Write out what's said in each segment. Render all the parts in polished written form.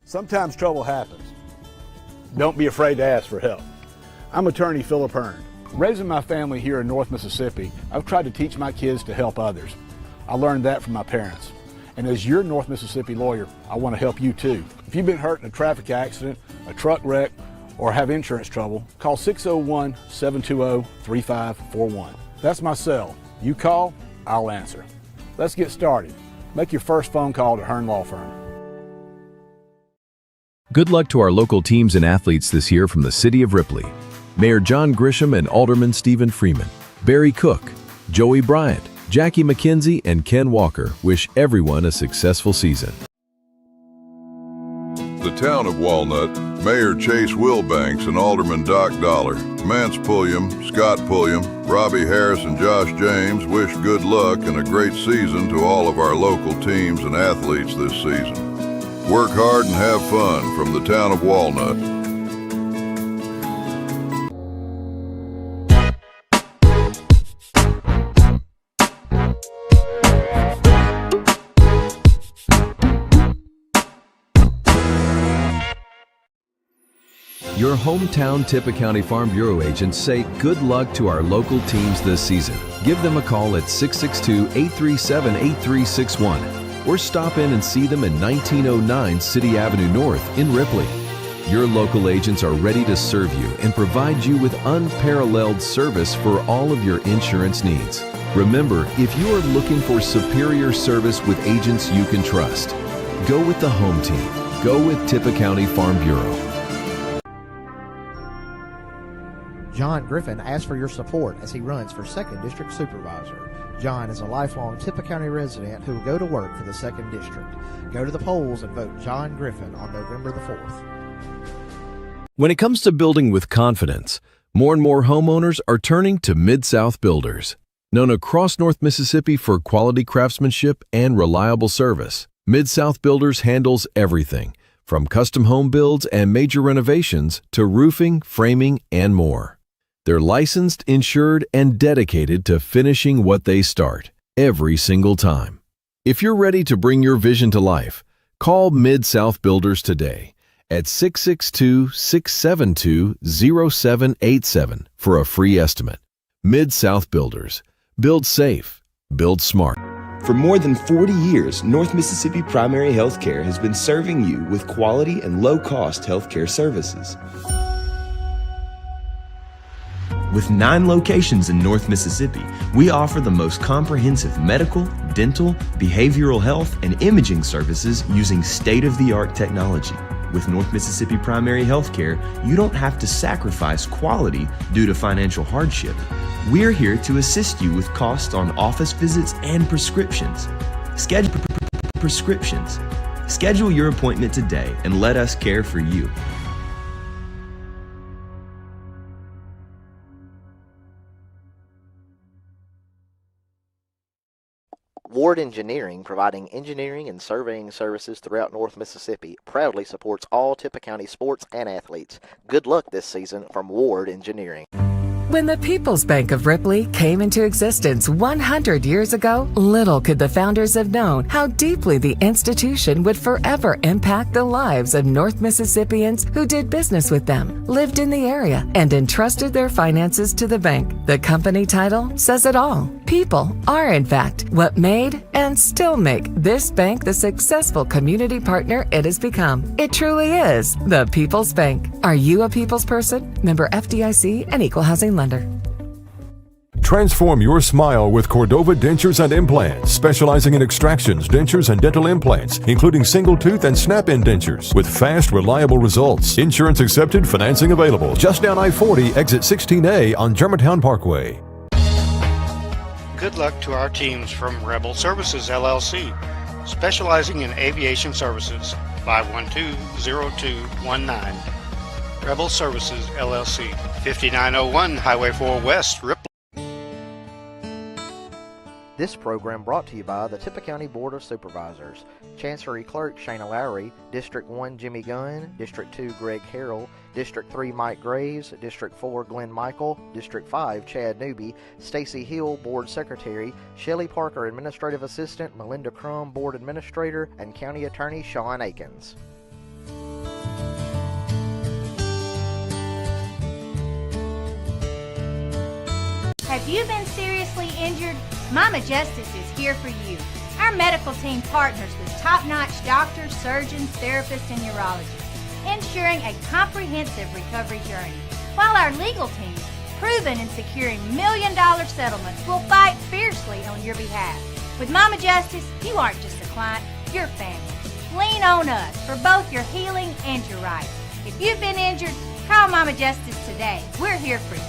Sometimes trouble happens. Don't be afraid to ask for help. I'm attorney Philip Hearn. Raising my family here in North Mississippi, I've tried to teach my kids to help others. I learned that from my parents. And as your North Mississippi lawyer, I want to help you too. If you've been hurt in a traffic accident, a truck wreck, or have insurance trouble, call 601-720-3541. That's my cell. You call, I'll answer. Let's get started. Make your first phone call to Hearn Law Firm. Good luck to our local teams and athletes this year from the City of Ripley. Mayor John Grisham and Alderman Stephen Freeman, Barry Cook, Joey Bryant, Jackie McKenzie, and Ken Walker wish everyone a successful season. The town of Walnut, Mayor Chase Wilbanks and Alderman Doc Dollar, Mance Pulliam, Scott Pulliam, Robbie Harris, and Josh James wish good luck and a great season to all of our local teams and athletes this season. Work hard and have fun from the town of Walnut. Your hometown Tippah County Farm Bureau agents say good luck to our local teams this season. Give them a call at 662-837-8361 or stop in and see them at 1909 City Avenue North in Ripley. Your local agents are ready to serve you and provide you with unparalleled service for all of your insurance needs. Remember, if you are looking for superior service with agents you can trust, go with the home team. Go with Tippah County Farm Bureau. John Griffin asks for your support as he runs for 2nd District Supervisor. John is a lifelong Tippah County resident who will go to work for the 2nd District. Go to the polls and vote John Griffin on November the 4th. When it comes to building with confidence, more and more homeowners are turning to Mid-South Builders. Known across North Mississippi for quality craftsmanship and reliable service, Mid-South Builders handles everything from custom home builds and major renovations to roofing, framing, and more. They're licensed, insured, and dedicated to finishing what they start every single time. If you're ready to bring your vision to life, call Mid-South Builders today at 662-672-0787 for a free estimate. Mid-South Builders. Build safe. Build smart. For more than 40 years, North Mississippi Primary Healthcare has been serving you with quality and low-cost healthcare services. With 9 locations in North Mississippi, we offer the most comprehensive medical, dental, behavioral health, and imaging services using state-of-the-art technology. With North Mississippi Primary Healthcare, you don't have to sacrifice quality due to financial hardship. We're here to assist you with costs on office visits and prescriptions. Schedule your appointment today and let us care for you. Ward Engineering, providing engineering and surveying services throughout North Mississippi, proudly supports all Tippah County sports and athletes. Good luck this season from Ward Engineering. When the People's Bank of Ripley came into existence 100 years ago, little could the founders have known how deeply the institution would forever impact the lives of North Mississippians who did business with them, lived in the area, and entrusted their finances to the bank. The company title says it all. People are, in fact, what made and still make this bank the successful community partner it has become. It truly is the People's Bank. Are you a people's person? Member FDIC and Equal Housing Lender. Transform your smile with Cordova Dentures and Implants, specializing in extractions, dentures, and dental implants, including single tooth and snap-in dentures, with fast, reliable results. Insurance accepted, financing available. Just down I-40, exit 16A on Germantown Parkway. Good luck to our teams from Rebel Services, LLC, specializing in aviation services, 512-0219. Rebel Services, LLC, 5901 Highway 4 West, Ripley. This program brought to you by the Tippah County Board of Supervisors. Chancery Clerk Shana Lowry, District 1 Jimmy Gunn, District 2 Greg Harrell, District 3 Mike Graves, District 4 Glenn Michael, District 5 Chad Newby, Stacy Hill Board Secretary, Shelley Parker Administrative Assistant, Melinda Crum Board Administrator, and County Attorney Sean Akins. Have you been seriously injured? Mama Justice is here for you. Our medical team partners with top-notch doctors, surgeons, therapists, and urologists, ensuring a comprehensive recovery journey. While our legal team, proven in securing million-dollar settlements, will fight fiercely on your behalf. With Mama Justice, you aren't just a client, you're family. Lean on us for both your healing and your rights. If you've been injured, call Mama Justice today. We're here for you.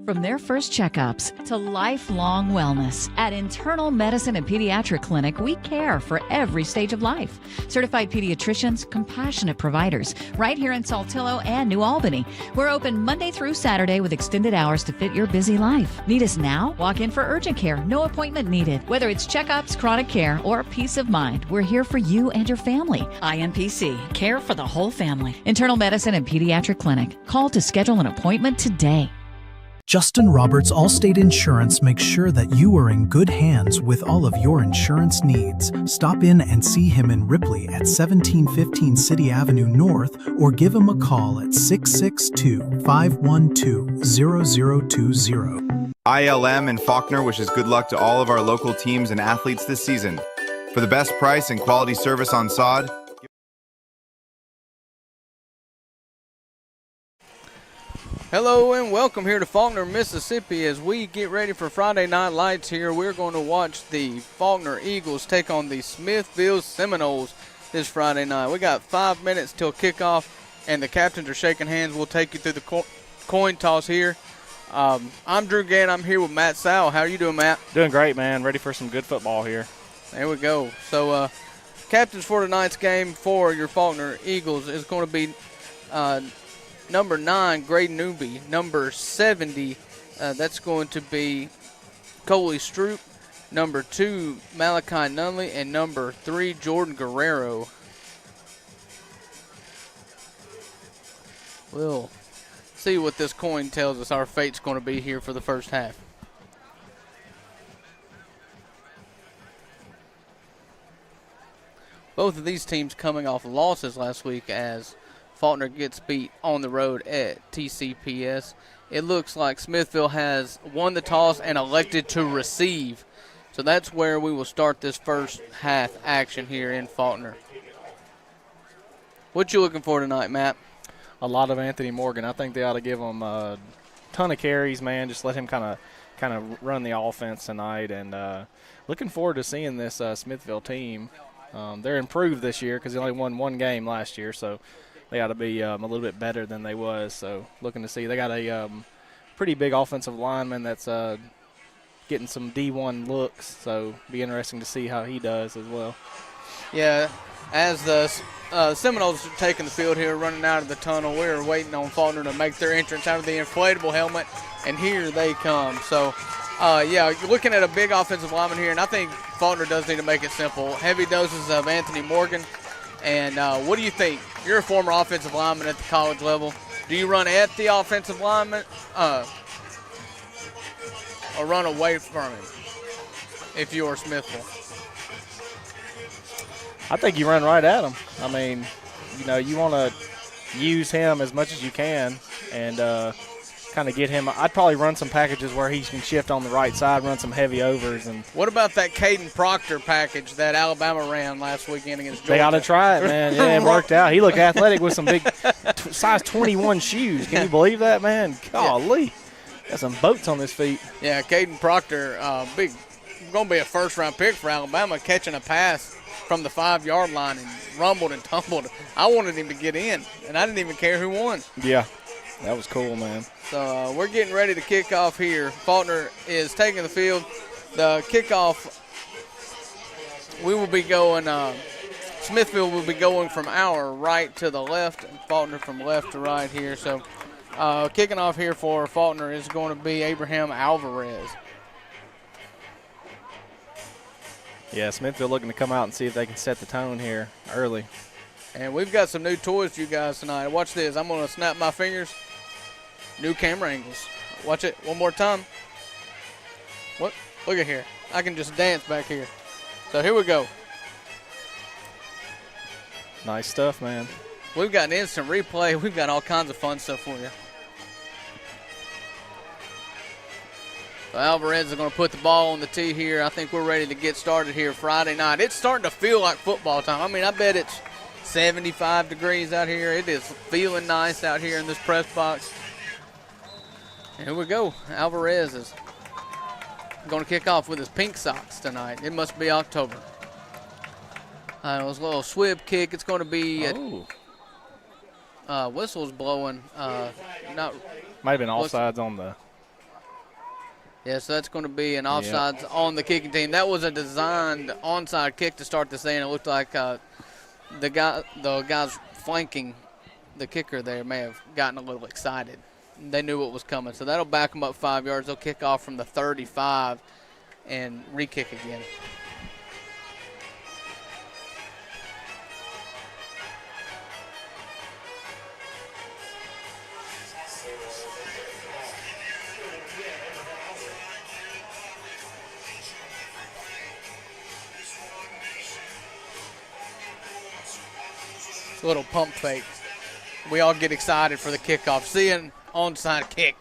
From their first checkups to lifelong wellness, at Internal Medicine and Pediatric Clinic, we care for every stage of life. Certified pediatricians, compassionate providers, right here in Saltillo and New Albany. We're open Monday through Saturday with extended hours to fit your busy life. Need us now? Walk in for urgent care, no appointment needed. Whether it's checkups, chronic care, or peace of mind, we're here for you and your family. IMPC, care for the whole family. Internal Medicine and Pediatric Clinic. Call to schedule an appointment today. Justin Roberts Allstate Insurance makes sure that you are in good hands with all of your insurance needs. Stop in and see him in Ripley at 1715 City Avenue North or give him a call at 662-512-0020. ILM and Falkner wishes good luck to all of our local teams and athletes this season. For the best price and quality service on sod, hello and welcome here to Falkner, Mississippi. As we get ready for Friday Night Lights here, we're going to watch the Falkner Eagles take on the Smithville Seminoles this Friday night. We got 5 minutes till kickoff, and the captains are shaking hands. We'll take you through the coin toss here. I'm Drew Gann. I'm here with Matt Sowell. How are you doing, Matt? Doing great, man. Ready for some good football here. There we go. So, captains for tonight's game for your Falkner Eagles is going to be number 9, Graydon Newby. Number 70, that's going to be Coley Stroop. Number 2, Malachi Nunley. And number 3, Jordan Guerrero. We'll see what this coin tells us our fate's going to be here for the first half. Both of these teams coming off losses last week as Falkner gets beat on the road at TCPS. It looks like Smithville has won the toss and elected to receive. So that's where we will start this first half action here in Falkner. What you looking for tonight, Matt? A lot of Anthony Morgan. I think they ought to give him a ton of carries, man. Just let him kind of run the offense tonight. And looking forward to seeing this Smithville team. They're improved this year because they only won one game last year, so they ought to be a little bit better than they was. So looking to see. They got a pretty big offensive lineman that's getting some D1 looks, so be interesting to see how he does as well. Yeah, as the Seminoles are taking the field here, running out of the tunnel, we're waiting on Falkner to make their entrance out of the inflatable helmet, and here they come. So, yeah, you're looking at a big offensive lineman here, and I think Falkner does need to make it simple. Heavy doses of Anthony Morgan. And what do you think? You're a former offensive lineman at the college level. Do you run at the offensive lineman or run away from him if you're Smithville? I think you run right at him. I mean, you want to use him as much as you can and kind of get him. I'd probably run some packages where he can shift on the right side, run some heavy overs. And what about that Caden Proctor package that Alabama ran last weekend against Georgia? They ought to try it, man. Yeah, it worked out. He looked athletic with some big size 21 shoes. Can you believe that, man? Golly. Got some boats on his feet. Yeah, Caden Proctor, going to be a first-round pick for Alabama, catching a pass from the 5-yard line and rumbled and tumbled. I wanted him to get in, and I didn't even care who won. Yeah, that was cool, man. So we're getting ready to kick off here. Falkner is taking the field. The kickoff, we will be going, Smithville will be going from our right to the left, and Falkner from left to right here. So kicking off here for Falkner is going to be Abraham Alvarez. Yeah, Smithville looking to come out and see if they can set the tone here early. And we've got some new toys for you guys tonight. Watch this. I'm going to snap my fingers. New camera angles. Watch it one more time. What? Look at here. I can just dance back here. So here we go. Nice stuff, man. We've got an instant replay. We've got all kinds of fun stuff for you. So Alvarez is going to put the ball on the tee here. I think we're ready to get started here Friday night. It's starting to feel like football time. I mean, I bet it's 75 degrees out here. It is feeling nice out here in this press box. Here we go. Alvarez is going to kick off with his pink socks tonight. It must be October. It was a little swib kick. It's going to be whistles blowing. Might have been offsides on the. Yeah, so that's going to be an offsides on the kicking team. That was a designed onside kick to start this thing. It looked like the guys flanking the kicker there may have gotten a little excited. They knew what was coming, so that'll back them up 5 yards. They'll kick off from the 35 and re-kick again. Little pump fake. We all get excited for the kickoff, seeing onside kick,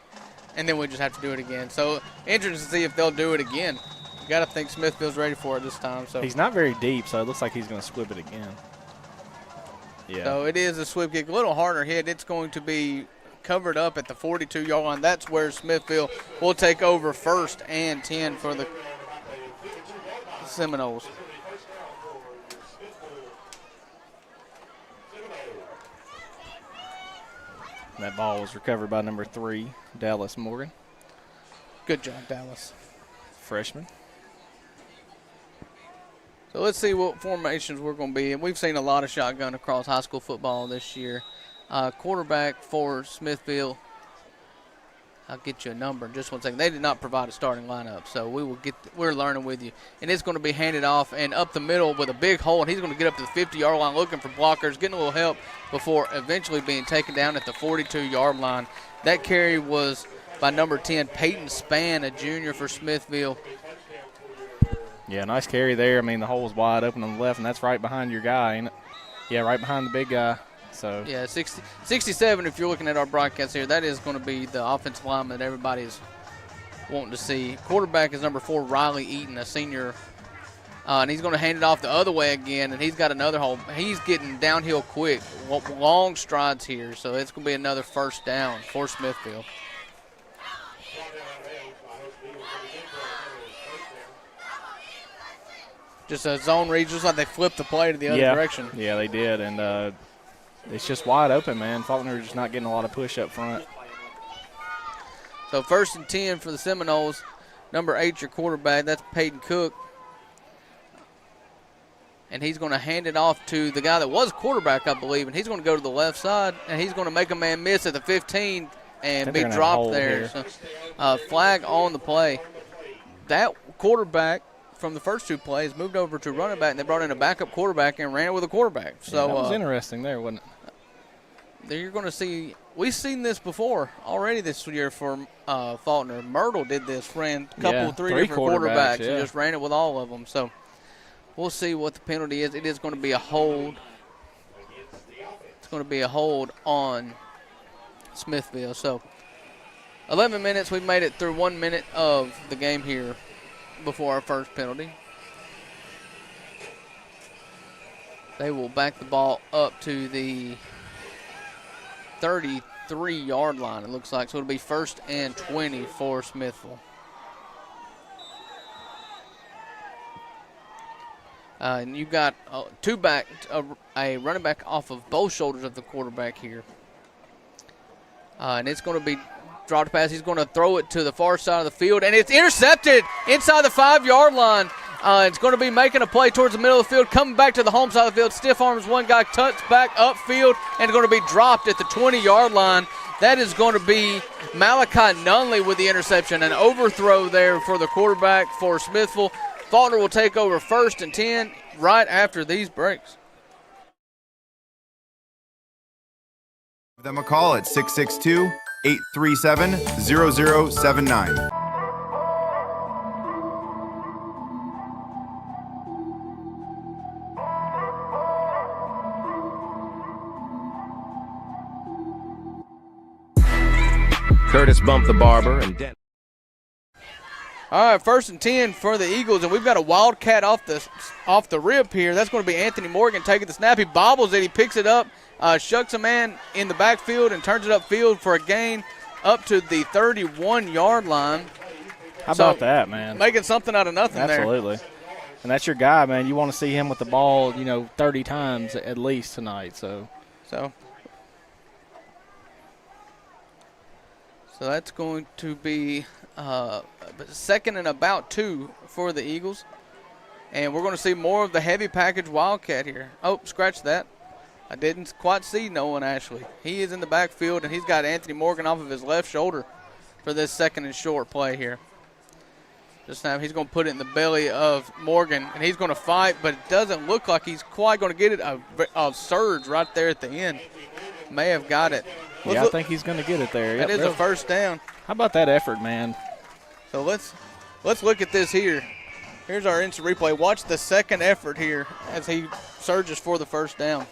and then we just have to do it again. So interesting to see if they'll do it again. You got to think Smithville's ready for it this time. So he's not very deep, so it looks like he's going to swip it again. Yeah. So it is a swip kick, a little harder hit. It's going to be covered up at the 42-yard line. That's where Smithville will take over 1st and 10 for the Seminoles. That ball was recovered by number 3, Dallas Morgan. Good job, Dallas. Freshman. So let's see what formations we're going to be in. We've seen a lot of shotgun across high school football this year. Quarterback for Smithville. I'll get you a number in just one second. They did not provide a starting lineup, so we're learning with you. And it's going to be handed off and up the middle with a big hole, and he's going to get up to the 50-yard line looking for blockers, getting a little help before eventually being taken down at the 42-yard line. That carry was by number 10, Peyton Spann, a junior for Smithville. Yeah, nice carry there. I mean, the hole was wide open on the left, and that's right behind your guy, ain't it? Yeah, right behind the big guy. So yeah, 67 if you're looking at our broadcast here. That is going to be the offensive lineman that everybody's wanting to see. Quarterback is number 4, Riley Eaton, a senior. And he's going to hand it off the other way again, and he's got another hole. He's getting downhill quick, long strides here, so it's going to be another 1st down for Smithville. Just a zone read, just like they flipped the play to the other direction. Yeah, they did, and it's just wide open, man. Falkner just not getting a lot of push up front. So 1st and 10 for the Seminoles. Number 8, your quarterback, that's Peyton Cook. And he's going to hand it off to the guy that was quarterback, I believe, and he's going to go to the left side, and he's going to make a man miss at the 15 and be dropped there. So, flag on the play. That quarterback from the first 2 plays moved over to running back, and they brought in a backup quarterback and ran it with a quarterback. So that was interesting there, wasn't it? There you're going to see – we've seen this before already this year for Falkner. Myrtle did this, ran a couple, 3 different quarterbacks, and just ran it with all of them. So we'll see what the penalty is. It is going to be a hold. It's going to be a hold on Smithville. So 11 minutes. We've made it through 1 minute of the game here before our first penalty. They will back the ball up to the 33-yard line, it looks like. So it'll be 1st and 20 for Smithville. And you've got a running back off of both shoulders of the quarterback here. And it's going to be draw to pass. He's going to throw it to the far side of the field, and it's intercepted inside the 5-yard line. It's going to be making a play towards the middle of the field, coming back to the home side of the field. Stiff arms one guy, cuts back upfield, and going to be dropped at the 20-yard line. That is going to be Malachi Nunley with the interception. An overthrow there for the quarterback for Smithville. Falkner will take over 1st and 10 right after these breaks. Give them a call at 662-837-0079. Curtis bumped the barber and All right, 1st and 10 for the Eagles, and we've got a wildcat off the rip here. That's going to be Anthony Morgan taking the snap. He bobbles it. He picks it up, shucks a man in the backfield, and turns it upfield for a gain up to the 31-yard line. How about that, man? Making something out of nothing there. Absolutely. And that's your guy, man. You want to see him with the ball, 30 times at least tonight. So that's going to be 2nd and about 2 for the Eagles. And we're going to see more of the heavy package wildcat here. Oh, scratch that. I didn't quite see Nolan Ashley. He is in the backfield, and he's got Anthony Morgan off of his left shoulder for this 2nd and short play here. Just now he's going to put it in the belly of Morgan, and he's going to fight, but it doesn't look like he's quite going to get it. A surge right there at the end. May have got it. I think he's going to get it there. That is a first down. How about that effort, man? So let's look at this here. Here's our instant replay. Watch the second effort here as he surges for the first down.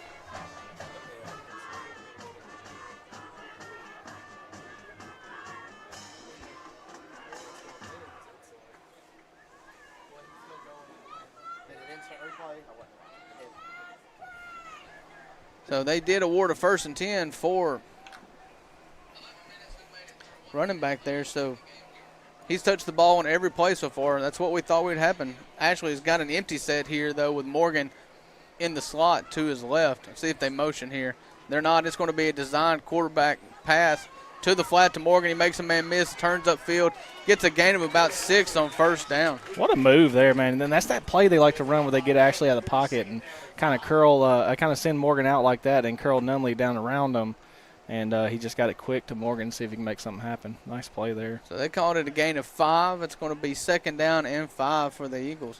So they did award a 1st and 10 for running back there. So he's touched the ball in every play so far. That's what we thought would happen. Ashley's got an empty set here, though, with Morgan in the slot to his left. Let's see if they motion here. They're not. It's going to be a designed quarterback pass to the flat to Morgan. He makes a man miss, turns upfield, gets a gain of about 6 on first down. What a move there, man. And then that's that play they like to run where they get Ashley out of the pocket and kind of send Morgan out like that and curl Nunley down around him. And he just got it quick to Morgan, see if he can make something happen. Nice play there. So they called it a gain of 5. It's going to be 2nd down and 5 for the Eagles.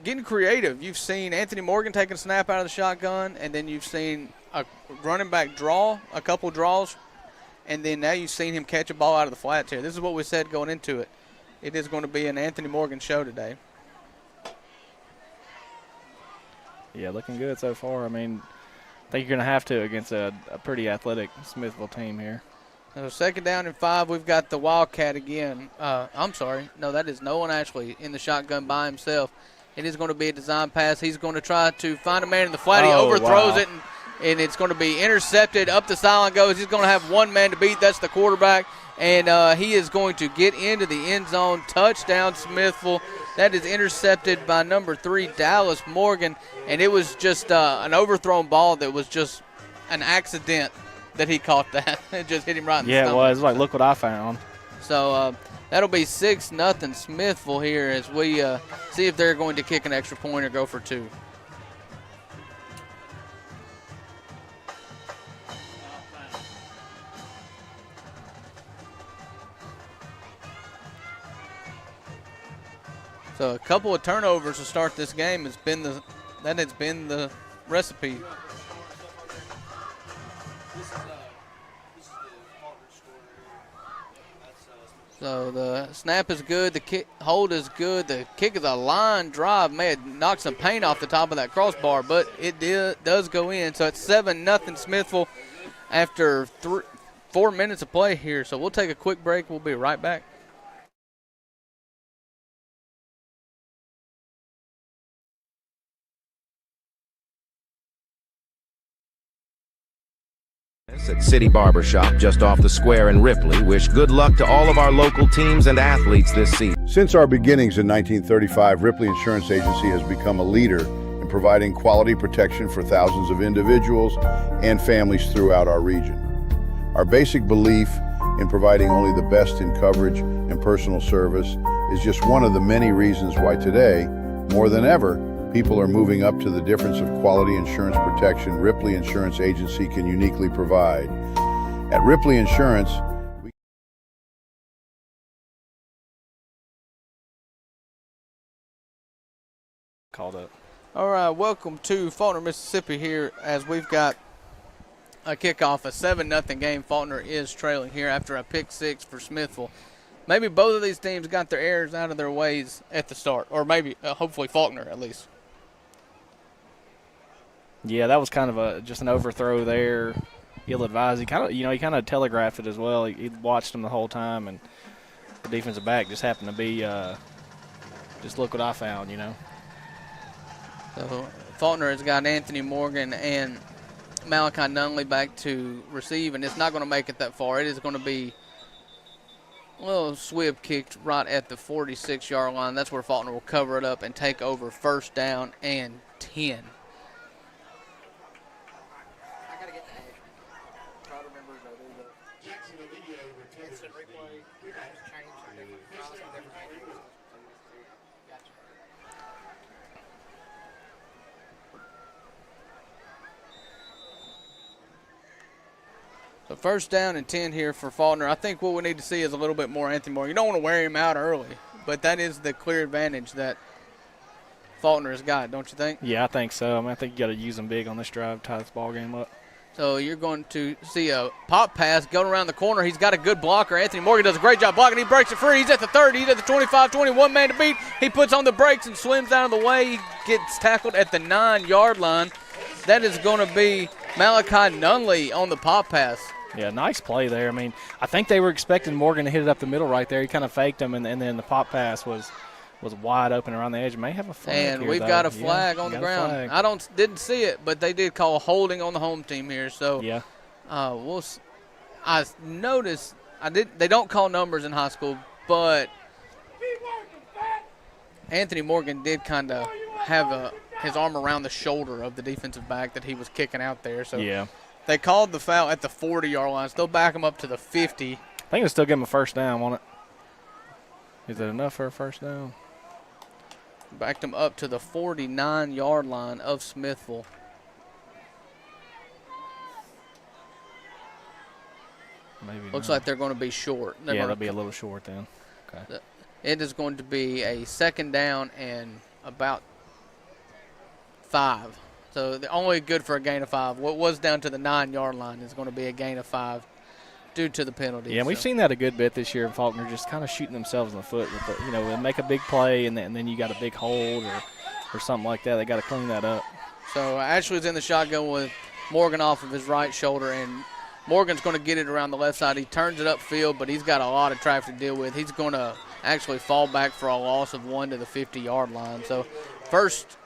Getting creative. You've seen Anthony Morgan taking a snap out of the shotgun, and then you've seen a running back draw, a couple draws, and then now you've seen him catch a ball out of the flats here. This is what we said going into it. It is going to be an Anthony Morgan show today. Yeah, looking good so far. I mean, I think you're going to have to against a pretty athletic Smithville team here. So 2nd down and 5, we've got the Wildcat again. I'm sorry. No, that is Nolan Ashley in the shotgun by himself. It is going to be a design pass. He's going to try to find a man in the flat. He overthrows it, and it's going to be intercepted. Up the sideline goes. He's going to have one man to beat. That's the quarterback. And he is going to get into the end zone. Touchdown, Smithville. That is intercepted by number 3, Dallas Morgan. And it was just an overthrown ball that was just an accident that he caught that. It just hit him right in the stomach. Yeah, it was. Like, look what I found. So that'll be 6-0 Smithville here as we see if they're going to kick an extra point or go for 2. So a couple of turnovers to start this game has been the recipe. So the snap is good, the hold is good, the kick is a line drive. May have knocked some paint off the top of that crossbar, but it does go in. So it's 7-0 Smithville after 4 minutes of play here. So we'll take a quick break. We'll be right back. At City Barbershop just off the square in Ripley wish good luck to all of our local teams and athletes this season. Since our beginnings in 1935, Ripley Insurance Agency has become a leader in providing quality protection for thousands of individuals and families throughout our region. Our basic belief in providing only the best in coverage and personal service is just one of the many reasons why today, more than ever, people are moving up to the difference of quality insurance protection Ripley Insurance Agency can uniquely provide. At Ripley Insurance, Called up. All right, welcome to Falkner, Mississippi here as we've got a kickoff, a 7-0 game. Falkner is trailing here after a pick 6 for Smithville. Maybe both of these teams got their errors out of their ways at the start, or maybe, hopefully, Falkner at least. Yeah, that was kind of just an overthrow there, ill-advised. He kind of telegraphed it as well. He watched him the whole time, and the defensive back just happened to be just look what I found, So Falkner has got Anthony Morgan and Malachi Nunley back to receive, and it's not going to make it that far. It is going to be a little swib kicked right at the 46-yard line. That's where Falkner will cover it up and take over first down and 10. So first down and 10 here for Falkner. I think what we need to see is a little bit more Anthony Morgan. You don't want to wear him out early, but that is the clear advantage that Falkner has got, don't you think? Yeah, I think so. I think you got to use him big on this drive, tie this ball game up. So you're going to see a pop pass going around the corner. He's got a good blocker. Anthony Morgan does a great job blocking. He breaks it free. He's at the 30. He's at the 25, 21 man to beat. He puts on the brakes and swims out of the way. He gets tackled at the 9-yard line. That is going to be Malachi Nunley on the pop pass. Yeah, nice play there. I think they were expecting Morgan to hit it up the middle right there. He kind of faked him, and then the pop pass was wide open around the edge. May have a flag and here, we've though. got a flag on the ground. I didn't see it, but they did call holding on the home team here. So yeah, I noticed they don't call numbers in high school, but Anthony Morgan did kind of have his arm around the shoulder of the defensive back that he was kicking out there. So yeah. They called the foul at the 40-yard line. Still back him up to the 50. I think it'll still give him a first down, won't it? Is that enough for a first down? Backed him up to the 49-yard line of Smithville. Maybe Looks not. like they're going to be short. They'll be a little short then. Okay. It is going to be a second down and about 5. So they're only good for a gain of 5. What was down to the 9-yard line is going to be a gain of 5 due to the penalty. Yeah, we've seen that a good bit this year. Falkner just kind of shooting themselves in the foot with they make a big play and then you got a big hold or something like that. They got to clean that up. So Ashley's in the shotgun with Morgan off of his right shoulder, and Morgan's going to get it around the left side. He turns it upfield, but he's got a lot of traffic to deal with. He's going to actually fall back for a loss of 1 to the 50-yard line. So first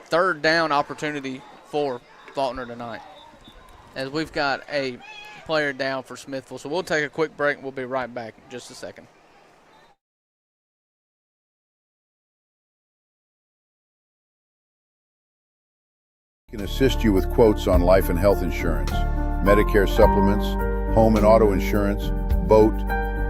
third down opportunity for Falkner tonight, as we've got a player down for Smithville. So we'll take a quick break and we'll be right back in just a second. Can assist you with quotes on life and health insurance, Medicare supplements, home and auto insurance, boat,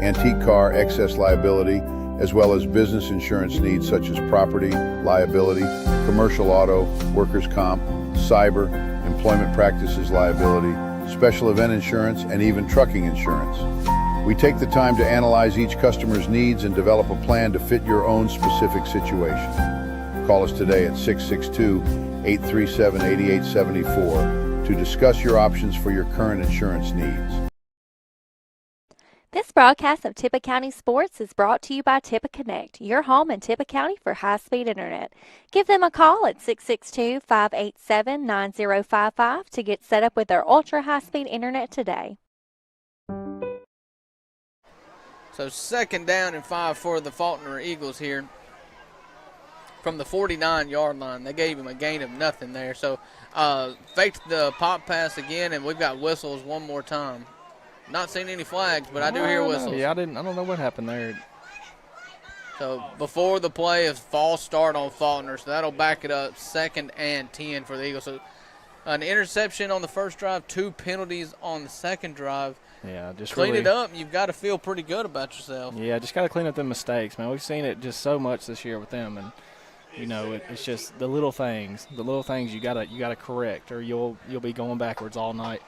antique car, excess liability, as well as business insurance needs such as property, liability, commercial auto, workers' comp, cyber, employment practices liability, special event insurance, and even trucking insurance. We take the time to analyze each customer's needs and develop a plan to fit your own specific situation. Call us today at 662-837-8874 to discuss your options for your current insurance needs. This broadcast of Tippah County Sports is brought to you by Tippah Connect, your home in Tippah County for high-speed internet. Give them a call at 662-587-9055 to get set up with their ultra-high-speed internet today. So second down and 5 for the Falkner Eagles here from the 49-yard line. They gave him a gain of nothing there. So faked the pop pass again, and we've got whistles one more time. Not seeing any flags, but I do hear whistles. Yeah, I don't know what happened there. So before the play, a false start on Falkner, so that'll back it up. 2nd and 10 for the Eagles. So an interception on the first drive, 2 penalties on the second drive. Yeah, just clean really, it up. You've got to feel pretty good about yourself. Yeah, just got to clean up them mistakes, man. We've seen it just so much this year with them, and it's just the little things. The little things you gotta correct, or you'll be going backwards all night.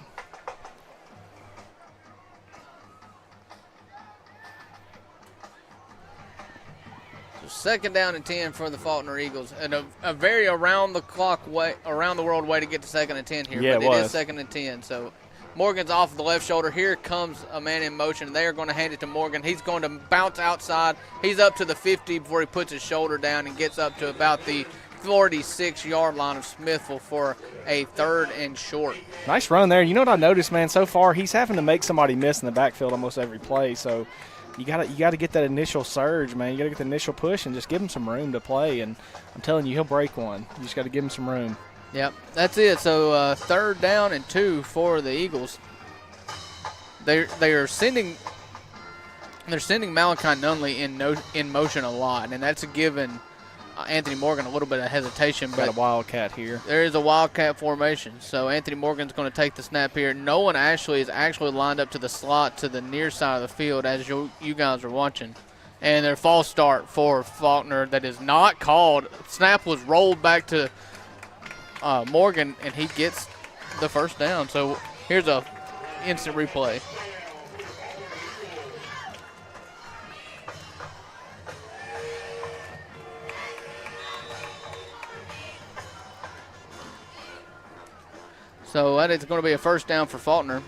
Second down and 10 for the Falkner Eagles, and a very around the world way to get to 2nd and 10 here. Yeah, but it is 2nd and 10. So Morgan's off of the left shoulder. Here comes a man in motion. They are going to hand it to Morgan. He's going to bounce outside. He's up to the 50 before he puts his shoulder down and gets up to about the 46-yard line of Smithville for a 3rd and short. Nice run there. You know what I noticed, man? So far, he's having to make somebody miss in the backfield almost every play. So you gotta get that initial surge, man. You gotta get the initial push and just give him some room to play. And I'm telling you, he'll break one. You just got to give him some room. Yep, that's it. So 3rd down and 2 for the Eagles. They're sending Malachi Nunley in motion a lot, and that's given Anthony Morgan a little bit of hesitation. Got a wildcat here. There is a wildcat formation, so Anthony Morgan's going to take the snap here. Nolan Ashley is actually lined up to the slot to the near side of the field, as you guys are watching. And their false start for Falkner that is not called. Snap was rolled back to Morgan, and he gets the 1st down. So here's a instant replay. So that is going to be a 1st down for Falkner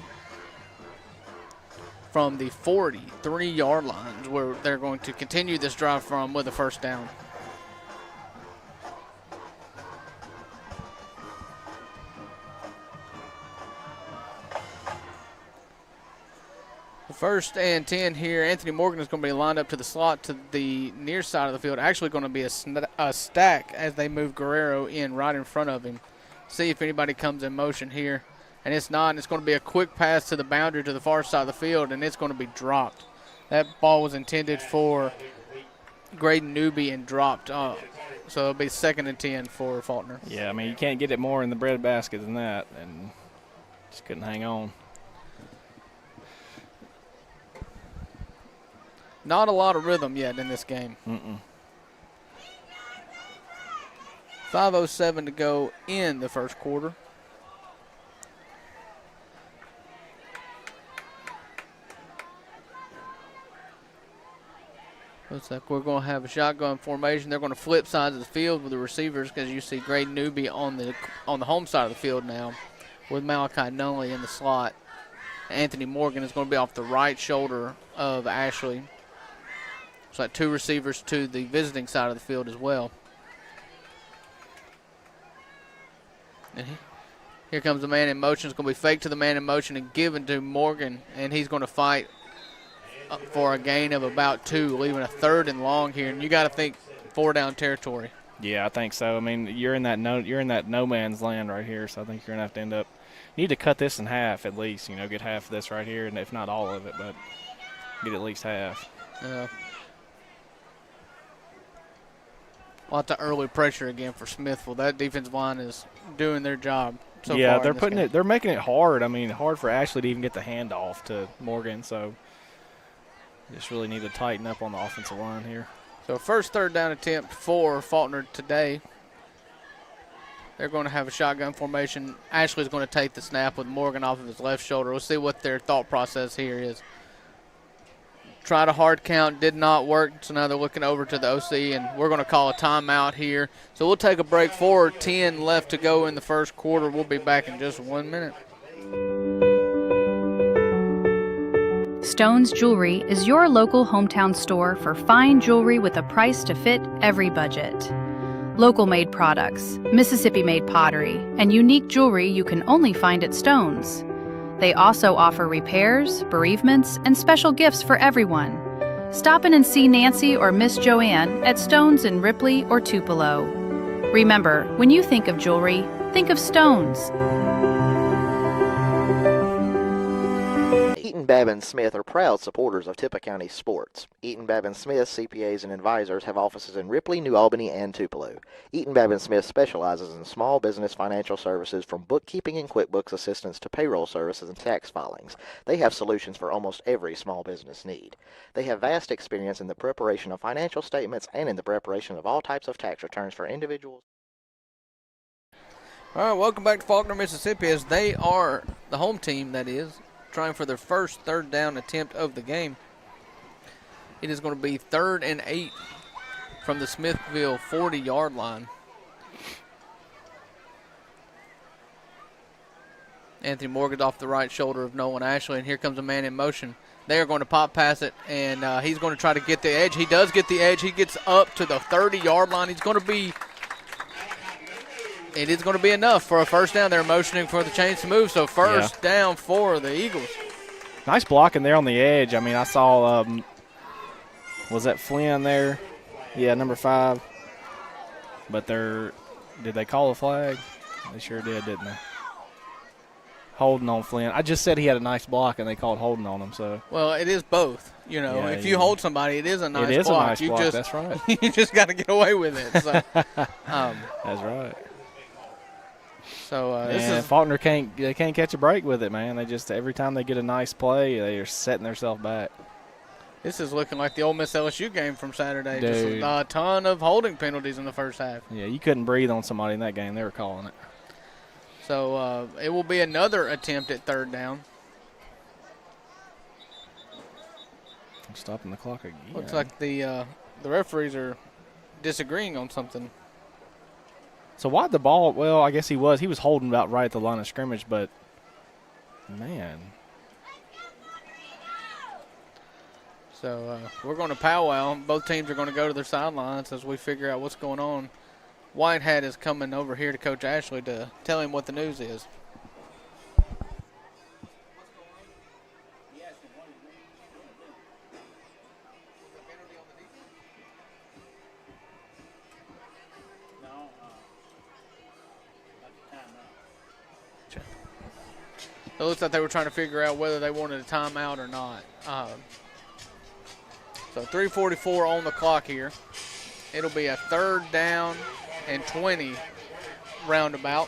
from the 43-yard lines, where they're going to continue this drive from with a 1st down. The 1st and 10 here. Anthony Morgan is going to be lined up to the slot to the near side of the field. Actually going to be a stack as they move Guerrero in right in front of him. See if anybody comes in motion here. And it's not. And it's going to be a quick pass to the boundary to the far side of the field, and it's going to be dropped. That ball was intended for Graydon Newby and dropped. So it'll be 2nd and 10 for Falkner. Yeah, I mean, you can't get it more in the breadbasket than that, and just couldn't hang on. Not a lot of rhythm yet in this game. 5:07 to go in the 1st quarter. Looks like we're going to have a shotgun formation. They're going to flip sides of the field with the receivers, because you see Graydon Newby on the home side of the field now with Malachi Nunley in the slot. Anthony Morgan is going to be off the right shoulder of Ashley. It's like 2 receivers to the visiting side of the field as well. And here comes the man in motion. It's going to be fake to the man in motion and given to Morgan, and he's going to fight for a gain of about 2, leaving a 3rd and long here. And you got to think 4-down territory. Yeah, I think so. I mean, you're in that no man's land right here, so I think you're going to have to end up. You need to cut this in half at least. Get half of this right here, and if not all of it, but get at least half. Yeah. Lots of early pressure again for Smithville. That defensive line is doing their job so far. They're making it hard. I mean, hard for Ashley to even get the handoff to Morgan. So just really need to tighten up on the offensive line here. So 1st 3rd down attempt for Falkner today. They're going to have a shotgun formation. Ashley's going to take the snap with Morgan off of his left shoulder. We'll see what their thought process here is. Tried a hard count, did not work, so now they're looking over to the OC, and we're going to call a timeout here. So we'll take a break. 4:10 left to go in the 1st quarter. We'll be back in just 1 minute. Stone's Jewelry is your local hometown store for fine jewelry with a price to fit every budget. Local-made products, Mississippi-made pottery, and unique jewelry you can only find at Stone's. They also offer repairs, bereavements, and special gifts for everyone. Stop in and see Nancy or Miss Joanne at Stone's in Ripley or Tupelo. Remember, when you think of jewelry, think of Stone's. Eaton Babin Smith are proud supporters of Tippah County sports. Eaton Babin Smith CPAs and advisors have offices in Ripley, New Albany, and Tupelo. Eaton Babin Smith specializes in small business financial services, from bookkeeping and QuickBooks assistance to payroll services and tax filings. They have solutions for almost every small business need. They have vast experience in the preparation of financial statements and in the preparation of all types of tax returns for individuals. All right, welcome back to Falkner, Mississippi, as they are the home team, that is, trying for their first 3rd down attempt of the game. It is going to be 3rd and 8 from the Smithville 40-yard line. Anthony Morgan's off the right shoulder of Nolan Ashley, and here comes a man in motion. They are going to pop pass it, and he's going to try to get the edge. He does get the edge. He gets up to the 30-yard line. It is going to be enough for a 1st down. They're motioning for the chains to move, so 1st down for the Eagles. Nice blocking there on the edge. I mean, I saw Was that Flynn there? Yeah, number 5. But did they call a flag? They sure did, didn't they? Holding on Flynn. I just said he had a nice block, and they called holding on him. So well, it is both. You know, yeah, if you hold somebody, it is a nice block. It is block. a nice block. That's right. You just got to get away with it. So, that's right. So this is Falkner can't catch a break with it, man. They just every time they get a nice play, they are setting themselves back. This is looking like the Ole Miss LSU game from Saturday. Dude. Just a ton of holding penalties in the first half. Yeah, you couldn't breathe on somebody in that game. They were calling it. So it will be another attempt at 3rd down. I'm stopping the clock again. Looks like the referees are disagreeing on something. So why'd the ball? Well, I guess he was holding about right at the line of scrimmage, but man. So we're going to powwow. Both teams are going to go to their sidelines as we figure out what's going on. Whitehead is coming over here to Coach Ashley to tell him what the news is. It looks like they were trying to figure out whether they wanted a timeout or not. So 3:44 on the clock here. It'll be a 3rd down and 20 roundabout.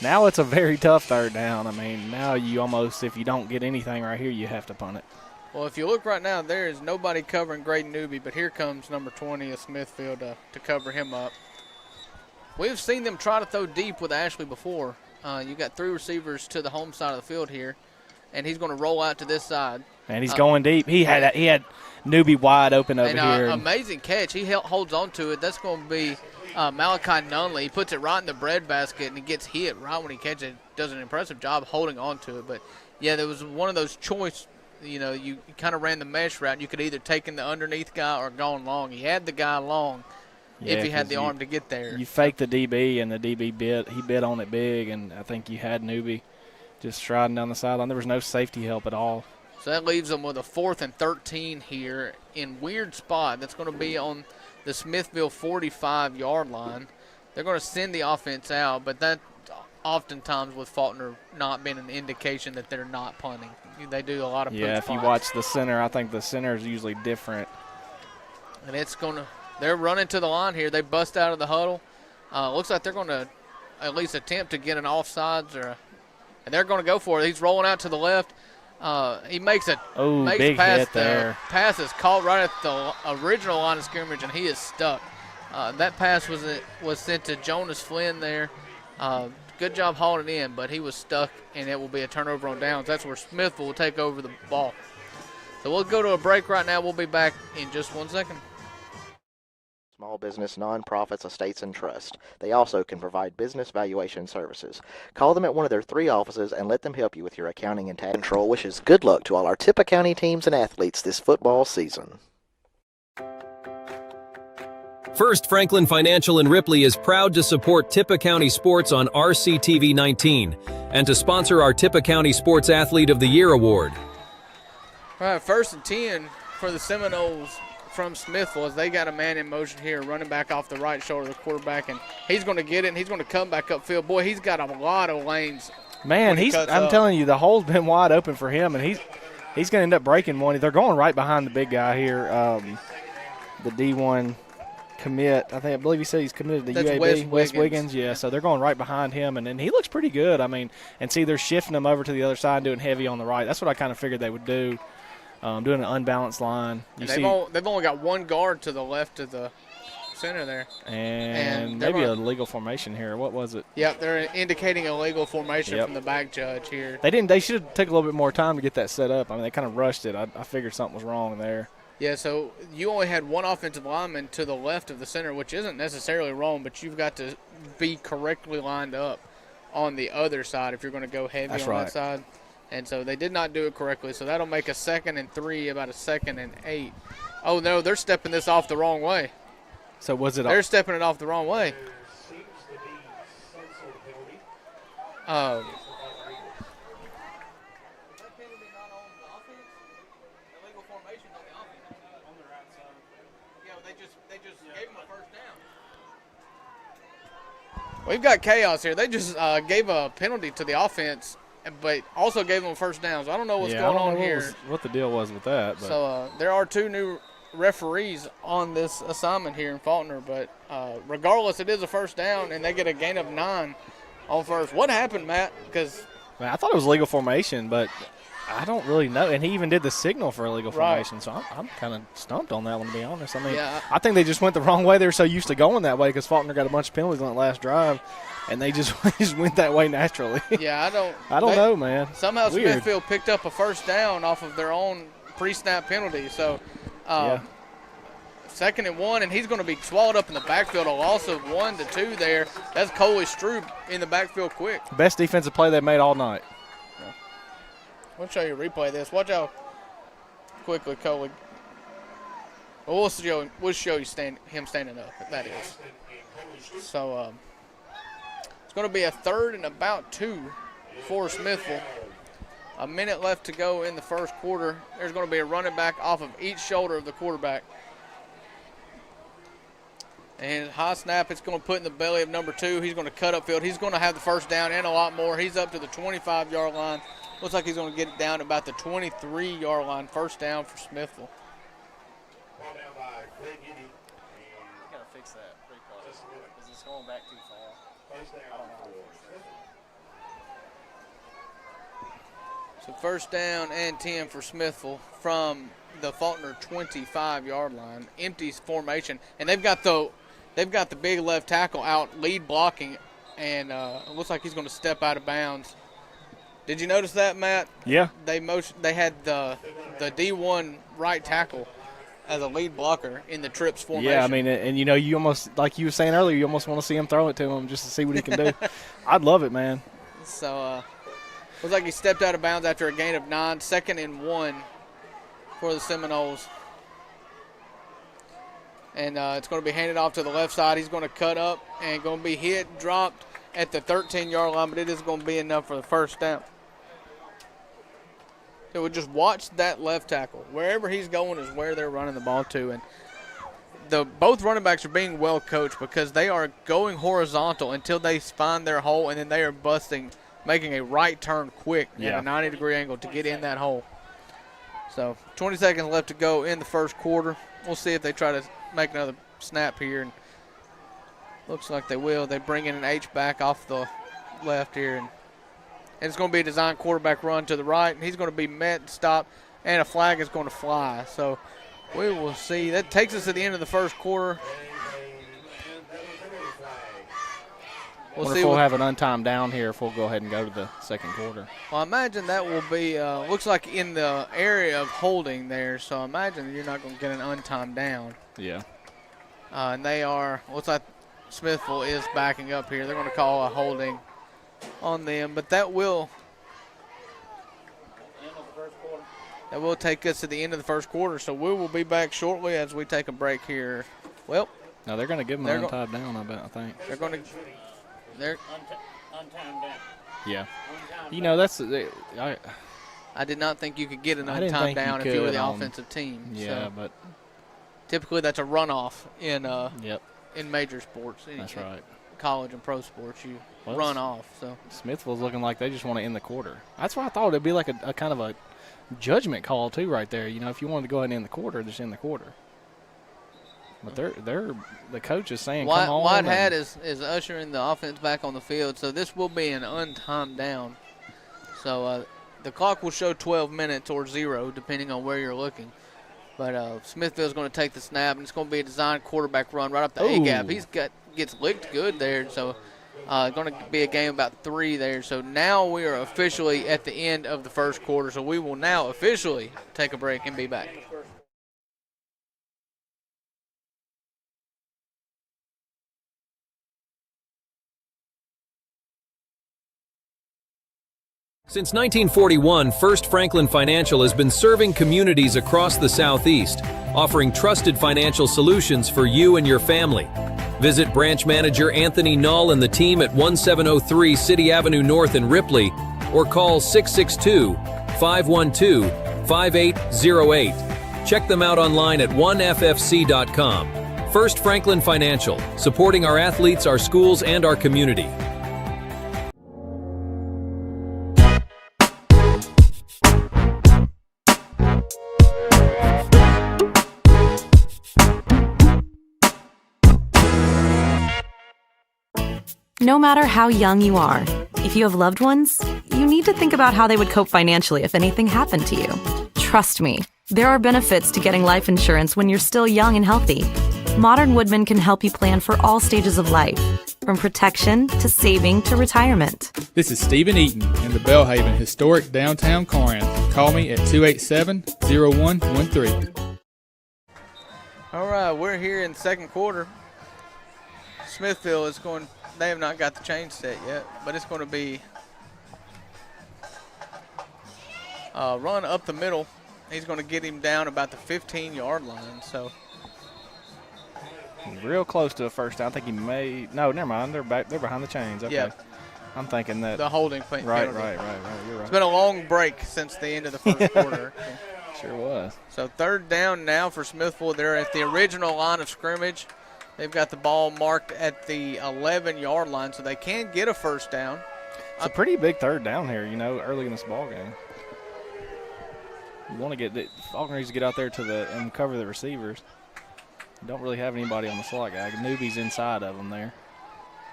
Now it's a very tough 3rd down. I mean, now you almost, if you don't get anything right here, you have to punt it. Well, if you look right now, there is nobody covering Graydon Newby, but here comes number 20 of Smithville to cover him up. We've seen them try to throw deep with Ashley before. You got 3 receivers to the home side of the field here, and he's going to roll out to this side. And he's going deep. He had Newby wide open over here. Amazing catch. He holds on to it. That's going to be Malachi Nunley. He puts it right in the breadbasket, and he gets hit right when he catches it. Does an impressive job holding on to it. But, yeah, there was one of those choice, you kind of ran the mesh route. You could either taken the underneath guy or gone long. He had the guy long. Yeah, if he had the arm to get there. You faked the DB, and the DB he bit on it big, and I think you had Newby just striding down the sideline. There was no safety help at all. So that leaves them with a 4th and 13 here in weird spot. That's going to be on the Smithville 45-yard line. They're going to send the offense out, but that oftentimes with Falkner not being an indication that they're not punting. They do a lot of if you watch the center, I think the center is usually different. And it's going to – they're running to the line here. They bust out of the huddle. Looks like they're going to at least attempt to get an offsides, and they're going to go for it. He's rolling out to the left. He makes a big pass hit there. Pass is caught right at the original line of scrimmage, and he is stuck. That pass was sent to Jonas Flynn there. Good job hauling it in, but he was stuck, and it will be a turnover on downs. That's where Smithville will take over the ball. So we'll go to a break right now. We'll be back in just 1 second. Small business, nonprofits, estates, and trust. They also can provide business valuation services. Call them at one of their 3 offices and let them help you with your accounting and tax control. Wishes good luck to all our Tippah County teams and athletes this football season. First Franklin Financial in Ripley is proud to support Tippah County sports on RCTV 19 and to sponsor our Tippah County Sports Athlete of the Year award. All right, 1st and 10 for the Seminoles from Smithville as they got a man in motion here, running back off the right shoulder of the quarterback, and he's going to get it, and he's going to come back upfield. Boy, he's got a lot of lanes. Man, I'm telling you, the hole's been wide open for him, and he's going to end up breaking one. They're going right behind the big guy here, the D1 commit. I believe he said he's committed to UAB, Wes Wiggins. Yeah, so they're going right behind him, and he looks pretty good. I mean, and see, they're shifting him over to the other side and doing heavy on the right. That's what I kind of figured they would do. Doing an unbalanced line. They've only got 1 guard to the left of the center there. And maybe a legal formation here. What was it? Yep, they're indicating a legal formation from the back judge here. They should have taken a little bit more time to get that set up. I mean, they kind of rushed it. I figured something was wrong there. Yeah, so you only had 1 offensive lineman to the left of the center, which isn't necessarily wrong, but you've got to be correctly lined up on the other side if you're going to go heavy that side. And so they did not do it correctly. So that'll make a 2nd and 3, about a 2nd and 8. Oh, no, they're stepping this off the wrong way. So was it? They're stepping it off the wrong way. They just gave him a first down. We've got chaos here. They just gave a penalty to the offense, but also gave them a first down. So I don't know what's going on here. What the deal was with that. But. So there are 2 new referees on this assignment here in Falkner, but regardless, it is a first down, and they get a gain of 9 on first. What happened, Matt? Because I thought it was legal formation, but I don't really know. And he even did the signal for illegal formation, so I'm kind of stumped on that one, to be honest. I mean, I think they just went the wrong way. They were so used to going that way because Falkner got a bunch of penalties on that last drive, and they just went that way naturally. Yeah, I don't know, man. Somehow Weird. Smithville picked up a first down off of their own pre-snap penalty. So, 2nd and 1, and he's going to be swallowed up in the backfield. A loss of 1 to 2 there. That's Coley Stroop in the backfield quick. Best defensive play they made all night. We'll show you a replay of this. Watch how quickly Coley. Well, we'll show you him standing up. That is. So it's going to be a 3rd and about 2 for Smithville. A minute left to go in the first quarter. There's going to be a running back off of each shoulder of the quarterback. And high snap, it's going to put in the belly of number 2. He's going to cut upfield. He's going to have the first down and a lot more. He's up to the 25-yard line. Looks like he's going to get it down to about the 23-yard line. First down for Smithville. Got to fix that because it's going back too far. So first down and 10 for Smithville from the Falkner 25-yard line. Empty formation, and they've got the big left tackle out lead blocking, and it looks like he's going to step out of bounds. Did you notice that, Matt? Yeah. They had the D1 right tackle as a lead blocker in the trips formation. Yeah, I mean, and you almost, like you were saying earlier, you almost want to see him throw it to him just to see what he can do. I'd love it, man. So looks like he stepped out of bounds after a gain of 9. 2nd and 1 for the Seminoles. And it's going to be handed off to the left side. He's going to cut up and going to be dropped at the 13-yard line, but it is going to be enough for the first down. So we'll just watch that left tackle. Wherever he's going is where they're running the ball to. And both running backs are being well coached because they are going horizontal until they find their hole, and then they are making a right turn quick at a 90-degree angle to get in that hole. So 20 seconds left to go in the first quarter. We'll see if they try to make another snap here. And looks like they will. They bring in an H-back off the left here. And it's going to be a design quarterback run to the right. And he's going to be met and stopped, and a flag is going to fly. So we will see. That takes us to the end of the first quarter. We'll see if we'll have an untimed down here if we'll go ahead and go to the second quarter. Well, I imagine that will be, looks like in the area of holding there, so I imagine you're not going to get an untimed down. Yeah. And they are, looks like Smithville is backing up here. They're going to call a holding on them, but that will take us to the end of the first quarter, so we will be back shortly as we take a break here. Well, no, they're going to give them an untimed down, I think. They're going to – they're untimed down. Yeah. That's I did not think you could get an untimed down if you were the offensive team. Yeah, so but typically that's a runoff in major sports. That's right. College and pro sports, you run off. So Smithville's looking like they just want to end the quarter. That's what I thought. It'd be like a kind of a judgment call too, right there. If you wanted to go ahead and end the quarter, just end the quarter. But the coach is saying, come on. White Hat is ushering the offense back on the field, so this will be an untimed down. So the clock will show 12 minutes or 0, depending on where you're looking. But Smithville's going to take the snap, and it's going to be a design quarterback run right up the A-gap. He's gets licked good there, so going to be a game about 3 there. So now we are officially at the end of the first quarter, so we will now officially take a break and be back. Since 1941, First Franklin Financial has been serving communities across the Southeast, offering trusted financial solutions for you and your family. Visit branch manager Anthony Null and the team at 1703 City Avenue North in Ripley, or call 662-512-5808. Check them out online at oneffc.com. First Franklin Financial, supporting our athletes, our schools, and our community. No matter how young you are, if you have loved ones, you need to think about how they would cope financially if anything happened to you. Trust me, there are benefits to getting life insurance when you're still young and healthy. Modern Woodmen can help you plan for all stages of life, from protection to saving to retirement. This is Stephen Eaton in the Bellhaven historic downtown Corinth. Call me at 287-0113. All right, we're here in the second quarter. Smithville is going. They have not got the change set yet, but it's going to be run up the middle. He's going to get him down about the 15-yard line. So he's real close to a first down. I think he may. No, never mind. They're back. They're behind the chains. Okay. Yeah. I'm thinking that the holding penalty. Right. You're right. It's been a long break since the end of the first quarter. Sure was. So third down now for Smithville. They're at the original line of scrimmage. They've got the ball marked at the 11-yard line, so they can get a first down. It's a pretty big third down here, early in this ball game. You want to get Falkner needs to get out there and cover the receivers. You don't really have anybody on the slot guy. Newbie's inside of them there.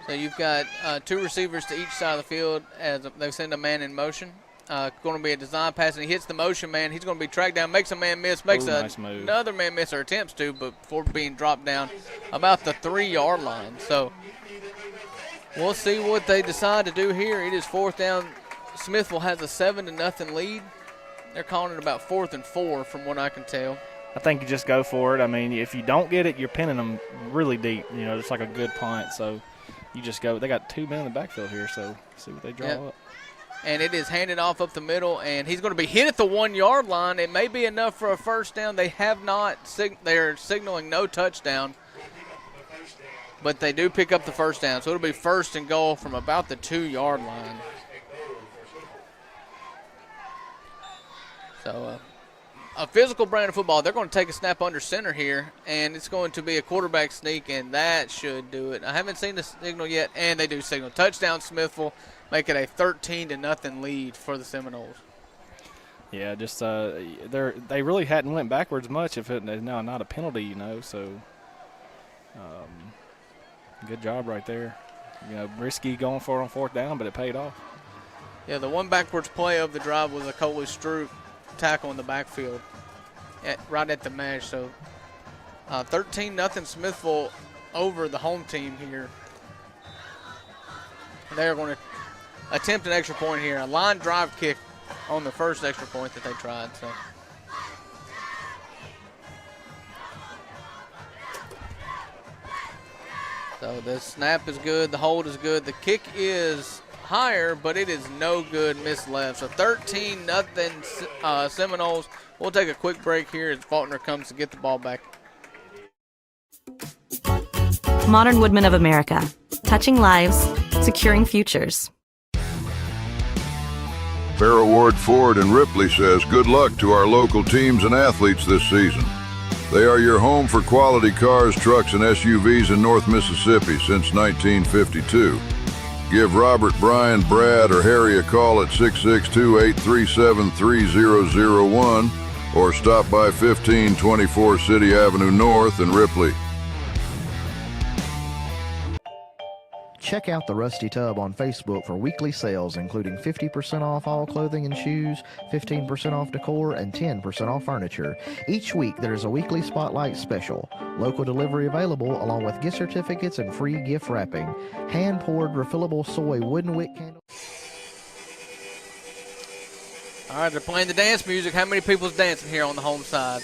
So you've got two receivers to each side of the field as they send a man in motion. Going to be a design pass, and he hits the motion man. He's going to be tracked down, makes a man miss, makes nice move. Another man miss, or attempts to, but before being dropped down about the 3-yard line. So we'll see what they decide to do here. It is fourth down. Smithville has a 7-0 lead. They're calling it about 4th and 4 from what I can tell. I think you just go for it. I mean, if you don't get it, you're pinning them really deep. It's like a good punt. So you just go. They got 2 men in the backfield here, so see what they draw up. And it is handed off up the middle, and he's going to be hit at the 1-yard line. It may be enough for a first down. They have not. They're signaling no touchdown, but they do pick up the first down. So it'll be first and goal from about the 2-yard line. So a physical brand of football. They're going to take a snap under center here, and it's going to be a quarterback sneak, and that should do it. I haven't seen the signal yet, and they do signal. Touchdown, Smithville. Make it a 13-0 lead for the Seminoles. Yeah, just they really hadn't went backwards much if it not a penalty, So good job right there. Risky going for it on fourth down, but it paid off. Yeah, the one backwards play of the drive was a Coley Stroop tackle in the backfield, right at the mesh. So 13-0 Smithville over the home team here. They're going to attempt an extra point here. A line drive kick on the first extra point that they tried. So the snap is good. The hold is good. The kick is higher, but it is no good. Missed left. So 13-0 Seminoles. We'll take a quick break here as Falkner comes to get the ball back. Modern Woodmen of America. Touching lives, securing futures. Farrell Ward Ford in Ripley says good luck to our local teams and athletes this season. They are your home for quality cars, trucks, and SUVs in North Mississippi since 1952. Give Robert, Brian, Brad, or Harry a call at 662-837-3001 or stop by 1524 City Avenue North in Ripley. Check out the Rusty Tub on Facebook for weekly sales, including 50% off all clothing and shoes, 15% off decor, and 10% off furniture. Each week, there's a weekly spotlight special. Local delivery available, along with gift certificates and free gift wrapping. Hand-poured refillable soy wooden wick candles. All right, they're playing the dance music. How many people's dancing here on the home side?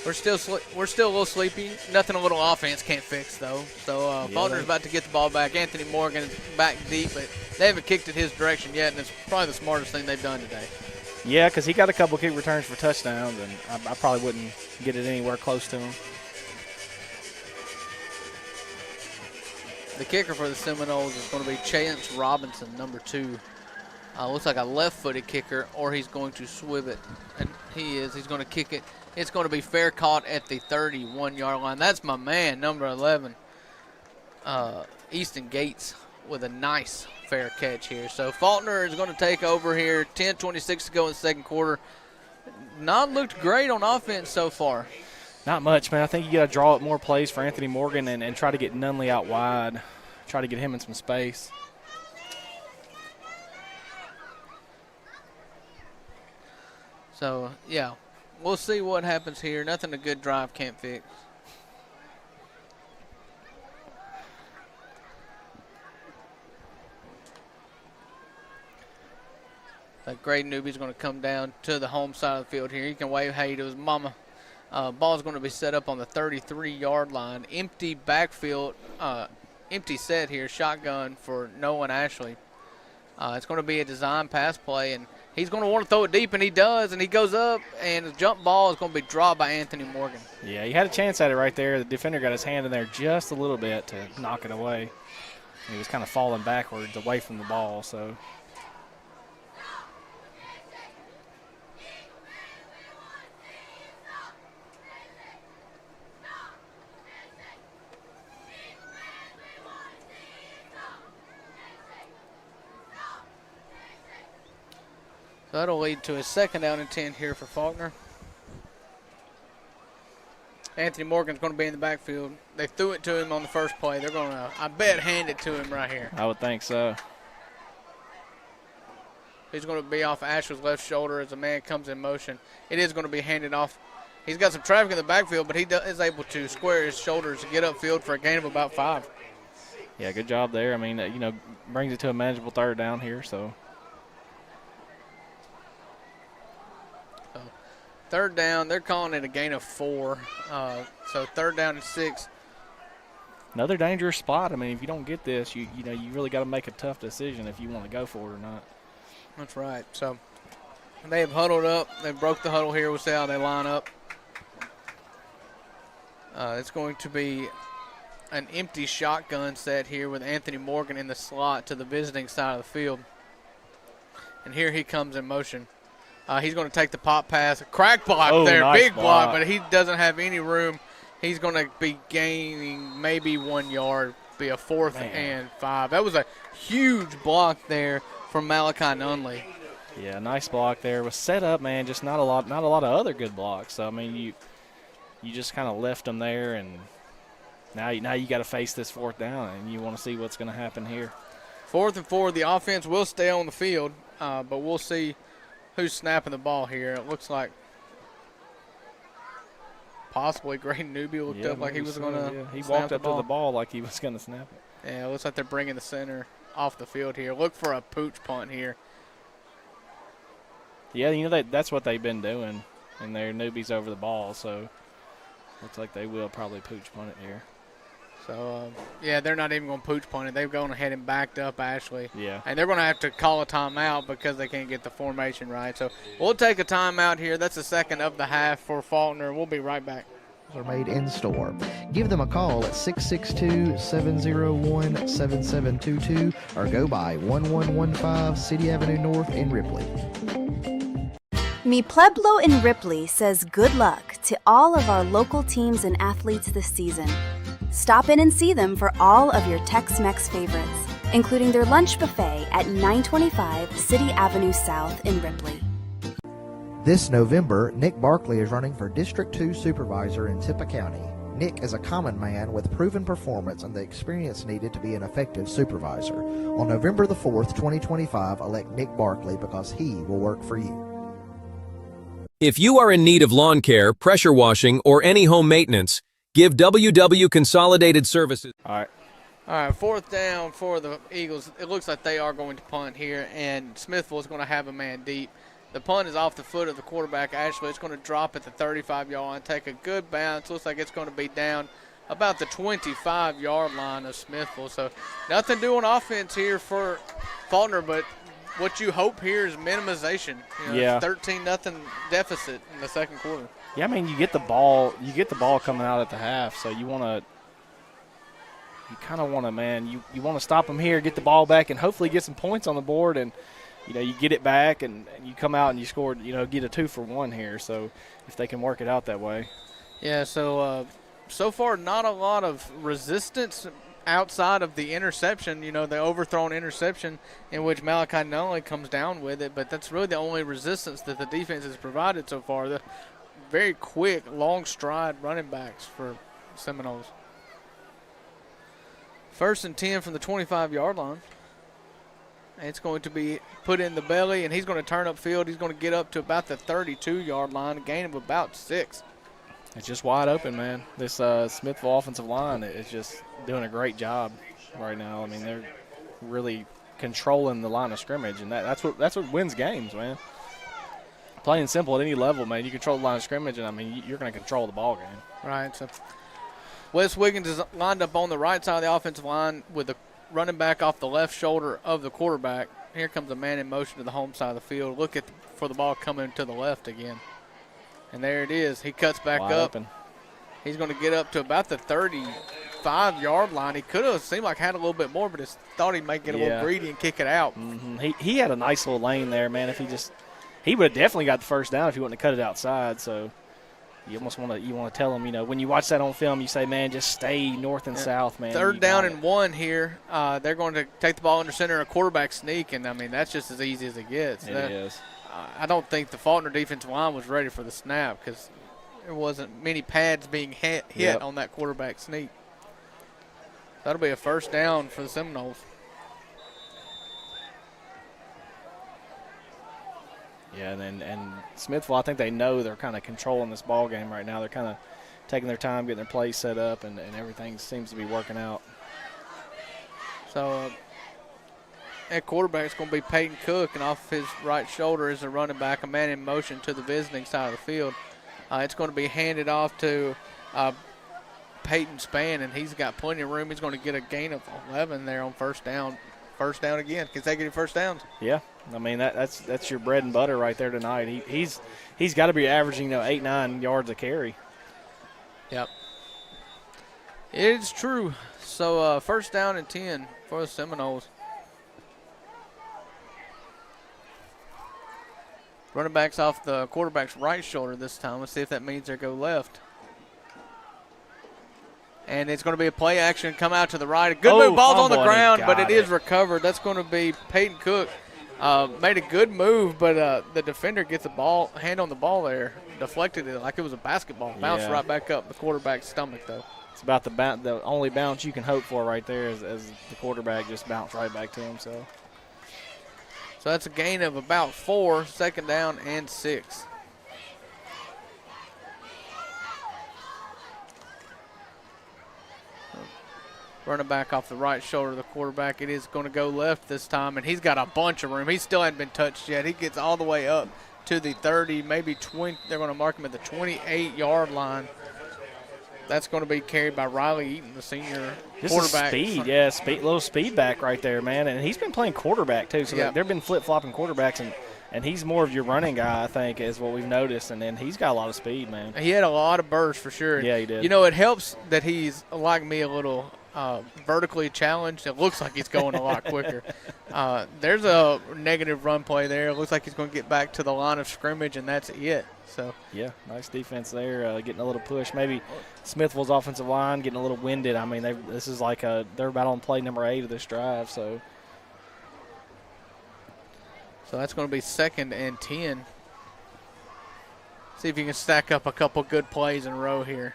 We're still a little sleepy. Nothing a little offense can't fix, though. So Falkner's about to get the ball back. Anthony Morgan is back deep, but they haven't kicked it his direction yet, and it's probably the smartest thing they've done today. Yeah, because he got a couple kick returns for touchdowns, and I probably wouldn't get it anywhere close to him. The kicker for the Seminoles is going to be Chance Robinson, number 2. Looks like a left-footed kicker, or he's going to swib it. And he is. He's going to kick it. It's going to be fair caught at the 31-yard line. That's my man, number 11, Easton Gates, with a nice fair catch here. So Falkner is going to take over here. 10:26 to go in the second quarter. Not looked great on offense so far. Not much, man. I think you got to draw up more plays for Anthony Morgan and try to get Nunley out wide. Try to get him in some space. So, yeah, we'll see what happens here. Nothing a good drive can't fix. Greg Newby's going to come down to the home side of the field here. He can wave hey to his mama. Ball's going to be set up on the 33-yard line. Empty backfield, empty set here, shotgun for Noah and Ashley. It's going to be a design pass play, and he's going to want to throw it deep, and he does, and he goes up, and the jump ball is going to be dropped by Anthony Morgan. Yeah, he had a chance at it right there. The defender got his hand in there just a little bit to knock it away. He was kind of falling backwards away from the ball, so. So that'll lead to a 2nd down and 10 here for Falkner. Anthony Morgan's going to be in the backfield. They threw it to him on the first play. They're going to, I bet, hand it to him right here. I would think so. He's going to be off Asher's left shoulder as a man comes in motion. It is going to be handed off. He's got some traffic in the backfield, but he is able to square his shoulders to get upfield for a gain of about 5. Yeah, good job there. I mean, brings it to a manageable 3rd down here, so. 3rd down, they're calling it a gain of 4. So 3rd down and 6. Another dangerous spot. I mean, if you don't get this, you really got to make a tough decision if you want to go for it or not. That's right. So they have huddled up. They broke the huddle here. We'll see how they line up. It's going to be an empty shotgun set here with Anthony Morgan in the slot to the visiting side of the field. And here he comes in motion. He's going to take the pop pass. Crack block there. Nice Big block, but he doesn't have any room. He's going to be gaining maybe 1 yard, be a 4th and 5. That was a huge block there from Malachi Nunley. Yeah, nice block there. Was set up, man. Just not a lot of other good blocks. So I mean, you just kind of left them there, and now you got to face this 4th down, and you want to see what's going to happen here. 4th and 4. The offense will stay on the field, but we'll see who's snapping the ball here. It looks like possibly Greg Newby looked up like he was going to He walked up to the ball like he was going to snap it. Yeah, it looks like they're bringing the center off the field here. Look for a pooch punt here. Yeah, that's what they've been doing, and their newbies over the ball, so looks like they will probably pooch punt it here. So, yeah, they're not even going to pooch punt it. They've gone ahead and backed up Ashley. Yeah. And they're going to have to call a timeout because they can't get the formation right. So we'll take a timeout here. That's the 2nd of the half for Falkner. We'll be right back. Are made in store. Give them a call at 662-701-7722 or go by 1115 City Avenue North in Ripley. Mi Pueblo in Ripley says good luck to all of our local teams and athletes this season. Stop in and see them for all of your Tex-Mex favorites, including their lunch buffet at 925 City Avenue South in Ripley. This November, Nick Barkley is running for District 2 Supervisor in Tippah County. Nick is a common man with proven performance and the experience needed to be an effective supervisor. On November the 4th, 2025, elect Nick Barkley because he will work for you. If you are in need of lawn care, pressure washing, or any home maintenance, give WW Consolidated Services. All right, 4th down for the Eagles. It looks like they are going to punt here, and Smithville is going to have a man deep. The punt is off the foot of the quarterback, Ashley. It's going to drop at the 35-yard line, take a good bounce. Looks like it's going to be down about the 25-yard line of Smithville. So nothing doing offense here for Falkner, but what you hope here is minimization. Yeah. 13-0 deficit in the second quarter. Yeah, I mean, you get the ball coming out at the half, so you kind of want to, man, you want to stop them here, get the ball back, and hopefully get some points on the board. And you get it back and you come out and you scored, get a 2-for-1 here. So if they can work it out that way. Yeah, so far not a lot of resistance outside of the interception, the overthrown interception in which Malachi not only comes down with it, but that's really the only resistance that the defense has provided so far. The very quick, long stride running backs for Seminoles. 1st and 10 from the 25-yard line. It's going to be put in the belly, and he's going to turn upfield. He's going to get up to about the 32-yard line, a gain of about 6. It's just wide open, man. This Smithville offensive line is just doing a great job right now. I mean, they're really controlling the line of scrimmage, and that's what wins games, man. Plain and simple at any level, man. You control the line of scrimmage, and, I mean, you're going to control the ball game. Right. So Wes Wiggins is lined up on the right side of the offensive line with the running back off the left shoulder of the quarterback. Here comes a man in motion to the home side of the field. Look for the ball coming to the left again. And there it is. He cuts back wide up. Open. He's going to get up to about the 35-yard line. He could have seemed like had a little bit more, but thought he might get a little greedy and kick it out. Mm-hmm. He had a nice little lane there, man. If he would have definitely got the first down if he wouldn't have cut it outside. So you almost want to tell him, when you watch that on film, you say, man, just stay north and south, man. 3rd down and 1 here. They're going to take the ball under center, a quarterback sneak, and, I mean, that's just as easy as it gets. It is. I don't think the Falkner defensive line was ready for the snap because there wasn't many pads being hit on that quarterback sneak. That'll be a 1st down for the Seminoles. Yeah, and Smithville, I think they know they're kind of controlling this ball game right now. They're kind of taking their time, getting their plays set up, and everything seems to be working out. So at quarterback is going to be Peyton Cook, and off his right shoulder is a running back, a man in motion to the visiting side of the field. It's going to be handed off to Peyton Spann, and he's got plenty of room. He's going to get a gain of 11 there on 1st down. 1st down again, consecutive 1st downs. Yeah, I mean that's your bread and butter right there tonight. He's got to be averaging 8-9 yards a carry. Yep, it's true. So 1st down and 10 for the Seminoles. Running back's off the quarterback's right shoulder this time. Let's see if that means they go left. And it's going to be a play action, come out to the right. A good move, ball's on the ground, but it is recovered. That's going to be Peyton Cook. Made a good move, but the defender gets the hand on the ball there, deflected it like it was a basketball. Bounced right back up the quarterback's stomach, though. It's about the only bounce you can hope for right there as the quarterback just bounced right back to him. So that's a gain of about 4, 2nd down and 6. Running back off the right shoulder of the quarterback. It is going to go left this time, and he's got a bunch of room. He still hasn't been touched yet. He gets all the way up to the 30, maybe 20. They're going to mark him at the 28-yard line. That's going to be carried by Riley Eaton, the senior quarterback. Speed, little speed back right there, man. And he's been playing quarterback, too. So they've been flip-flopping quarterbacks, and he's more of your running guy, I think, is what we've noticed. And then he's got a lot of speed, man. He had a lot of burst for sure. Yeah, he did. It helps that he's, like me, a little vertically challenged. It looks like he's going a lot quicker. There's a negative run play there. It looks like he's going to get back to the line of scrimmage, and that's it. So yeah, nice defense there, getting a little push. Maybe Smithville's offensive line getting a little winded. I mean, this is like they're about on play number 8 of this drive. So that's going to be 2nd and 10. See if you can stack up a couple good plays in a row here.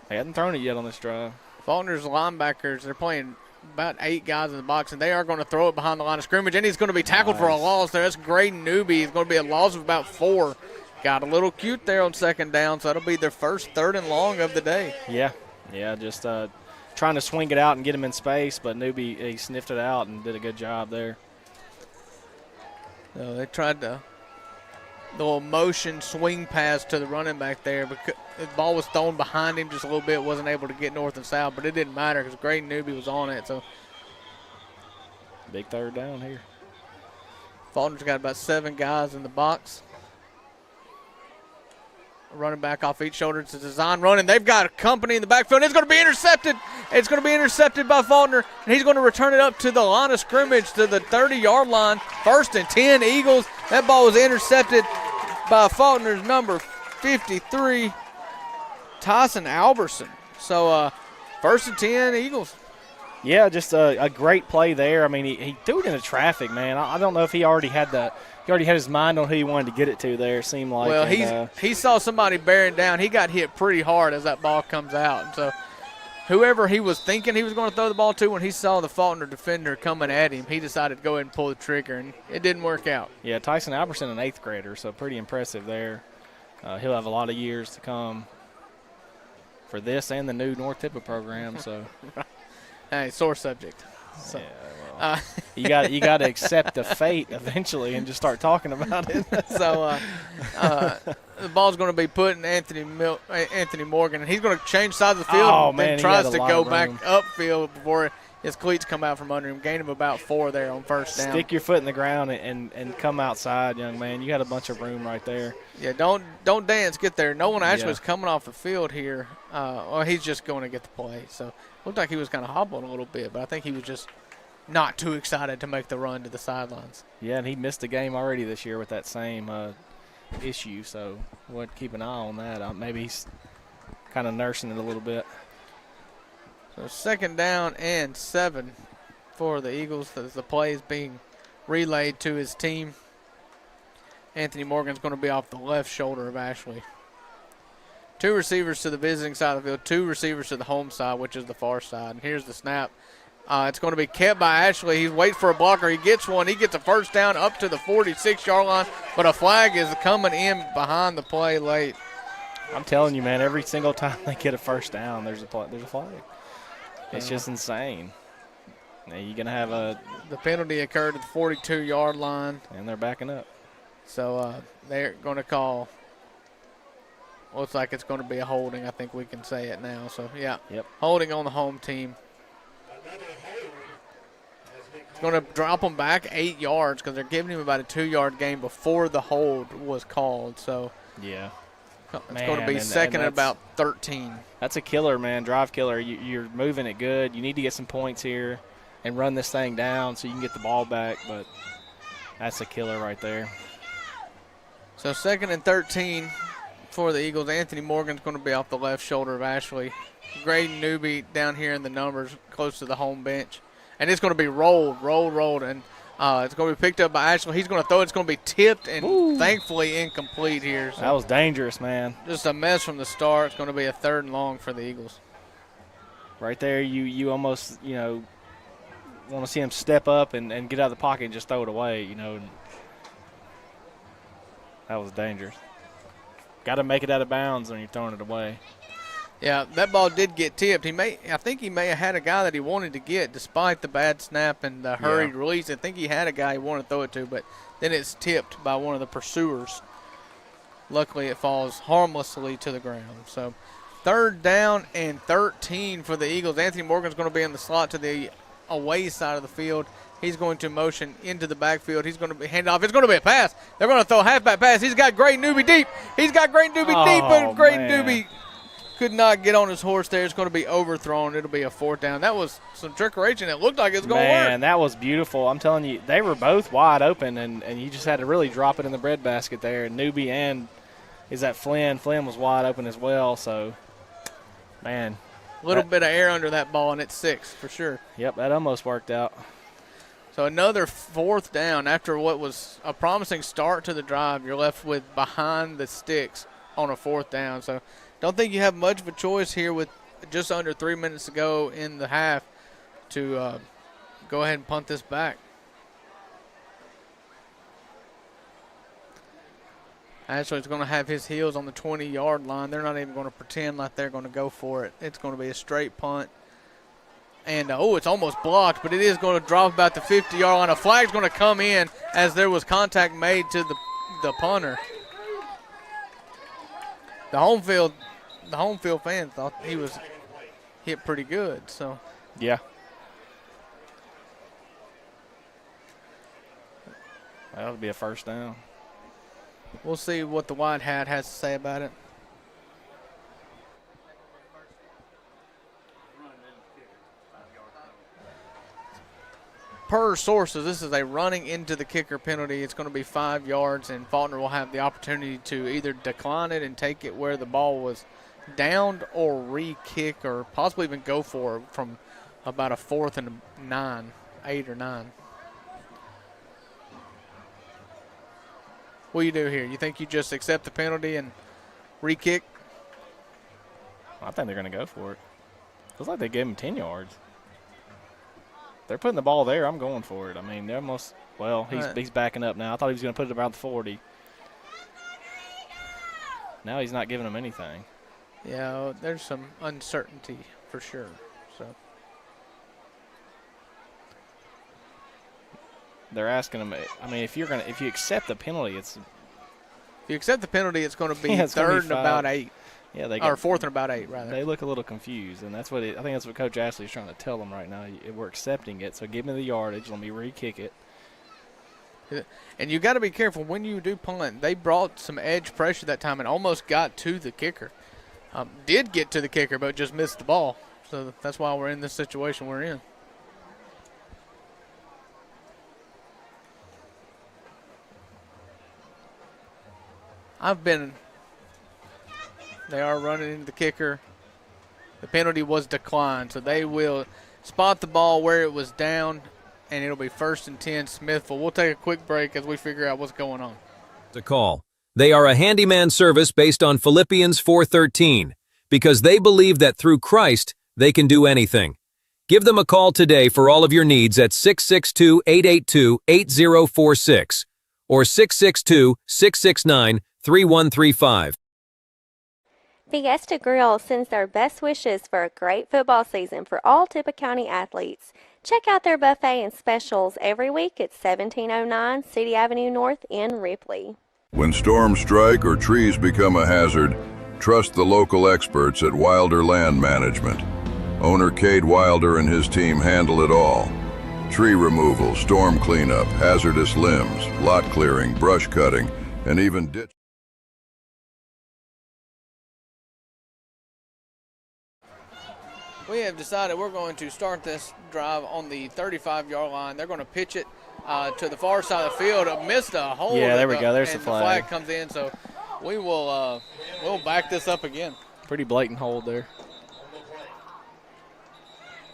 They hadn't thrown it yet on this drive. Faulkner's linebackers, they're playing about 8 guys in the box, and they are going to throw it behind the line of scrimmage, and he's going to be tackled for a loss there. That's Graydon Newby. It's going to be a loss of about 4. Got a little cute there on 2nd down, so that'll be their first 3rd and long of the day. Yeah, just trying to swing it out and get him in space, but Newby, he sniffed it out and did a good job there. So they tried the little motion swing pass to the running back there, but the ball was thrown behind him just a little bit, wasn't able to get north and south, but it didn't matter because Graydon Newby was on it. So big 3rd down here. Faulkner's got about 7 guys in the box. running back off each shoulder. It's a design run, and they've got a company in the backfield. It's going to be intercepted. It's going to be intercepted by Falkner, and he's going to return it up to the line of scrimmage to the 30-yard line. 1st and 10, Eagles. That ball was intercepted by Faulkner's number 53, Tyson Alberson. So 1st and 10, Eagles. Yeah, just a great play there. I mean, he threw it into traffic, man. I don't know if he already had his mind on who he wanted to get it to there, it seemed like. Well, he saw somebody bearing down. He got hit pretty hard as that ball comes out. And so whoever he was thinking he was going to throw the ball to, when he saw the Faulkner defender coming at him, he decided to go ahead and pull the trigger, and it didn't work out. Yeah, Tyson Alberson, an 8th grader, so pretty impressive there. He'll have a lot of years to come for this and the new North Tippah program. So, hey, sore subject. So, yeah, well, you got to accept the fate eventually and just start talking about it. So the ball's going to be put in Anthony Morgan, and he's going to change sides of the field. Oh, and man, then tries to go back upfield before his cleats come out from under him. Gain of about 4 there on 1st down. Stick your foot in the ground and come outside, young man. You got a bunch of room right there. Yeah, don't dance. Get there. No one actually was coming off the field here. Or he's just going to get the play. So looked like he was kind of hobbling a little bit, but I think he was just not too excited to make the run to the sidelines. Yeah, and he missed a game already this year with that same issue, so we'll keep an eye on that. Maybe he's kind of nursing it a little bit. So 2nd down and 7 for the Eagles as the play is being relayed to his team. Anthony Morgan's going to be off the left shoulder of Ashley. 2 receivers to the visiting side of the field, 2 receivers to the home side, which is the far side. And here's the snap. It's going to be kept by Ashley. He's waiting for a blocker. He gets one. He gets a 1st down up to the 46-yard line, but a flag is coming in behind the play late. I'm telling you, man, every single time they get a 1st down, there's a flag. It's just insane. Now you're going to have the penalty occurred at the 42-yard line. And they're backing up. So they're going to call. Looks like it's going to be a holding. I think we can say it now. So, yeah, holding on the home team. It's going to drop them back 8 yards because they're giving him about a 2-yard gain before the hold was called. So, yeah. It's going to be second and about 13. That's a killer, man, drive killer. You're moving it good. You need to get some points here and run this thing down so you can get the ball back, but that's a killer right there. So 2nd and 13 for the Eagles. Anthony Morgan's going to be off the left shoulder of Ashley. Graydon Newby down here in the numbers close to the home bench. And it's going to be rolled, and it's going to be picked up by Ashley. He's going to throw it. It's going to be tipped and thankfully incomplete here. So that was dangerous, man. Just a mess from the start. It's going to be a 3rd and long for the Eagles. Right there, you almost, want to see him step up and get out of the pocket and just throw it away, That was dangerous. Got to make it out of bounds when you're throwing it away. Yeah, that ball did get tipped. I think he may have had a guy that he wanted to get despite the bad snap and the hurried release. I think he had a guy he wanted to throw it to, but then it's tipped by one of the pursuers. Luckily, it falls harmlessly to the ground. So 3rd down and 13 for the Eagles. Anthony Morgan's going to be in the slot to the away side of the field. He's going to motion into the backfield. He's going to be handed off. It's going to be a pass. They're going to throw a halfback pass. He's got Graydon Newby deep. But Graydon Newby could not get on his horse there. It's going to be overthrown. It'll be a 4th down. That was some trickery. It looked like it was going to work. Man, that was beautiful. I'm telling you, they were both wide open, and you just had to really drop it in the breadbasket there. Newby and is that Flynn. Flynn was wide open as well, so, man. A little bit of air under that ball, and it's 6 for sure. Yep, that almost worked out. So another 4th down after what was a promising start to the drive. You're left with behind the sticks on a 4th down. So don't think you have much of a choice here with just under 3 minutes to go in the half to go ahead and punt this back. Ashley's going to have his heels on the 20-yard line. They're not even going to pretend like they're going to go for it. It's going to be a straight punt. And, it's almost blocked, but it is going to drop about the 50-yard line. A flag's going to come in as there was contact made to the punter. The home field fans thought he was hit pretty good. So yeah, that would be a 1st down. We'll see what the white hat has to say about it. per sources, this is a running into the kicker penalty. It's going to be 5 yards, and Falkner will have the opportunity to either decline it and take it where the ball was downed or re-kick or possibly even go for it from about a 4th and 9, 8 or 9. What do you do here? You think you just accept the penalty and re-kick? I think they're going to go for it. Looks like they gave him 10 yards. They're putting the ball there. I'm going for it. I mean, they're almost – well, he's backing up now. I thought he was going to put it around the 40. Now he's not giving them anything. Yeah, there's some uncertainty for sure. So they're asking him. I mean, if you accept the penalty, it's. If you accept the penalty, it's going to be Yeah, 3rd and about 8. Yeah, or 4th and about 8, rather. They look a little confused, and that's what I think that's what Coach Ashley is trying to tell them right now. We're accepting it, so give me the yardage. Let me re-kick it. And you got to be careful when you do punt. They brought some edge pressure that time and almost got to the kicker. Did get to the kicker, but just missed the ball. So that's why we're in this situation we're in. They are running into the kicker. The penalty was declined, so they will spot the ball where it was down, and it'll be 1st and 10 Smithville. We'll take a quick break as we figure out what's going on. To call. They are a handyman service based on Philippians 4:13, because they believe that through Christ they can do anything. Give them a call today for all of your needs at 662-882-8046 or 662-669-3135. Fiesta Grill sends their best wishes for a great football season for all Tippah County athletes. Check out their buffet and specials every week at 1709 City Avenue North in Ripley. When storms strike or trees become a hazard, trust the local experts at Wilder Land Management. Owner Cade Wilder and his team handle it all. Tree removal, storm cleanup, hazardous limbs, lot clearing, brush cutting, and even ditch. We have decided we're going to start this drive on the 35-yard line. They're going to pitch it to the far side of the field. Missed a hole. Yeah, there we go. There's the flag. The flag comes in, so we will we'll back this up again. Pretty blatant hold there.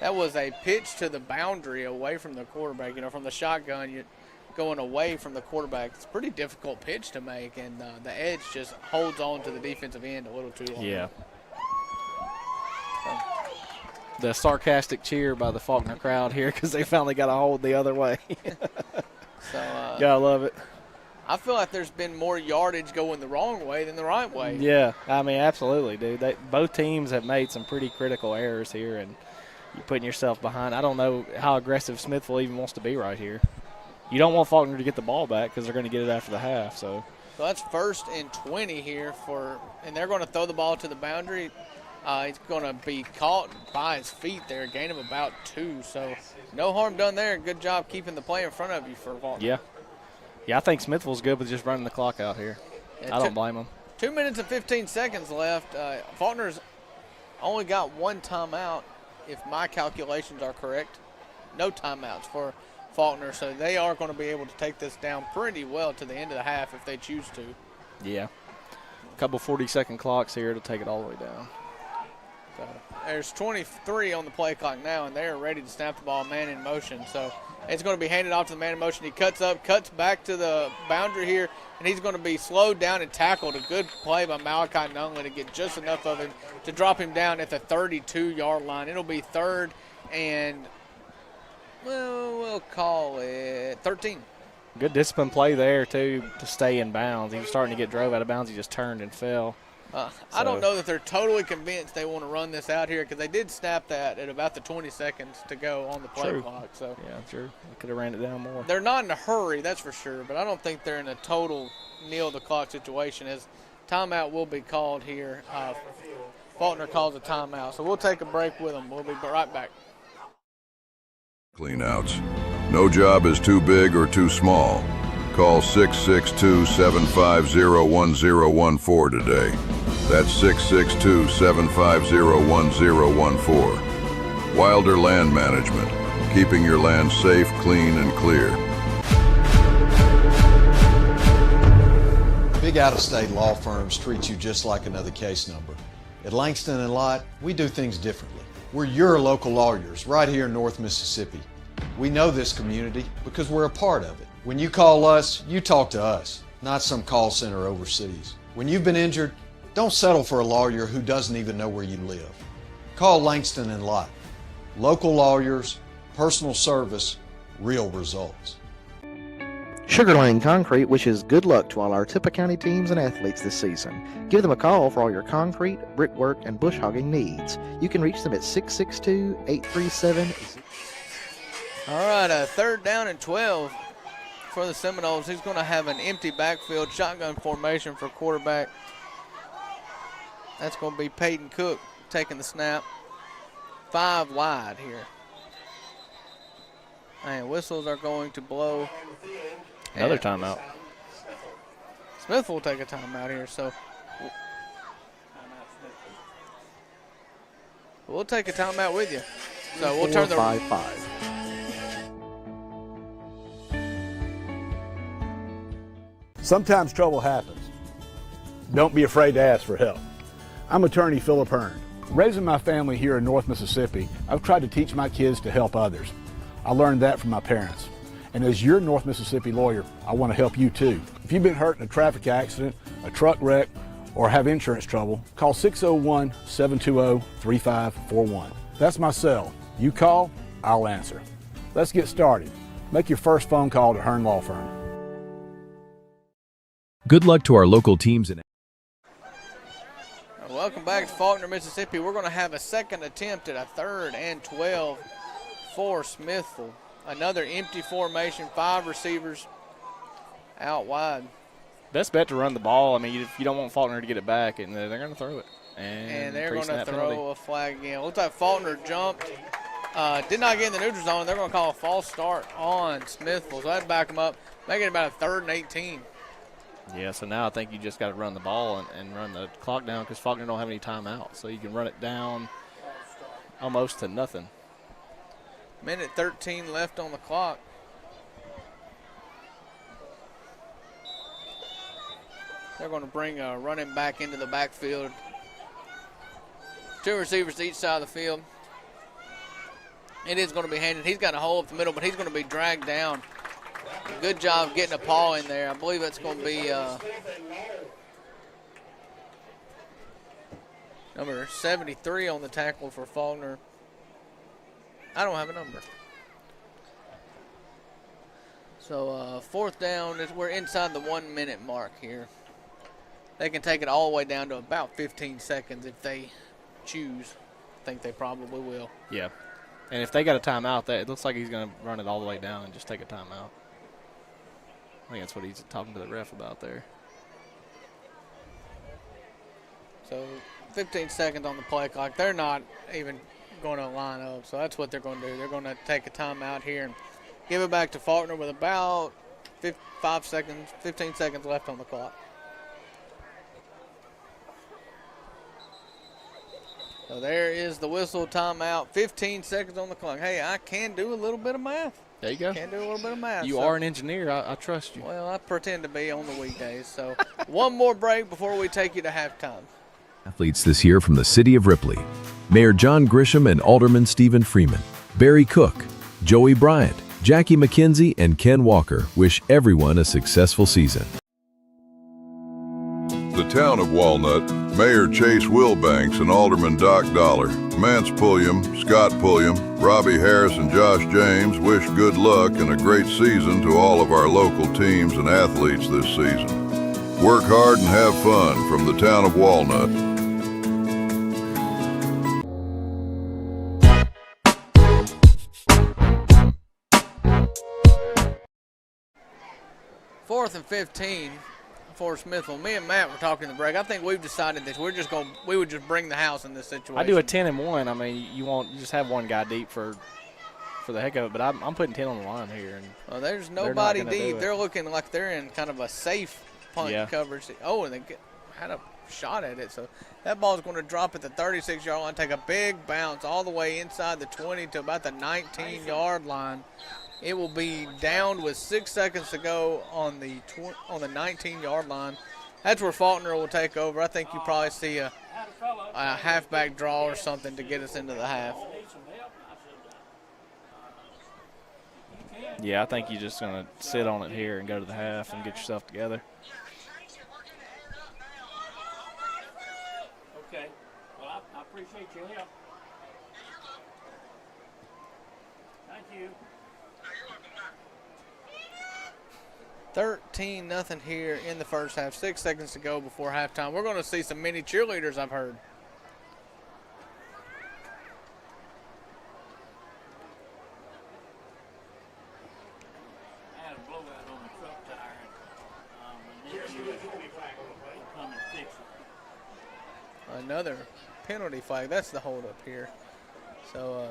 That was a pitch to the boundary away from the quarterback. You know, from the shotgun, you're going away from the quarterback. It's a pretty difficult pitch to make, and the edge just holds on to the defensive end a little too long. Yeah. The sarcastic cheer by the Falkner crowd here because they finally got a hold the other way. Gotta love it. I feel like there's been more yardage going the wrong way than the right way. Yeah, I mean, absolutely, dude. Both teams have made some pretty critical errors here, and you're putting yourself behind. I don't know how aggressive Smithville even wants to be right here. You don't want Falkner to get the ball back because they're going to get it after the half. So that's 1st and 20 here and they're going to throw the ball to the boundary. He's going to be caught by his feet there, gain him about 2. So no harm done there. Good job keeping the play in front of you for Falkner. Yeah. Yeah, I think Smithville's good with just running the clock out here. Yeah, I don't blame them. 2 minutes and 15 seconds left. Faulkner's only got 1 timeout, if my calculations are correct. No timeouts for Falkner, so they are going to be able to take this down pretty well to the end of the half if they choose to. Yeah. A couple 40-second clocks here to take it all the way down. So there's 23 on the play clock now, and they're ready to snap the ball man in motion. So it's going to be handed off to the man in motion. He cuts up, cuts back to the boundary here, and he's going to be slowed down and tackled. A good play by Malachi Nunley to get just enough of him to drop him down at the 32-yard line. It'll be 3rd and, well, we'll call it 13. Good discipline play there, too, to stay in bounds. He was starting to get drove out of bounds. He just turned and fell. I don't know that they're totally convinced they want to run this out here because they did snap that at about the 20 seconds to go on the play clock. So yeah, sure. They could have ran it down more. They're not in a hurry, that's for sure, but I don't think they're in a total kneel the clock situation as timeout will be called here. Falkner calls a timeout, so we'll take a break with them. We'll be right back. Cleanouts. No job is too big or too small. Call 662-750-1014 today. That's 662-750-1014. Wilder Land Management. keeping your land safe, clean, and clear. Big out-of-state law firms treat you just like another case number. At Langston & Lott, we do things differently. We're your local lawyers right here in North Mississippi. We know this community because we're a part of it. When you call us, you talk to us, not some call center overseas. When you've been injured, don't settle for a lawyer who doesn't even know where you live. Call Langston & Lott. Local lawyers, personal service, real results. Sugar Lane Concrete wishes good luck to all our Tippah County teams and athletes this season. Give them a call for all your concrete, brickwork, and bush hogging needs. You can reach them at 662-837. All right, a 3rd down and 12 for the Seminoles. He's going to have an empty backfield, shotgun formation for quarterback. That's going to be Peyton Cook taking the snap. 5 wide here. And whistles are going to blow. Another timeout. Smithville will take a timeout here, so we'll take a timeout with you. So we'll turn the 5-5. Sometimes trouble happens. Don't be afraid to ask for help. I'm attorney Philip Hearn. Raising my family here in North Mississippi, I've tried to teach my kids to help others. I learned that from my parents. And as your North Mississippi lawyer, I want to help you too. If you've been hurt in a traffic accident, a truck wreck, or have insurance trouble, call 601-720-3541. That's my cell. You call, I'll answer. Let's get started. Make your first phone call to Hearn Law Firm. Good luck to our local teams and welcome back to Falkner, Mississippi. We're going to have a second attempt at a 3rd and 12 for Smithville. Another empty formation, 5 receivers out wide. Best bet to run the ball. I mean, you don't want Falkner to get it back, and they're going to throw it. And they're going to throw a flag again. Looks like Falkner jumped, did not get in the neutral zone. They're going to call a false start on Smithville. So that'd back them up, make it about a 3rd and 18. Yeah, so now I think you just got to run the ball and run the clock down because Falkner don't have any timeouts. So you can run it down almost to nothing. Minute 13 left on the clock. They're going to bring a running back into the backfield. 2 receivers to each side of the field. It is going to be handed. He's got a hole up the middle, but he's going to be dragged down. Good job getting a paw in there. I believe that's going to be number 73 on the tackle for Falkner. I don't have a number. So 4th down, we're inside the 1 minute mark here. They can take it all the way down to about 15 seconds if they choose. I think they probably will. Yeah. And if they got a timeout, it looks like he's going to run it all the way down and just take a timeout. I think that's what he's talking to the ref about there. So 15 seconds on the play clock. They're not even going to line up, so that's what they're going to do. They're going to take a timeout here and give it back to Falkner with about 15 seconds left on the clock. So there is the whistle, timeout, 15 seconds on the clock. Hey, I can do a little bit of math. There you go. Can do a little bit of math. You are an engineer. I trust you. Well, I pretend to be on the weekdays. So one more break before we take you to halftime. athletes this year from the city of Ripley. Mayor John Grisham and Alderman Stephen Freeman, Barry Cook, Joey Bryant, Jackie McKenzie, and Ken Walker wish everyone a successful season. The town of Walnut, Mayor Chase Wilbanks and Alderman Doc Dollar, Mance Pulliam, Scott Pulliam, Robbie Harris, and Josh James wish good luck and a great season to all of our local teams and athletes this season. Work hard and have fun from the town of Walnut. Fourth and 15 for Smithville. Me and Matt were talking in the break. I think we've decided that we would just bring the house in this situation. I do a 10 and 1. I mean, you just have one guy deep for the heck of it, but I'm putting 10 on the line here. And well, there's nobody deep. They're looking like they're in kind of a safe punt coverage. Oh, and they had a shot at it. So that ball's going to drop at the 36-yard line, take a big bounce all the way inside the 20 to about the 19-yard line. It will be downed with 6 seconds to go on the 19-yard line. That's where Falkner will take over. I think you probably see a halfback draw or something to get us into the half. Yeah, I think you're just going to sit on it here and go to the half and get yourself together. Okay. Well, I appreciate your help. Thank you. 13-0 here in the first half. 6 seconds to go before halftime. We're going to see some mini cheerleaders, I've heard. I had a blowout on the truck tire. Come and fix it. Another penalty flag. That's the holdup here. So,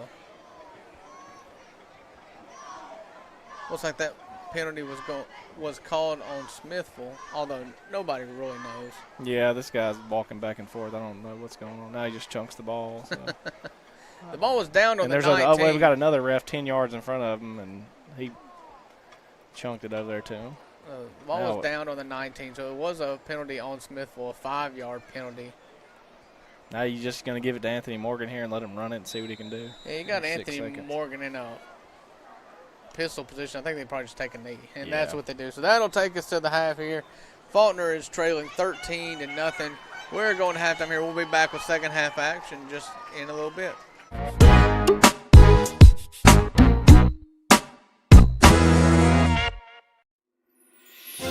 looks like that penalty was called on Smithville, although nobody really knows. Yeah, this guy's walking back and forth. I don't know what's going on. Now he just chunks the ball. So. The ball was down on and the there's 19. we got another ref 10 yards in front of him, and he chunked it over there to him. The ball was down on the 19, so it was a penalty on Smithville, a 5-yard penalty. Now you're just going to give it to Anthony Morgan here and let him run it and see what he can do. Yeah, you got Anthony Morgan in a pistol position. I think they probably just take a knee, and that's what they do. So that'll take us to the half here. Falkner is trailing 13-0. We're going to halftime here. We'll be back with second half action just in a little bit.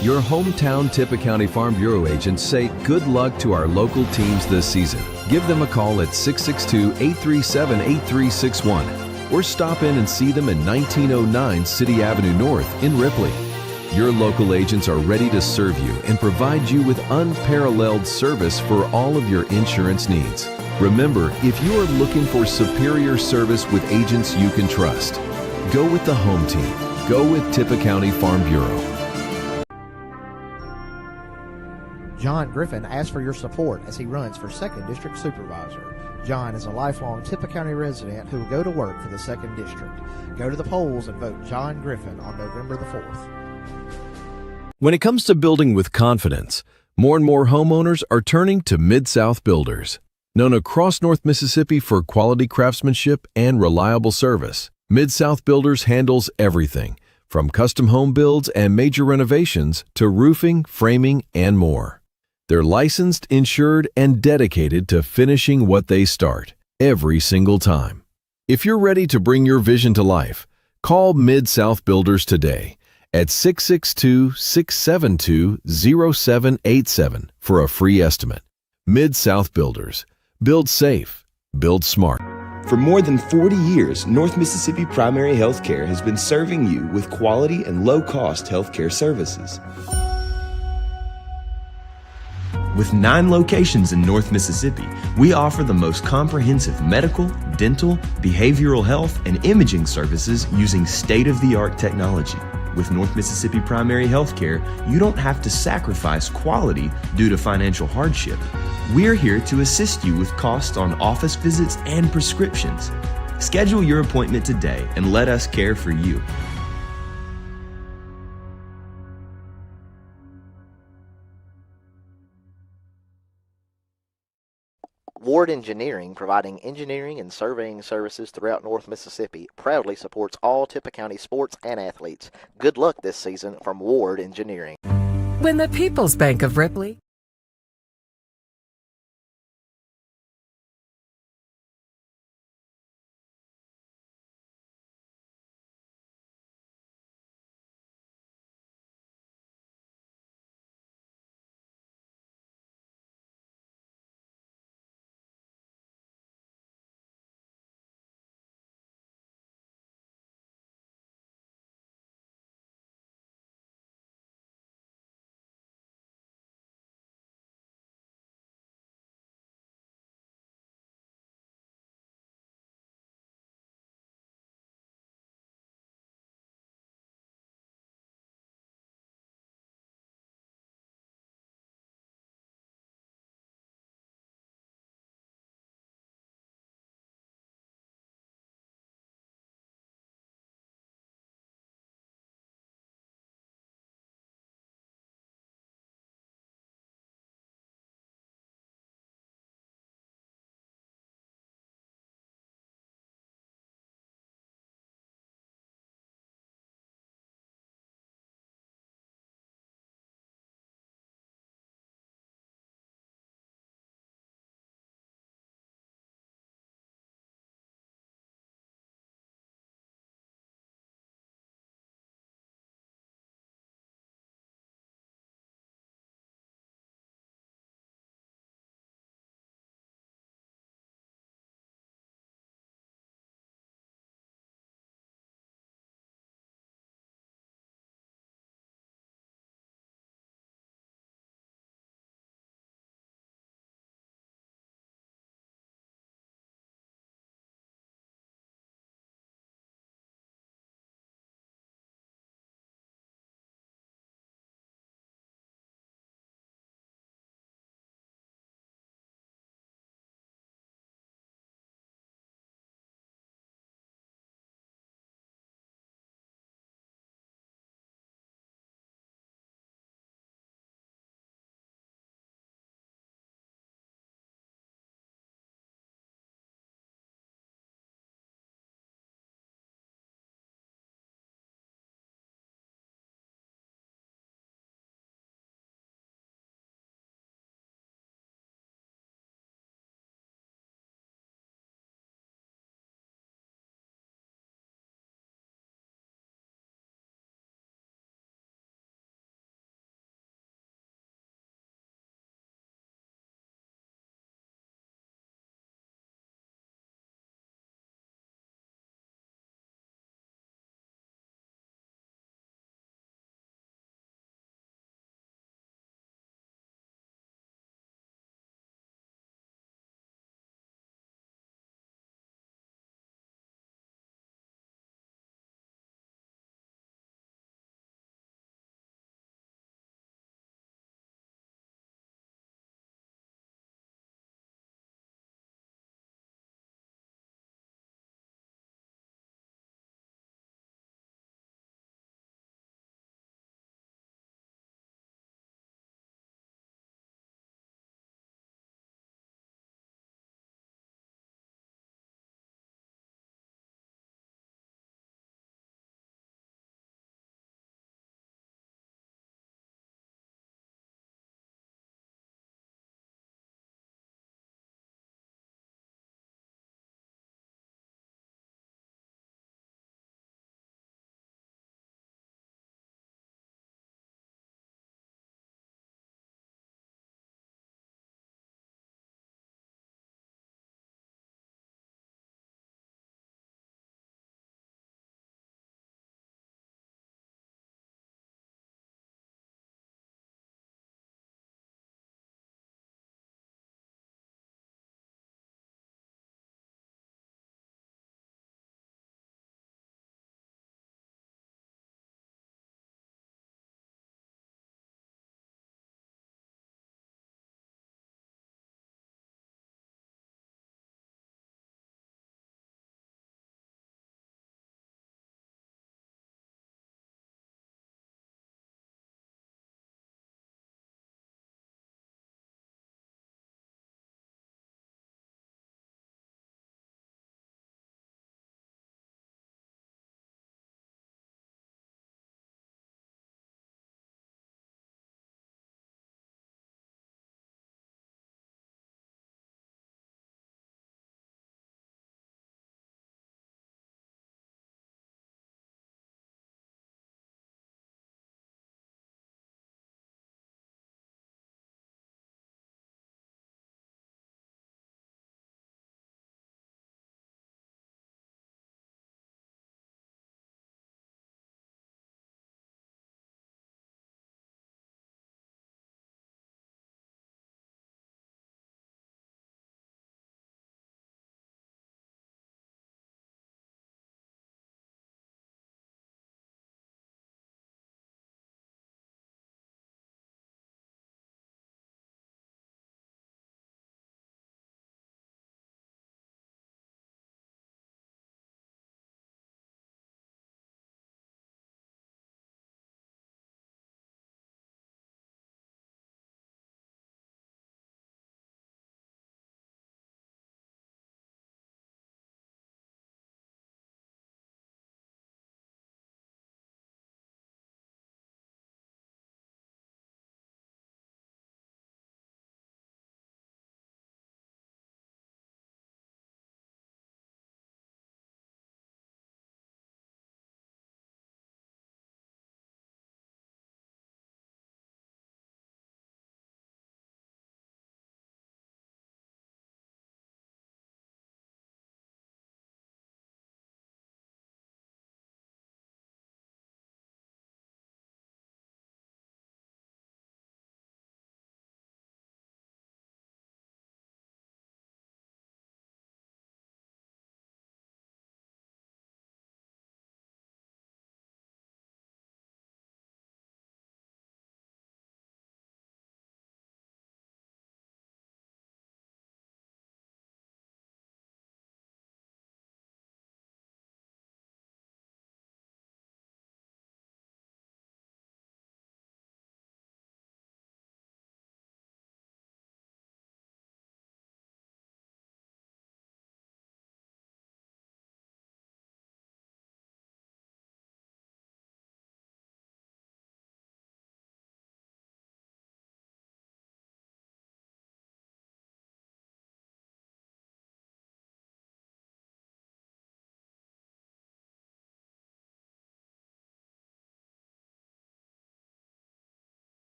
Your hometown Tippah County Farm Bureau agents say good luck to our local teams this season. Give them a call at 662-837-8361 or stop in and see them at 1909 City Avenue North in Ripley. Your local agents are ready to serve you and provide you with unparalleled service for all of your insurance needs. Remember, if you are looking for superior service with agents you can trust, go with the home team. Go with Tippah County Farm Bureau. John Griffin asks for your support as he runs for 2nd District Supervisor. John is a lifelong Tippah County resident who will go to work for the 2nd District. Go to the polls and vote John Griffin on November the 4th. When it comes to building with confidence, more and more homeowners are turning to Mid-South Builders. Known across North Mississippi for quality craftsmanship and reliable service, Mid-South Builders handles everything from custom home builds and major renovations to roofing, framing, and more. They're licensed, insured, and dedicated to finishing what they start every single time. If you're ready to bring your vision to life, call Mid-South Builders today at 662-672-0787 for a free estimate. Mid-South Builders. Build safe. Build smart. For more than 40 years, North Mississippi Primary Healthcare has been serving you with quality and low-cost healthcare services. With 9 locations in North Mississippi, we offer the most comprehensive medical, dental, behavioral health, and imaging services using state-of-the-art technology. With North Mississippi Primary Healthcare, you don't have to sacrifice quality due to financial hardship. We're here to assist you with costs on office visits and prescriptions. Schedule your appointment today and let us care for you. Ward Engineering, providing engineering and surveying services throughout North Mississippi, proudly supports all Tippah County sports and athletes. Good luck this season from Ward Engineering. When the People's Bank of Ripley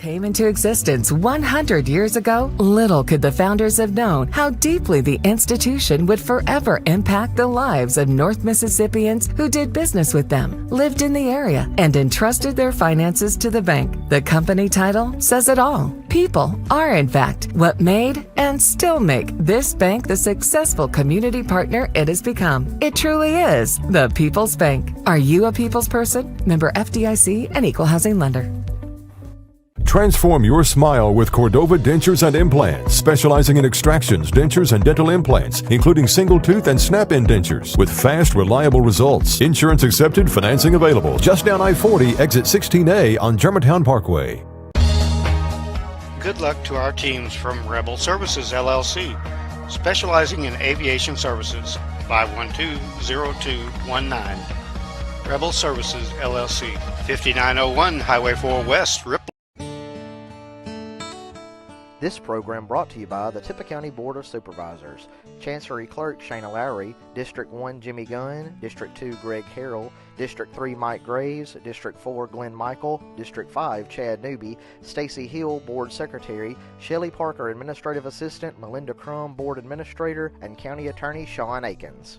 came into existence 100 years ago, little could the founders have known how deeply the institution would forever impact the lives of North Mississippians who did business with them, lived in the area, and entrusted their finances to the bank. The company title says it all. People are, in fact, what made and still make this bank the successful community partner it has become. It truly is the People's Bank. Are you a people's person? Member FDIC and Equal Housing Lender. Transform your smile with Cordova Dentures and Implants, specializing in extractions, dentures, and dental implants, including single tooth and snap-in dentures, with fast, reliable results. Insurance accepted, financing available. Just down I-40, exit 16A on Germantown Parkway. Good luck to our teams from Rebel Services, LLC, specializing in aviation services. 512-0219. Rebel Services, LLC, 5901 Highway 4 West, Ripley. This program brought to you by the Tippah County Board of Supervisors. Chancery Clerk Shayna Lowry, District 1 Jimmy Gunn, District 2 Greg Harrell, District 3 Mike Graves, District 4 Glenn Michael, District 5 Chad Newby, Stacy Hill Board Secretary, Shelley Parker Administrative Assistant, Melinda Crum Board Administrator, and County Attorney Sean Akins.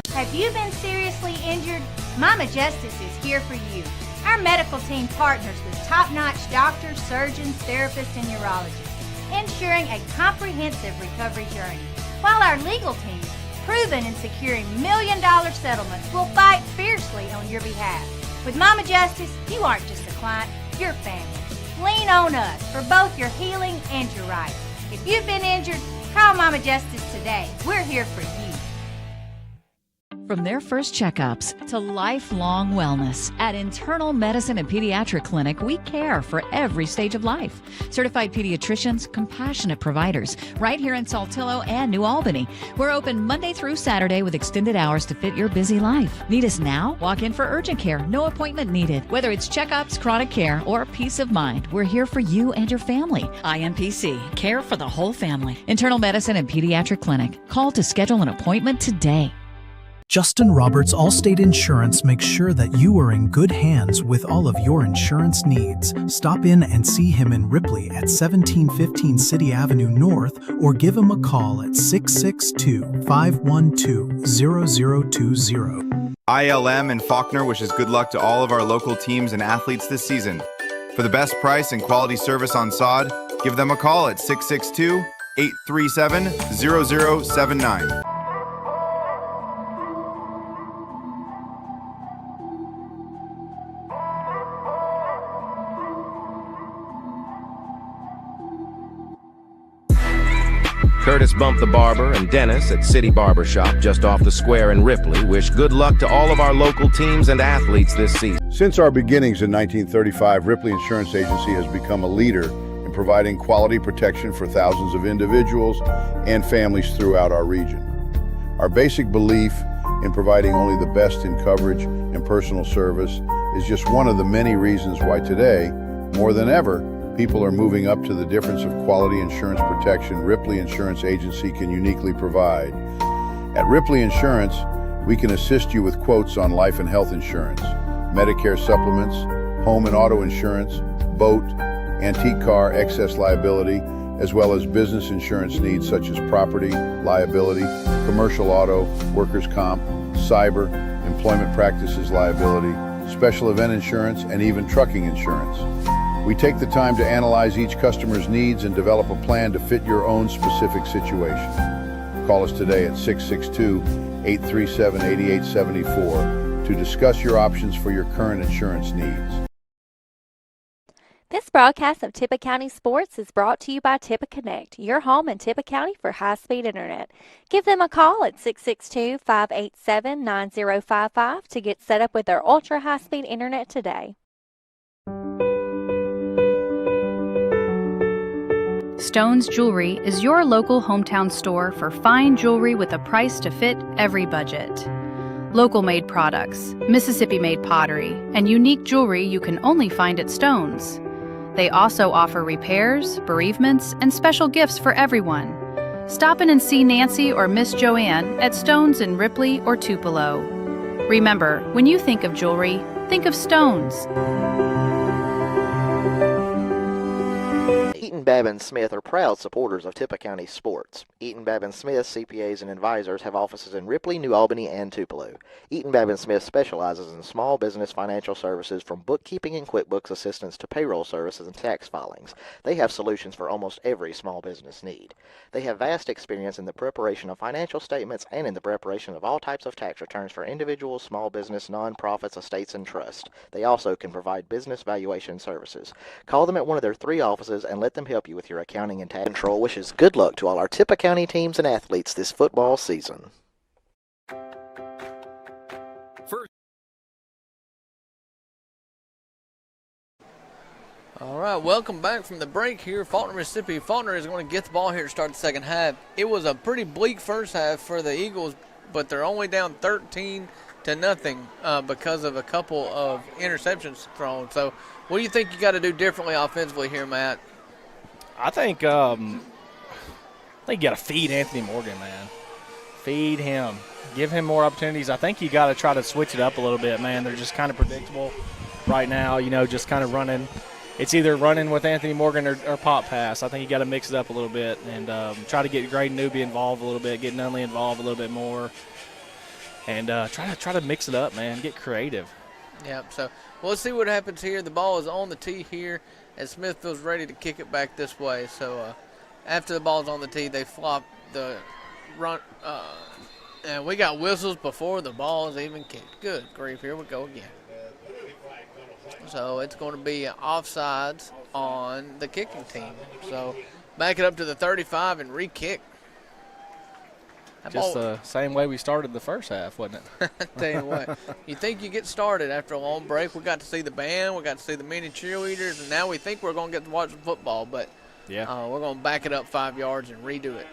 Have you been seriously injured? Mama Justice is here for you. Our medical team partners with top-notch doctors, surgeons, therapists, and neurologists, ensuring a comprehensive recovery journey. While our legal team, proven in securing million-dollar settlements, will fight fiercely on your behalf. With Mama Justice, you aren't just a client, you're family. Lean on us for both your healing and your rights. If you've been injured, call Mama Justice today. We're here for you. From their first checkups to lifelong wellness, at Internal Medicine and Pediatric Clinic, we care for every stage of life. Certified pediatricians, compassionate providers, right here in Saltillo and New Albany. We're open Monday through Saturday with extended hours to fit your busy life. Need us now? Walk in for urgent care, no appointment needed. Whether it's checkups, chronic care, or peace of mind, we're here for you and your family. IMPC, care for the whole family. Internal Medicine and Pediatric Clinic. Call to schedule an appointment today. Justin Roberts Allstate Insurance makes sure that you are in good hands with all of your insurance needs. Stop in and see him in Ripley at 1715 City Avenue North or give him a call at 662-512-0020. ILM and Falkner wishes good luck to all of our local teams and athletes this season. For the best price and quality service on sod, give them a call at 662-837-0079. Curtis Bump the Barber and Dennis at City Barber Shop just off the square in Ripley wish good luck to all of our local teams and athletes this season. Since our beginnings in 1935, Ripley Insurance Agency has become a leader in providing quality protection for thousands of individuals and families throughout our region. Our basic belief in providing only the best in coverage and personal service is just one of the many reasons why today, more than ever, people are moving up to the difference of quality insurance protection Ripley Insurance Agency can uniquely provide. At Ripley Insurance, we can assist you with quotes on life and health insurance, Medicare supplements, home and auto insurance, boat, antique car, excess liability, as well as business insurance needs such as property, liability, commercial auto, workers' comp, cyber, employment practices liability, special event insurance, and even trucking insurance. We take the time to analyze each customer's needs and develop a plan to fit your own specific situation. Call us today at 662-837-8874 to discuss your options for your current insurance needs. This broadcast of Tippah County Sports is brought to you by Tippah Connect, your home in Tippah County for high-speed internet. Give them a call at 662-587-9055 to get set up with their ultra-high-speed internet today. Stone's Jewelry is your local hometown store for fine jewelry with a price to fit every budget. Local-made products, Mississippi-made pottery, and unique jewelry you can only find at Stone's. They also offer repairs, bereavements, and special gifts for everyone. Stop in and see Nancy or Miss Joanne at Stone's in Ripley or Tupelo. Remember, when you think of jewelry, think of stones. Eaton, Babin, Smith are proud supporters of Tippah County sports. Eaton, Babin, Smith CPAs and advisors have offices in Ripley, New Albany, and Tupelo. Eaton, Babin, Smith specializes in small business financial services from bookkeeping and QuickBooks assistance to payroll services and tax filings. They have solutions for almost every small business need. They have vast experience in the preparation of financial statements and in the preparation of all types of tax returns for individuals, small business, nonprofits, estates, and trusts. They also can provide business valuation services. Call them at one of their 3 offices and let them help you with your accounting and tax control. Wishes good luck to all our Tippah County teams and athletes this football season. All right, welcome back from the break here. Falkner, Mississippi. Falkner is going to get the ball here to start the second half. It was a pretty bleak first half for the Eagles, but they're only down 13-0 because of a couple of interceptions thrown. So what do you think you got to do differently offensively here, Matt? I think you got to feed Anthony Morgan, man. Feed him. Give him more opportunities. I think you got to try to switch it up a little bit, man. They're just kind of predictable right now, just kind of running. It's either running with Anthony Morgan or pop pass. I think you got to mix it up a little bit and try to get Graydon Newby involved a little bit, get Nunley involved a little bit more, and try to mix it up, man. Get creative. Yep. So we'll see what happens here. The ball is on the tee here, and Smithville's ready to kick it back this way. So after the ball's on the tee, they flop the run. And we got whistles before the ball is even kicked. Good grief. Here we go again. So it's going to be offsides on the kicking team. So back it up to the 35 and re-kick. Just the same way we started the first half, wasn't it? Tell you what, you think you get started after a long break. We got to see the band, we got to see the mini cheerleaders, and now we think we're going to get to watch some football. But we're going to back it up 5 yards and redo it.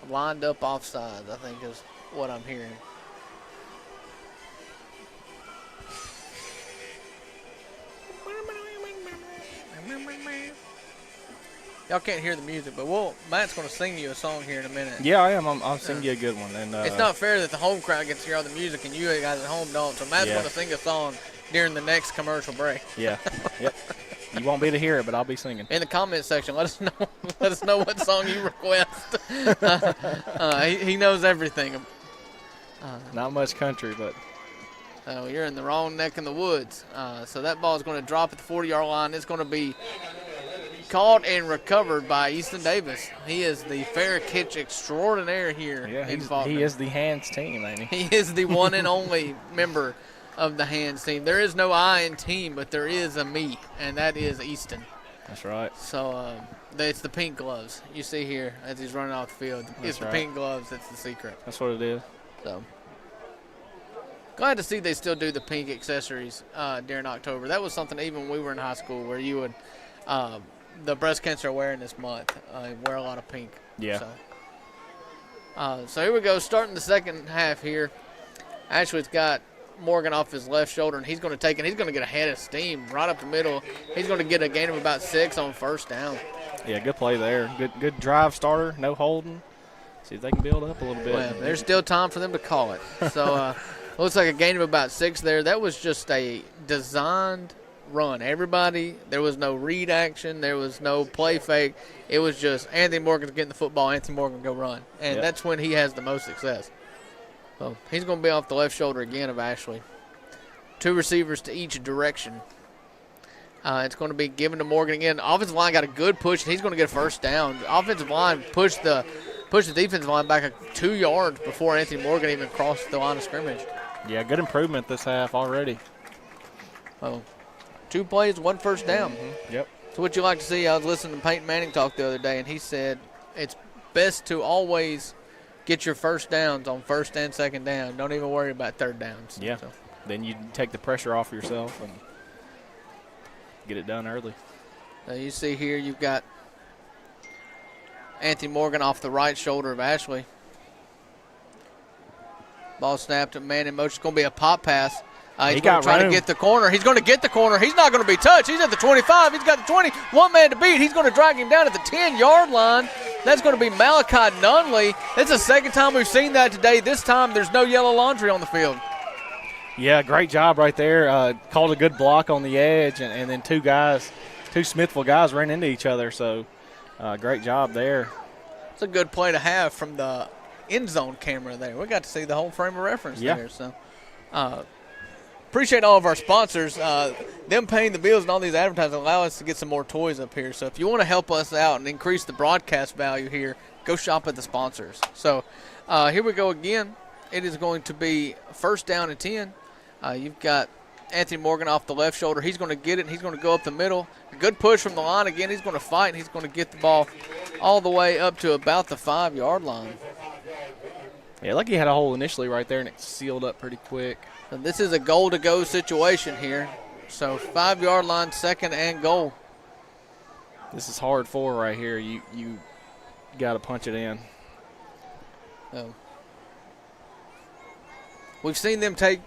Lined up offsides, I think is what I'm hearing. Y'all can't hear the music, but Matt's going to sing you a song here in a minute. Yeah, I am. I'll sing you a good one. And it's not fair that the home crowd gets to hear all the music and you guys at home don't. So Matt's going to sing a song during the next commercial break. Yeah. Yep. You won't be able to hear it, but I'll be singing. In the comment section, let us know. Let us know what song you request. He knows everything. Not much country, but. You're in the wrong neck in the woods. So that ball is going to drop at the 40-yard line. It's going to be caught and recovered by Easton Davis. He is the fair catch extraordinaire here in Falkner. He is the hands team, ain't he? He is the one and only member of the hands team. There is no I in team, but there is a me, and that is Easton. That's right. So it's the pink gloves you see here as he's running off the field. It's the pink gloves that's the secret. That's what it is. So glad to see they still do the pink accessories during October. That was something even when we were in high school where you would the breast cancer awareness month wear a lot of pink. Yeah. So here we go, starting the second half here. Actually, it's got Morgan off his left shoulder, and he's going to take it. He's going to get a head of steam right up the middle. He's going to get a gain of about 6 on first down. Yeah, good play there. Good drive starter, no holding. See if they can build up a little bit. Well, there's still time for them to call it. So looks like a gain of about 6 there. That was just a designed run. Everybody, there was no read action. There was no play fake. It was just Anthony Morgan's getting the football, Anthony Morgan go run. And that's when he has the most success. So he's going to be off the left shoulder again of Ashley. 2 receivers to each direction. It's going to be given to Morgan again. Offensive line got a good push, and he's going to get a first down. The offensive line pushed the defensive line back 2 yards before Anthony Morgan even crossed the line of scrimmage. Yeah, good improvement this half already. Well, 2 plays, 1 first down. Mm-hmm. Yep. So what you like to see, I was listening to Peyton Manning talk the other day, and he said it's best to always get your first downs on first and second down. Don't even worry about third downs. Yeah. So. Then you take the pressure off yourself and get it done early. Now you see here you've got Anthony Morgan off the right shoulder of Ashley. Ball snapped to man in motion. It's going to be a pop pass. He's going to try to get the corner. He's going to get the corner. He's not going to be touched. He's at the 25. He's got the 20. One man to beat. He's going to drag him down at the 10-yard line. That's going to be Malachi Nunley. It's the second time we've seen that today. This time there's no yellow laundry on the field. Yeah, great job right there. Called a good block on the edge, and then two Smithville guys ran into each other. So great job there. It's a good play to have from the end zone camera there. We got to see the whole frame of reference there. So appreciate all of our sponsors. Them paying the bills and all these advertising allow us to get some more toys up here. So if you want to help us out and increase the broadcast value here, go shop at the sponsors. So here we go again. It is going to be first down and 10. You've got Anthony Morgan off the left shoulder. He's going to get it. He's going to go up the middle. A good push from the line. Again, he's going to fight, and he's going to get the ball all the way up to about the 5-yard line. Yeah, like he had a hole initially right there, and it sealed up pretty quick. So this is a goal-to-go situation here. So 5-yard line, second and goal. This is hard for right here. You got to punch it in. We've seen them take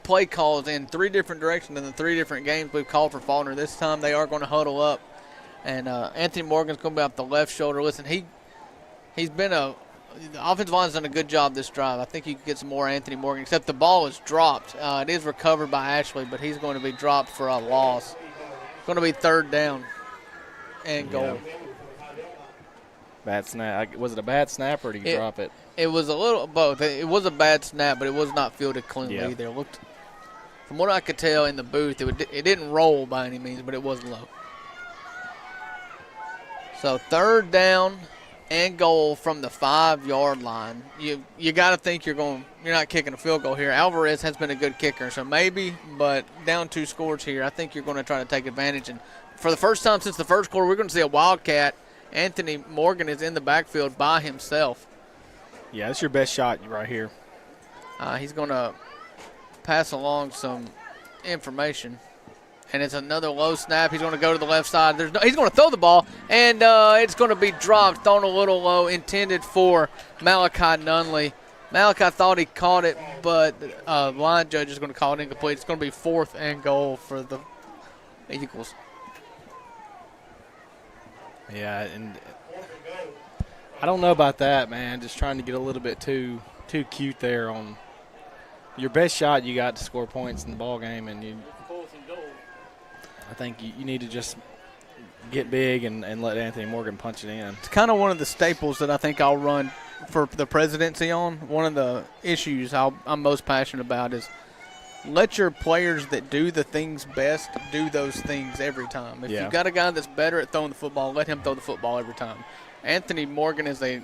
play calls in 3 different directions in the 3 different games we've called for Falkner. This time they are going to huddle up. And Anthony Morgan's going to be off the left shoulder. Listen, he's been the offensive line's done a good job this drive. I think you can get some more Anthony Morgan, except the ball is dropped. It is recovered by Ashley, but he's going to be dropped for a loss. It's going to be third down and goal. Yeah. Bad snap. Was it a bad snap or did he drop it? It was a little both. It was a bad snap, but it was not fielded cleanly either. It looked, from what I could tell in the booth, it didn't roll by any means, but it was low. So third down and goal from the 5-yard line. You got to think you're not kicking a field goal here. Alvarez has been a good kicker, so maybe, but down 2 scores here. I think you're going to try to take advantage. And for the first time since the first quarter, we're going to see a Wildcat. Anthony Morgan is in the backfield by himself. Yeah, that's your best shot right here. He's going to pass along some information. And it's another low snap. He's going to go to the left side. He's going to throw the ball, and it's going to be dropped, thrown a little low, intended for Malachi Nunley. Malachi thought he caught it, but the line judge is going to call it incomplete. It's going to be 4th and goal for the Eagles. Yeah, and I don't know about that, man. Just trying to get a little bit too cute there on your best shot. You got to score points in the ball game, and I think you need to just get big and let Anthony Morgan punch it in. It's kind of one of the staples that I think I'll run for the presidency on. One of the issues I'm most passionate about is let your players that do the things best do those things every time. If you've got a guy that's better at throwing the football, let him throw the football every time. Anthony Morgan is a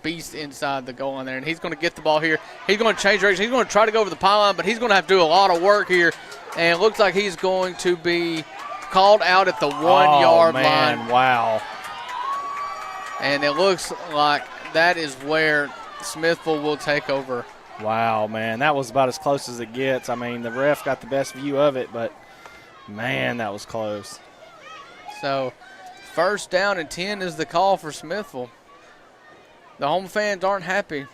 beast inside the goal line there, and he's going to get the ball here. He's going to change direction. He's going to try to go over the pylon, but he's going to have to do a lot of work here. And it looks like he's going to be called out at the 1-yard line. Wow. And it looks like that is where Smithville will take over. Wow, man. That was about as close as it gets. I mean, the ref got the best view of it, but, man, that was close. So, first down and 10 is the call for Smithville. The home fans aren't happy,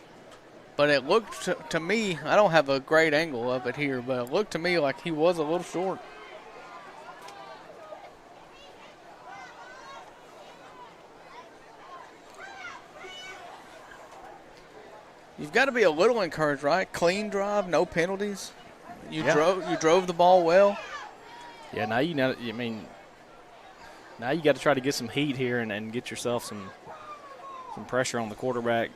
but it looked to me, I don't have a great angle of it here, but it looked to me like he was a little short. You've got to be a little encouraged, right? Clean drive, no penalties. You drove the ball well. Yeah, now now you got to try to get some heat here and get yourself some pressure on the quarterback.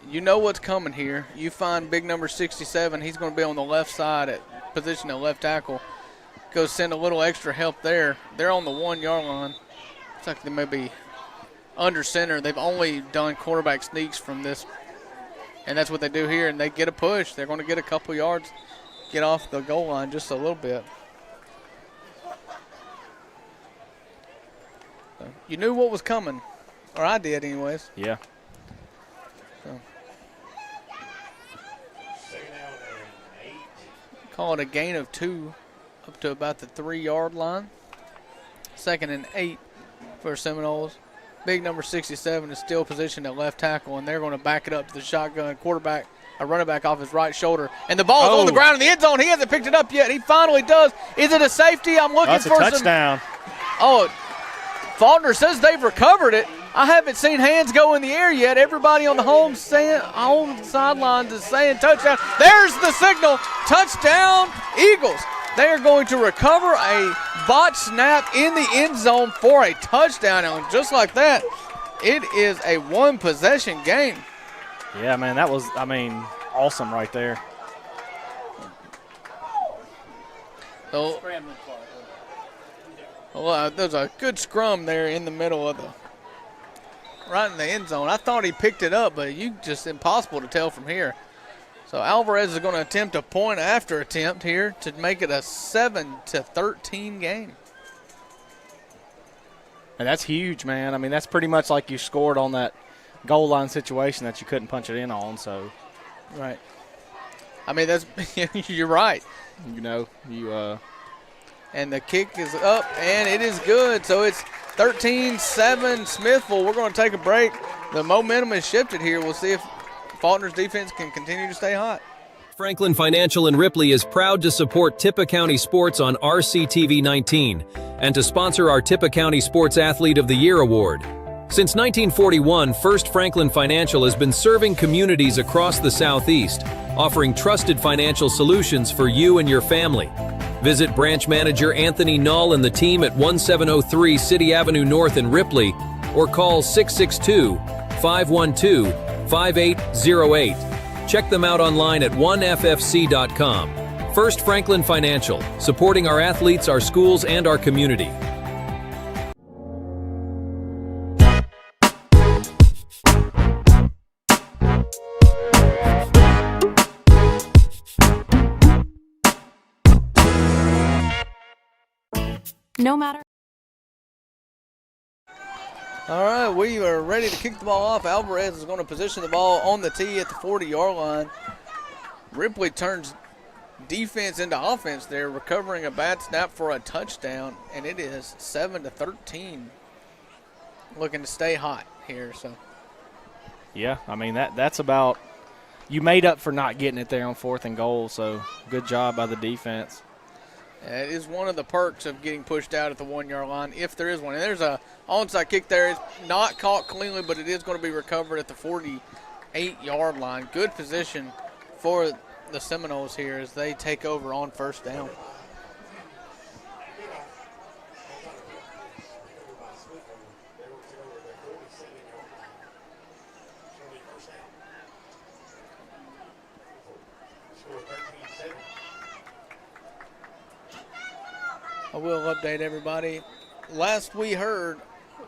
You know what's coming here. You find big number 67. He's going to be on the left side at position at left tackle. Go send a little extra help there. They're on the 1-yard line. Looks like they may be under center. They've only done quarterback sneaks from this. And that's what they do here, and they get a push. They're going to get a couple yards, get off the goal line just a little bit. So you knew what was coming, or I did anyways. Yeah. So. Call it a gain of 2 up to about the 3-yard line. 2nd and 8 for Seminoles. Big number 67 is still positioned at left tackle, and they're going to back it up to the shotgun quarterback. a running back off his right shoulder. And the ball's on the ground in the end zone. He hasn't picked it up yet. He finally does. Is it a safety? I'm looking That's for a touchdown. Falkner says they've recovered it. I haven't seen hands go in the air yet. Everybody on the home sidelines is saying touchdown. There's the signal. Touchdown, Eagles. They are going to recover a botch snap in the end zone for a touchdown. And just like that, it is a one-possession game. Yeah, man, that was, awesome right there. So, there's a good scrum there in the middle of right in the end zone. I thought he picked it up, but just impossible to tell from here. So Alvarez is going to attempt a point after attempt here to make it a 7-13 game. And that's huge, man. That's pretty much like you scored on that goal line situation that you couldn't punch it in on. So, right. That's you're right. And the kick is up, and it is good. So it's 13-7 Smithville. We're going to take a break. The momentum has shifted here. We'll see if Falkner's defense can continue to stay hot. Franklin Financial in Ripley is proud to support Tippah County Sports on RCTV 19 and to sponsor our Tippah County Sports Athlete of the Year Award. Since 1941, First Franklin Financial has been serving communities across the Southeast, offering trusted financial solutions for you and your family. Visit branch manager Anthony Null and the team at 1703 City Avenue North in Ripley or call 662-512-5808. Check them out online at oneffc.com. First Franklin Financial, supporting our athletes, our schools, and our community. No matter. All right, we are ready to kick the ball off. Alvarez is going to position the ball on the tee at the 40-yard line. Ripley turns defense into offense there, recovering a bad snap for a touchdown, and it is 7-13. Looking to stay hot here. So. Yeah, that's about – you made up for not getting it there on 4th and goal, so good job by the defense. It is one of the perks of getting pushed out at the 1-yard line, if there is one. And there's a onside kick there. It's not caught cleanly, but it is going to be recovered at the 48-yard line. Good position for the Seminoles here as they take over on first down. I will update everybody. Last we heard,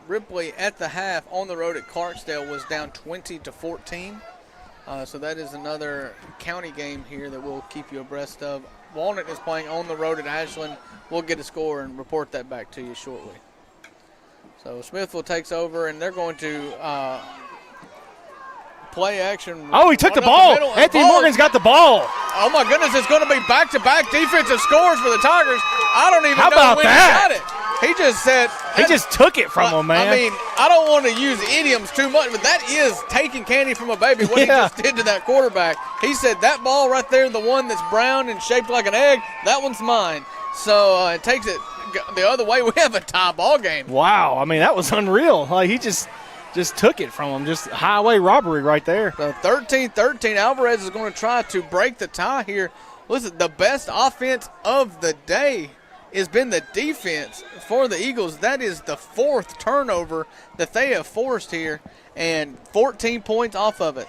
Ripley at the half on the road at Clarksdale was down 20-14. So that is another county game here that we'll keep you abreast of. Walnut is playing on the road at Ashland. We'll get a score and report that back to you shortly. So Smithville takes over, and they're going to play action. Oh, he took the ball. Anthony Morgan's got the ball. Oh, my goodness. It's going to be back-to-back defensive scores for the Tigers. I don't even know when he got it. He just said. He just took it from him, man. I don't want to use idioms too much, but that is taking candy from a baby, what he just did to that quarterback. He said, that ball right there, the one that's brown and shaped like an egg, that one's mine. So it takes it the other way. We have a tie ball game. Wow. That was unreal. He just took it from him. Just highway robbery right there. So 13-13. Alvarez is going to try to break the tie here. Listen, the best offense of the day has been the defense for the Eagles. That is the 4th turnover that they have forced here, and 14 points off of it.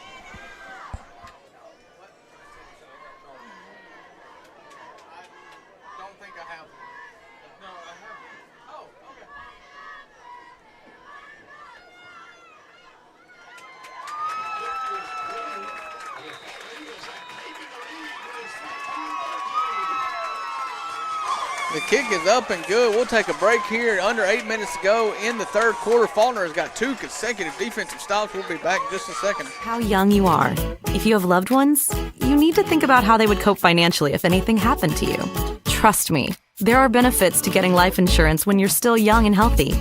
The kick is up and good. We'll take a break here. Under 8 minutes to go in the third quarter. Falkner has got 2 consecutive defensive stops. We'll be back in just a second. How young you are. If you have loved ones, you need to think about how they would cope financially if anything happened to you. Trust me, there are benefits to getting life insurance when you're still young and healthy.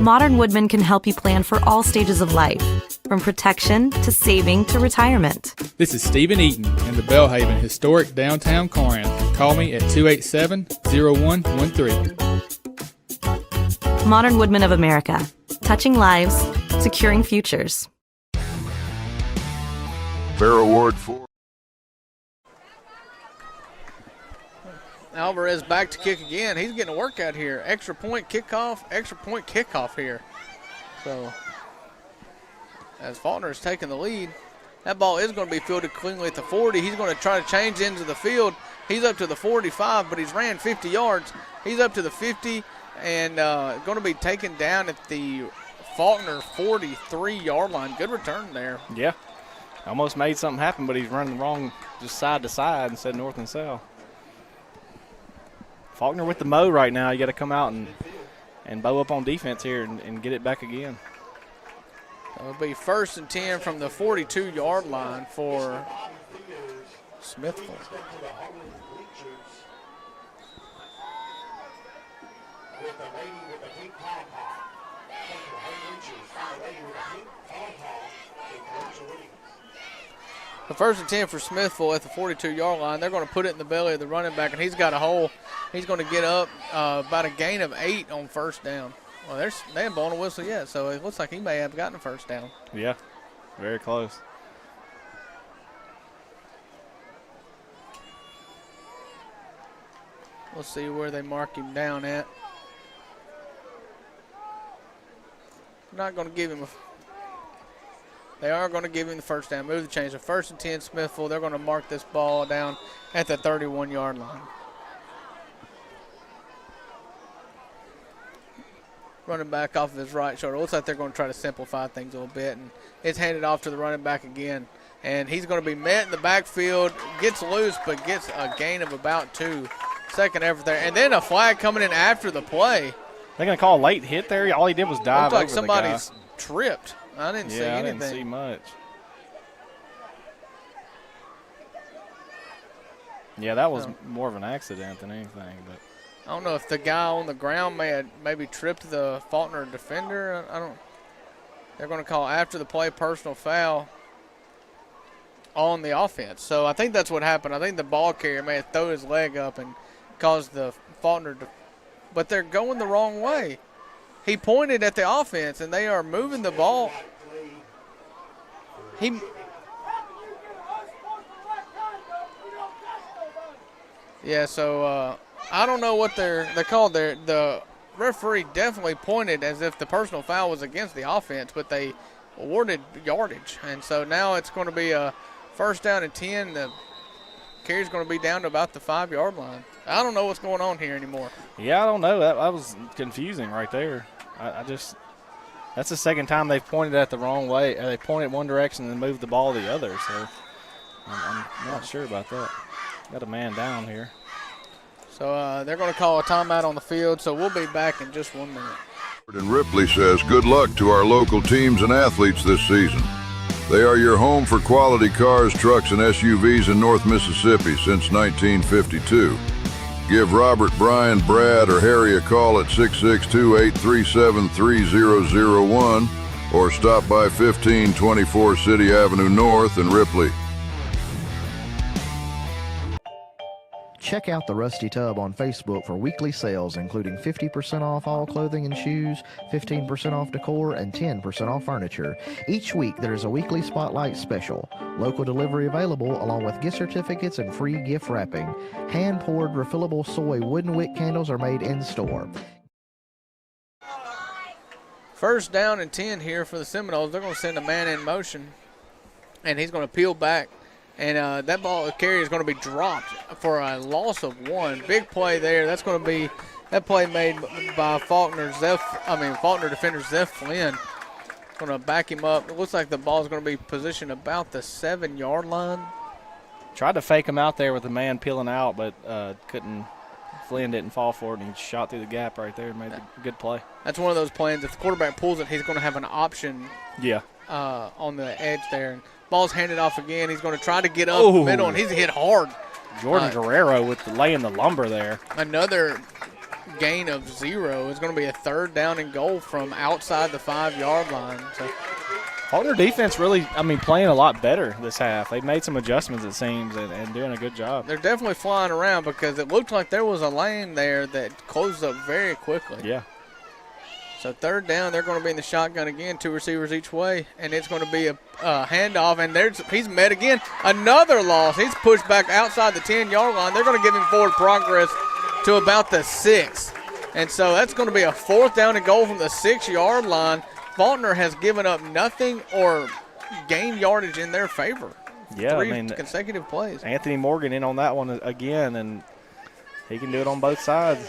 Modern Woodman can help you plan for all stages of life. from protection to saving to retirement. This is Stephen Eaton in the Bellhaven Historic Downtown Corinth. Call me at 287-0113. Modern Woodmen of America, touching lives, securing futures. Fair Award for Alvarez back to kick again. He's getting a workout here. Extra point kickoff here. So as Falkner is taking the lead, that ball is going to be fielded cleanly at the 40. He's going to try to change into the field. He's up to the 45, but he's ran 50 yards. He's up to the 50 and going to be taken down at the Falkner 43-yard line. Good return there. Yeah. Almost made something happen, but he's running wrong just side to side instead of north and south. Falkner with the mow right now. You got to come out and bow up on defense here and get it back again. It'll be 1st and 10 from the 42-yard line for Smithville. The 1st and 10 for Smithville at the 42-yard line. They're going to put it in the belly of the running back, and he's got a hole. He's going to get up about a gain of 8 on 1st down. Well, they haven't blown a whistle yet, so it looks like he may have gotten a 1st down. Yeah, very close. We'll see where they mark him down at. Not going to give him They are going to give him the 1st down. Move the change. The 1st and 10 Smithville. They're going to mark this ball down at the 31-yard line. Running back off of his right shoulder. Looks like they're going to try to simplify things a little bit. And it's handed off to the running back again. And he's going to be met in the backfield. Gets loose, but gets a gain of about 2. Second effort there. And then a flag coming in after the play. They're going to call a late hit there? All he did was dive over like somebody's tripped. I didn't see anything. I didn't see much. Yeah, that was more of an accident than anything. But I don't know if the guy on the ground maybe tripped the Falkner defender. They're going to call after the play personal foul on the offense. So I think that's what happened. I think the ball carrier may have thrown his leg up and caused the Falkner but they're going the wrong way. He pointed at the offense, and they are moving the ball. So I don't know what they're called there. The referee definitely pointed as if the personal foul was against the offense, but they awarded yardage. And so now it's going to be a 1st down and 10. The carry's going to be down to about the 5-yard line. I don't know what's going on here anymore. Yeah, I don't know. That was confusing right there. That's the second time they've pointed at the wrong way. They pointed one direction and then moved the ball the other. So I'm not sure about that. Got a man down here. So they're going to call a timeout on the field. So we'll be back in just 1 minute. And Ripley says good luck to our local teams and athletes this season. They are your home for quality cars, trucks, and SUVs in North Mississippi since 1952. Give Robert, Brian, Brad, or Harry a call at 662-837-3001 or stop by 1524 City Avenue North in Ripley. Check out the Rusty Tub on Facebook for weekly sales, including 50% off all clothing and shoes, 15% off decor, and 10% off furniture. Each week, there is a weekly spotlight special. Local delivery available, along with gift certificates and free gift wrapping. Hand-poured refillable soy wooden wick candles are made in-store. 1st down and 10 here for the Seminoles. They're going to send a man in motion, and he's going to peel back. And that ball carry is going to be dropped for a loss of 1. Big play there. That's going to be that play made by Falkner defender Zeph Flynn. Going to back him up. It looks like the ball is going to be positioned about the 7-yard line. Tried to fake him out there with the man peeling out, but couldn't. Flynn didn't fall for it, and he shot through the gap right there and made a good play. That's one of those plays. If the quarterback pulls it, he's going to have an option. Yeah. On the edge there. Ball's handed off again. He's going to try to get up the middle, and he's hit hard. Jordan Guerrero laying the lumber there. Another gain of 0 is going to be a 3rd down and goal from outside the 5-yard line. So Faulkner defense really, playing a lot better this half. They've made some adjustments, it seems, and doing a good job. They're definitely flying around because it looked like there was a lane there that closed up very quickly. Yeah. So third down, they're going to be in the shotgun again, 2 receivers each way, and it's going to be a handoff, and he's met again. Another loss. He's pushed back outside the 10-yard line. They're going to give him forward progress to about the 6. And so that's going to be a 4th down and goal from the 6-yard line. Falkner has given up nothing or gained yardage in their favor. Yeah, 3 consecutive plays. Anthony Morgan in on that one again, and he can do it on both sides.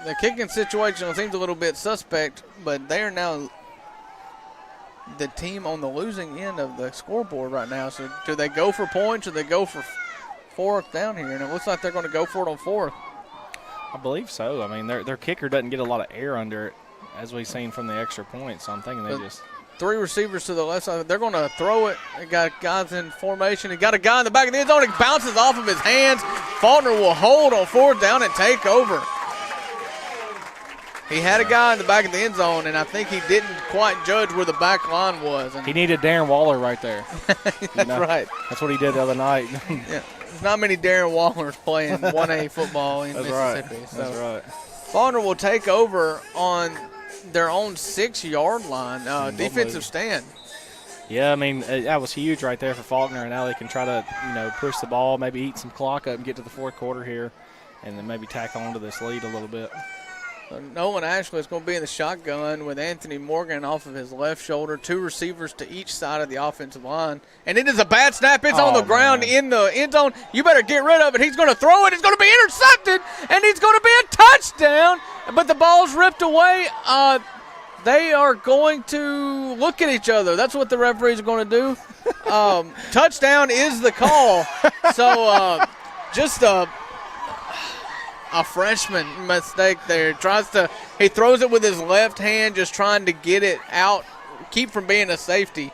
The kicking situation seems a little bit suspect, but they are now the team on the losing end of the scoreboard right now. So do they go for points or do they go for 4th down here? And it looks like they're going to go for it on 4th. I believe so. Their kicker doesn't get a lot of air under it, as we've seen from the extra points. So I'm thinking they just 3 receivers to the left side. They're going to throw it. They got guys in formation. They got a guy in the back of the end zone. It bounces off of his hands. Falkner will hold on 4th down and take over. He had a guy in the back of the end zone, and I think he didn't quite judge where the back line was. And he needed Darren Waller right there. That's right. That's what he did the other night. Yeah, there's not many Darren Wallers playing 1A football in Mississippi. Right. So That's right. Falkner will take over on their own 6-yard line, defensive stand. Yeah, that was huge right there for Falkner, and now they can try to, push the ball, maybe eat some clock up and get to the 4th quarter here, and then maybe tack on to this lead a little bit. Nolan Ashley is going to be in the shotgun with Anthony Morgan off of his left shoulder. 2 receivers to each side of the offensive line. And it is a bad snap. It's on the ground in the end zone. You better get rid of it. He's going to throw it. It's going to be intercepted, and it's going to be a touchdown. But the ball's ripped away. They are going to look at each other. That's what the referees are going to do. Touchdown is the call. So just a freshman mistake there. He throws it with his left hand, just trying to get it out, keep from being a safety.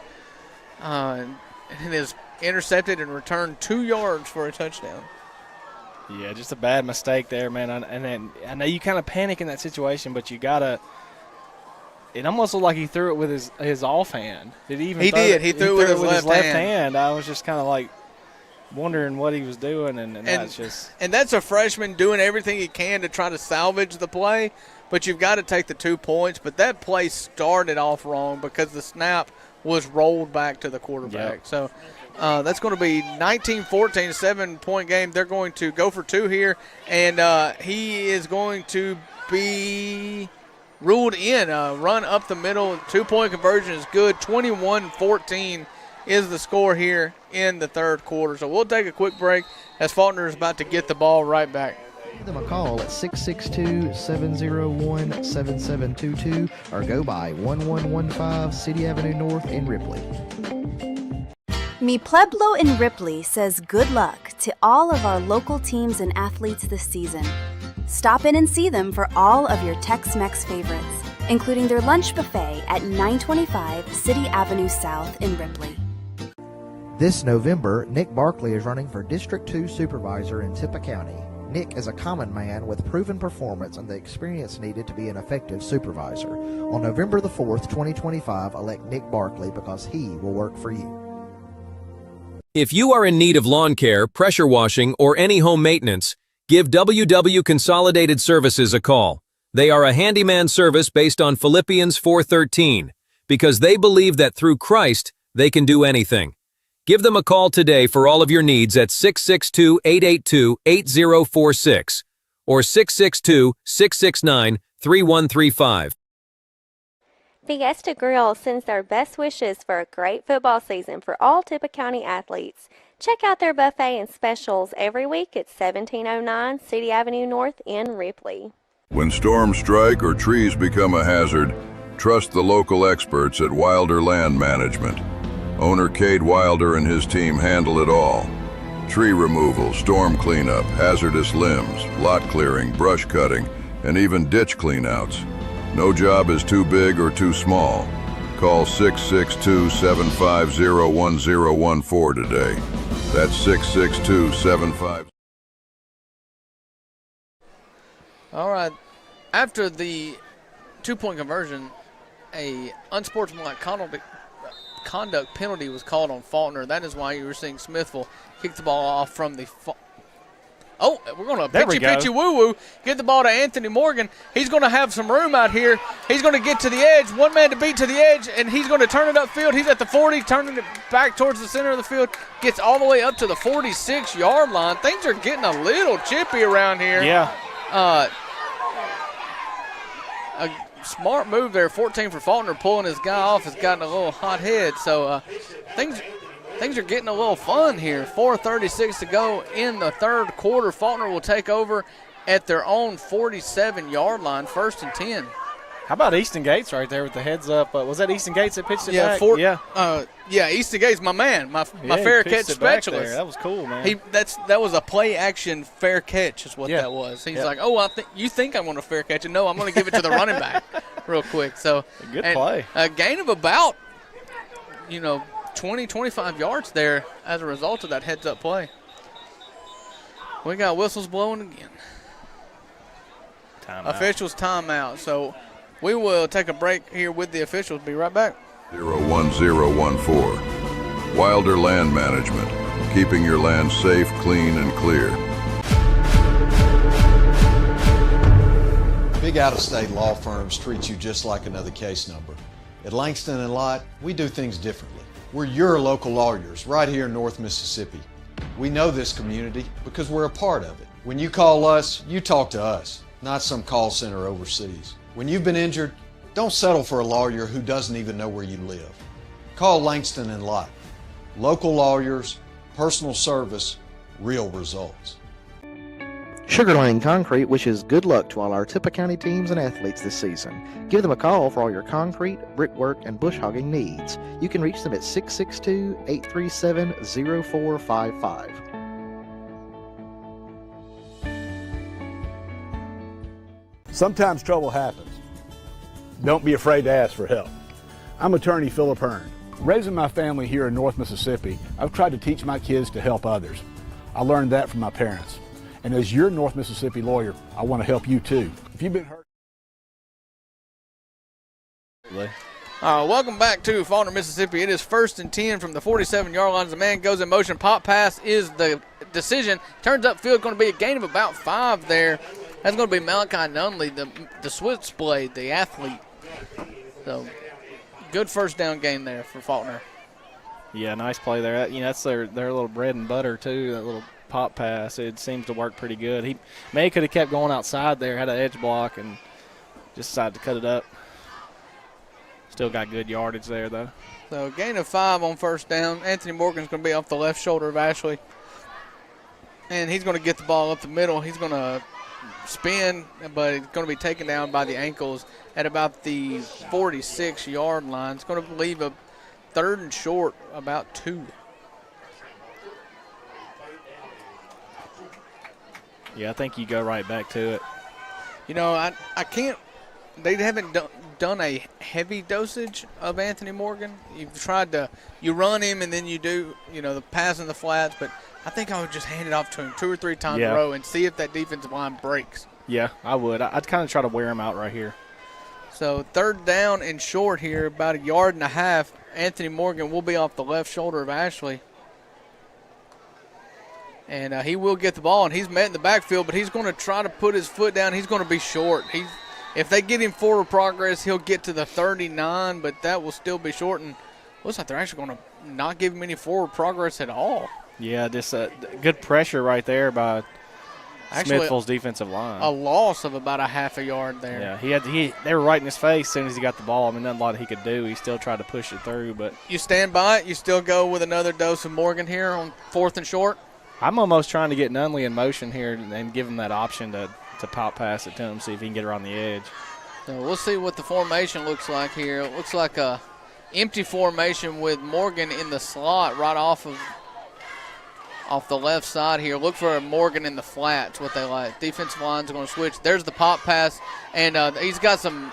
And it is intercepted and returned 2 yards for a touchdown. Yeah, just a bad mistake there, man. And then I know you kind of panic in that situation, but you gotta. It almost looked like he threw it with his offhand. Did he even? He did. He threw it with his left hand. I was just kind of like wondering what he was doing, and that's just. And that's a freshman doing everything he can to try to salvage the play, but you've got to take the 2 points. But that play started off wrong because the snap was rolled back to the quarterback. Yep. So that's going to be 19-14, 7-point game. They're going to go for 2 here, and he is going to be ruled in. Run up the middle, 2-point conversion is good. 21-14 is the score here in the 3rd quarter. So we'll take a quick break as Falkner is about to get the ball right back. Give them a call at 662-701-7722 or go by 1115 City Avenue North in Ripley. Mi Pueblo in Ripley says good luck to all of our local teams and athletes this season. Stop in and see them for all of your Tex-Mex favorites, including their lunch buffet at 925 City Avenue South in Ripley. This November, Nick Barkley is running for District 2 Supervisor in Tippah County. Nick is a common man with proven performance and the experience needed to be an effective supervisor. On November the 4th, 2025, elect Nick Barkley because he will work for you. If you are in need of lawn care, pressure washing, or any home maintenance, give WW Consolidated Services a call. They are a handyman service based on Philippians 4:13, because they believe that through Christ, they can do anything. Give them a call today for all of your needs at 662-882-8046 or 662-669-3135. Fiesta Grill sends their best wishes for a great football season for all Tippah County athletes. Check out their buffet and specials every week at 1709 City Avenue North in Ripley. When storms strike or trees become a hazard, trust the local experts at Wilder Land Management. Owner Cade Wilder and his team handle it all. Tree removal, storm cleanup, hazardous limbs, lot clearing, brush cutting, and even ditch cleanouts. No job is too big or too small. Call 662-750-1014 today. That's 662-75. All right. After the 2-point conversion, a unsportsmanlike conduct penalty was called on Falkner. That is why you were seeing Smithville kick the ball off from the oh, we're going to pitchy woo-woo. Get the ball to Anthony Morgan. He's going to have some room out here. He's going to get to the edge. One man to beat to the edge, and he's going to turn it upfield. He's at the 40, turning it back towards the center of the field. Gets all the way up to the 46-yard line. Things are getting a little chippy around here. Yeah. A smart move there, 14 for Falkner, pulling his guy off, has gotten a little hot head. So things are getting a little fun here. 4:36 to go in the third quarter. Falkner will take over at their own 47-yard line, 1st and 10. How about Easton Gates right there with the heads up? Was that Easton Gates that pitched it back? Yeah, Easton Gates, my man, my fair catch specialist. That was cool, man. That was a play action fair catch is what that was. He's like, oh, you think I'm going to fair catch it? No, I'm going to give it to the running back real quick. So good play. A gain of about 20, 25 yards there as a result of that heads up play. We got whistles blowing again. Timeout. Officials timeout. So we will take a break here with the officials. Be right back. 01014. Wilder Land Management, keeping your land safe, clean, and clear. Big out-of-state law firms treat you just like another case number. At Langston & Lott, we do things differently. We're your local lawyers right here in North Mississippi. We know this community because we're a part of it. When you call us, you talk to us, not some call center overseas. When you've been injured, don't settle for a lawyer who doesn't even know where you live. Call Langston & Lott. Local lawyers, personal service, real results. Sugar Lane Concrete wishes good luck to all our Tippah County teams and athletes this season. Give them a call for all your concrete, brickwork, and bush hogging needs. You can reach them at 662-837-0455. Sometimes trouble happens. Don't be afraid to ask for help. I'm attorney Philip Hearn. Raising my family here in North Mississippi, I've tried to teach my kids to help others. I learned that from my parents. And as your North Mississippi lawyer, I want to help you too. If you've been hurt. Welcome back to Falkner, Mississippi. It is 1st and 10 from the 47-yard line. The man goes in motion. Pop pass is the decision. Turns upfield, going to be a gain of about 5 there. That's going to be Malachi Nunley, the switchblade, the athlete. So good first down gain there for Falkner. Yeah, nice play there. That's their little bread and butter too. That little pop pass. It seems to work pretty good. He may could have kept going outside there, had an edge block, and just decided to cut it up. Still got good yardage there though. So gain of 5 on first down. Anthony Morgan's going to be off the left shoulder of Ashley, and he's going to get the ball up the middle. He's going to spin, but it's going to be taken down by the ankles at about the 46-yard line. It's going to leave a 3rd and short, about 2. Yeah, I think you go right back to it. I can't – they haven't done a heavy dosage of Anthony Morgan. You've tried to – you run him and then you do, the pass in the flats, but I think I would just hand it off to him 2 or 3 times in a row and see if that defensive line breaks. Yeah, I would. I'd kind of try to wear him out right here. So 3rd down and short here, about 1.5 yards. Anthony Morgan will be off the left shoulder of Ashley. And he will get the ball, and he's met in the backfield, but he's going to try to put his foot down. He's going to be short. If they get him forward progress, he'll get to the 39, but that will still be short. And looks like they're actually going to not give him any forward progress at all. Yeah, just good pressure right there by Smithville's defensive line. A loss of about 0.5 yard there. Yeah, they were right in his face as soon as he got the ball. I mean, not a lot he could do. He still tried to push it through. But you stand by it? You still go with another dose of Morgan here on 4th and short? I'm almost trying to get Nunley in motion here and give him that option to pop pass it to him, see if he can get around the edge. So we'll see what the formation looks like here. It looks like a empty formation with Morgan in the slot right off the left side here. Look for Morgan in the flats, what they like. Defensive line's going to switch. There's the pop pass, and he's got some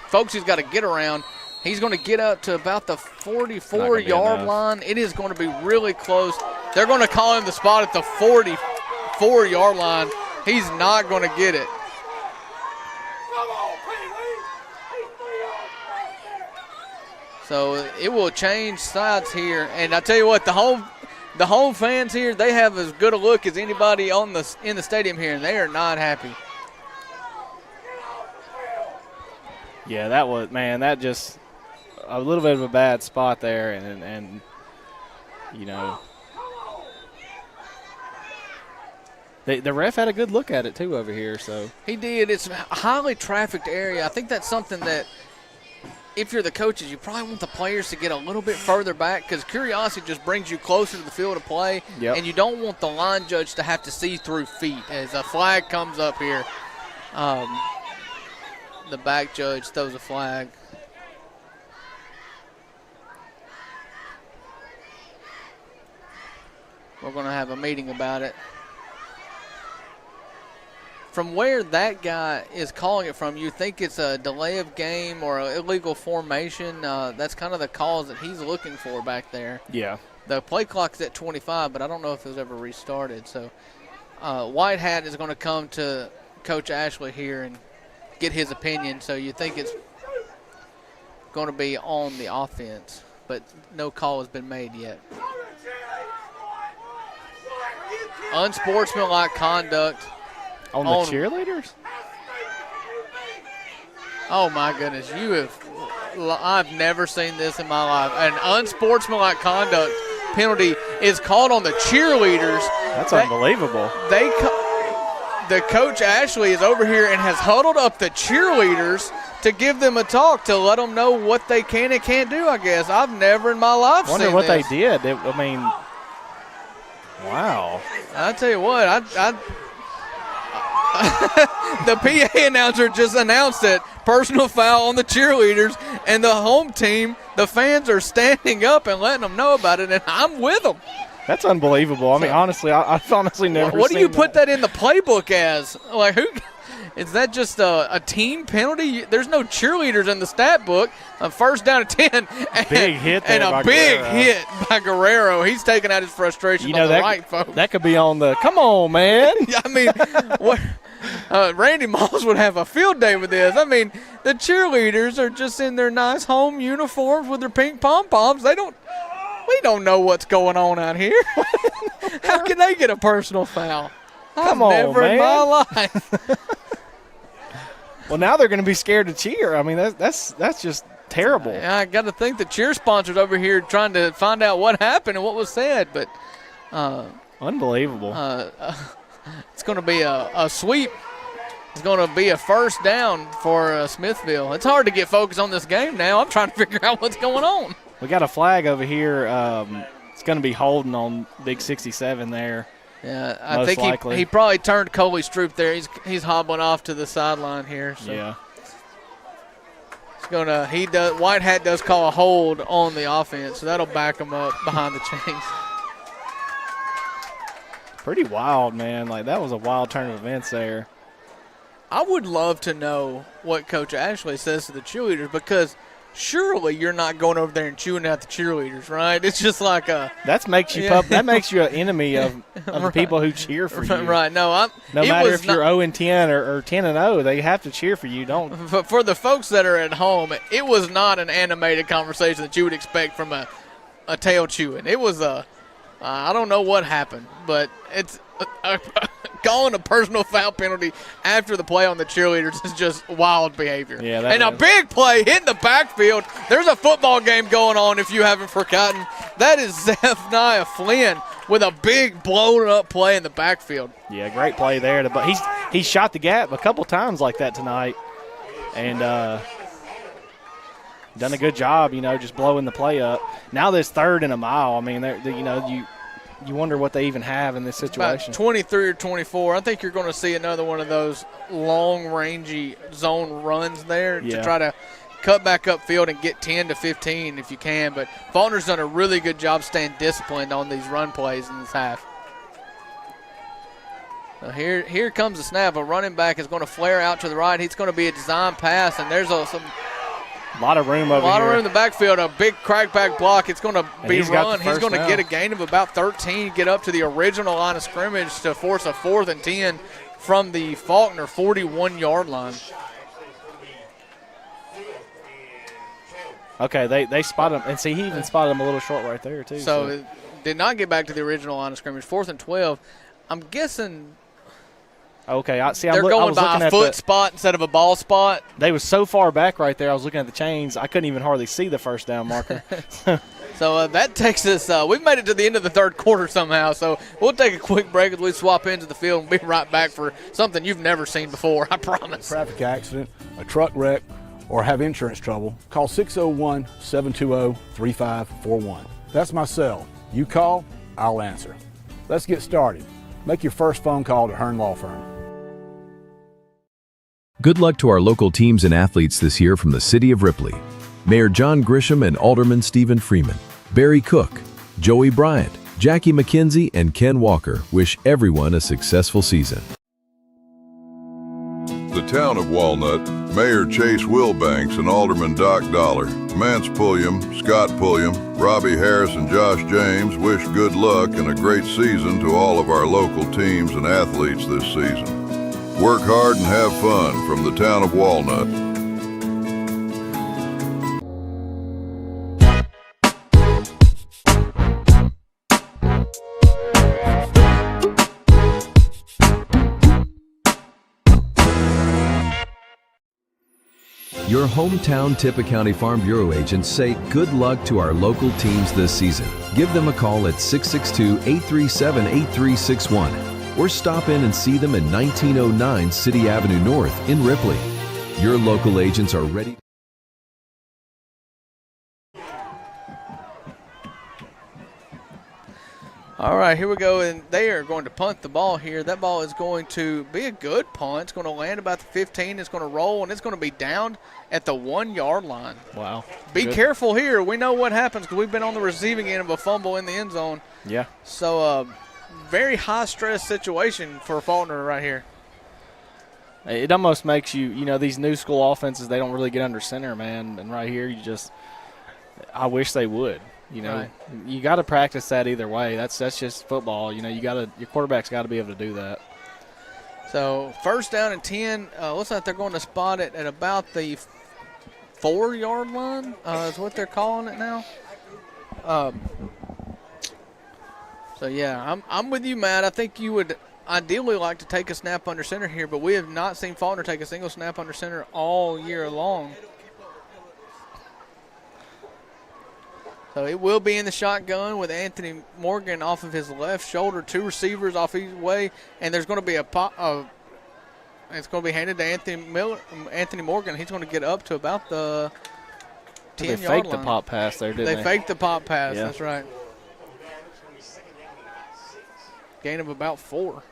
folks he's got to get around. He's going to get up to about the 44-yard line. It is going to be really close. They're going to call him the spot at the 44-yard line. He's not going to get it. So it will change sides here. And I tell you what, the home fans here, they have as good a look as anybody in the stadium here, and they are not happy. Yeah, that just a little bit of a bad spot there, and you know, the ref had a good look at it too over here. So he did. It's a highly trafficked area. I think that's something that, if you're the coaches, you probably want the players to get a little bit further back, because curiosity just brings you closer to the field of play, and you don't want the line judge to have to see through feet as a flag comes up here. The back judge throws a flag. We're going to have a meeting about it. From where that guy is calling it from, you think it's a delay of game or an illegal formation. That's kind of the calls that he's looking for back there. Yeah. The play clock's at 25, but I don't know if it was ever restarted. So White Hat is going to come to Coach Ashley here and get his opinion. So you think it's going to be on the offense, but no call has been made yet. Unsportsmanlike conduct. On the cheerleaders? Oh, my goodness. I've never seen this in my life. An unsportsmanlike conduct penalty is called on the cheerleaders. That's unbelievable. The coach Ashley is over here and has huddled up the cheerleaders to give them a talk to let them know what they can and can't do, I guess. I've never in my life seen this. Wonder what they did. Wow. I tell you what, the PA announcer just announced it. Personal foul on the cheerleaders, and the home team, the fans are standing up and letting them know about it, and I'm with them. That's unbelievable. I mean, honestly, I've honestly never What seen do you put that in the playbook as? Like, who? Is that just a team penalty? There's no cheerleaders in the stat book. A first down at 10. Big hit there and a big hit by Guerrero. He's taking out his frustration on the right, folks. That could be on the, come on, man. I mean, Randy Moss would have a field day with this. I mean, the cheerleaders are just in their nice home uniforms with their pink pom-poms. We don't know what's going on out here. How can they get a personal foul? Come on, never man. in my life. Well, now they're going to be scared to cheer. I mean, that's just terrible. Yeah, I got to think the cheer sponsors over here trying to find out what happened and what was said, but unbelievable. It's going to be a sweep. It's going to be a first down for Smithville. It's hard to get focused on this game now. I'm trying to figure out what's going on. We got a flag over here. It's going to be holding on Big 67 there. Yeah, I think he probably turned Coley Stroop there. He's hobbling off to the sideline here. So. Yeah. White Hat does call a hold on the offense, so that'll back him up behind the chains. Pretty wild, man. Like, that was a wild turn of events there. I would love to know what Coach Ashley says to the cheerleaders, because surely you're not going over there and chewing out the cheerleaders, right? It's just like that makes you an enemy of the people who cheer for you. Right. No matter if you're 0-10 or 10-0, they have to cheer for you. Don't. For the folks that are at home, it was not an animated conversation that you would expect from a tail chewing. It was I don't know what happened, but it's calling a personal foul penalty after the play on the cheerleaders is just wild behavior. Yeah, and a big play hitting the backfield. There's a football game going on, if you haven't forgotten. That is Zephaniah Flynn with a big blown-up play in the backfield. Yeah, great play there. But he's shot the gap a couple times like that tonight, and done a good job, just blowing the play up. Now this 3rd and a mile. I mean, you wonder what they even have in this situation. About 23 or 24. I think you're going to see another one of those long-rangey zone runs there to try to cut back upfield and get 10 to 15 if you can. But Falkner's done a really good job staying disciplined on these run plays in this half. So here comes the snap. A running back is going to flare out to the right. It's going to be a design pass, and there's some – a lot of room over here. A lot of room in the backfield. A big crackback block. It's going to be run. He's going to get a gain of about 13, get up to the original line of scrimmage to force a 4th and 10 from the Falkner 41-yard line. Okay, they spotted him. And see, he even spotted him a little short right there, too. So it did not get back to the original line of scrimmage. 4th and 12. I'm guessing okay, they're going by a foot spot instead of a ball spot. They was so far back right there, I was looking at the chains, I couldn't even hardly see the first down marker. So that takes us we've made it to the end of the third quarter somehow, so we'll take a quick break as we swap into the field and be right back for something you've never seen before, I promise. Traffic accident, a truck wreck, or have insurance trouble, call 601-720-3541. That's my cell. You call, I'll answer. Let's get started. Make your first phone call to Hearn Law Firm. Good luck to our local teams and athletes this year from the City of Ripley. Mayor John Grisham and Alderman Stephen Freeman, Barry Cook, Joey Bryant, Jackie McKenzie, and Ken Walker wish everyone a successful season. The town of Walnut, Mayor Chase Wilbanks and Alderman Doc Dollar, Mance Pulliam, Scott Pulliam, Robbie Harris, and Josh James wish good luck and a great season to all of our local teams and athletes this season. Work hard and have fun from the town of Walnut. Your hometown Tippah County Farm Bureau agents say good luck to our local teams this season. Give them a call at 662-837-8361 or stop in and see them at 1909 City Avenue North in Ripley. Your local agents are ready. All right, here we go, and they are going to punt the ball here. That ball is going to be a good punt. It's going to land about the 15. It's going to roll, and it's going to be down at the 1-yard line. Wow. Be careful here. We know what happens because we've been on the receiving end of a fumble in the end zone. Yeah. So, very high-stress situation for Falkner right here. It almost makes you, these new school offenses, they don't really get under center, man. And right here, I wish they would. Right. You got to practice that either way. That's just football. Your quarterback's got to be able to do that. So 1st down and 10. Looks like they're going to spot it at about the 4-yard line. Is what they're calling it now. So yeah, I'm with you, Matt. I think you would ideally like to take a snap under center here, but we have not seen Falkner take a single snap under center all year long. So it will be in the shotgun with Anthony Morgan off of his left shoulder, 2 receivers off each way, and there's going to be it's going to be handed to Anthony Morgan. He's going to get up to about the 10-yard line. They faked the pop pass there, didn't they? They faked the pop pass. Yeah. That's right. Gain of about 4.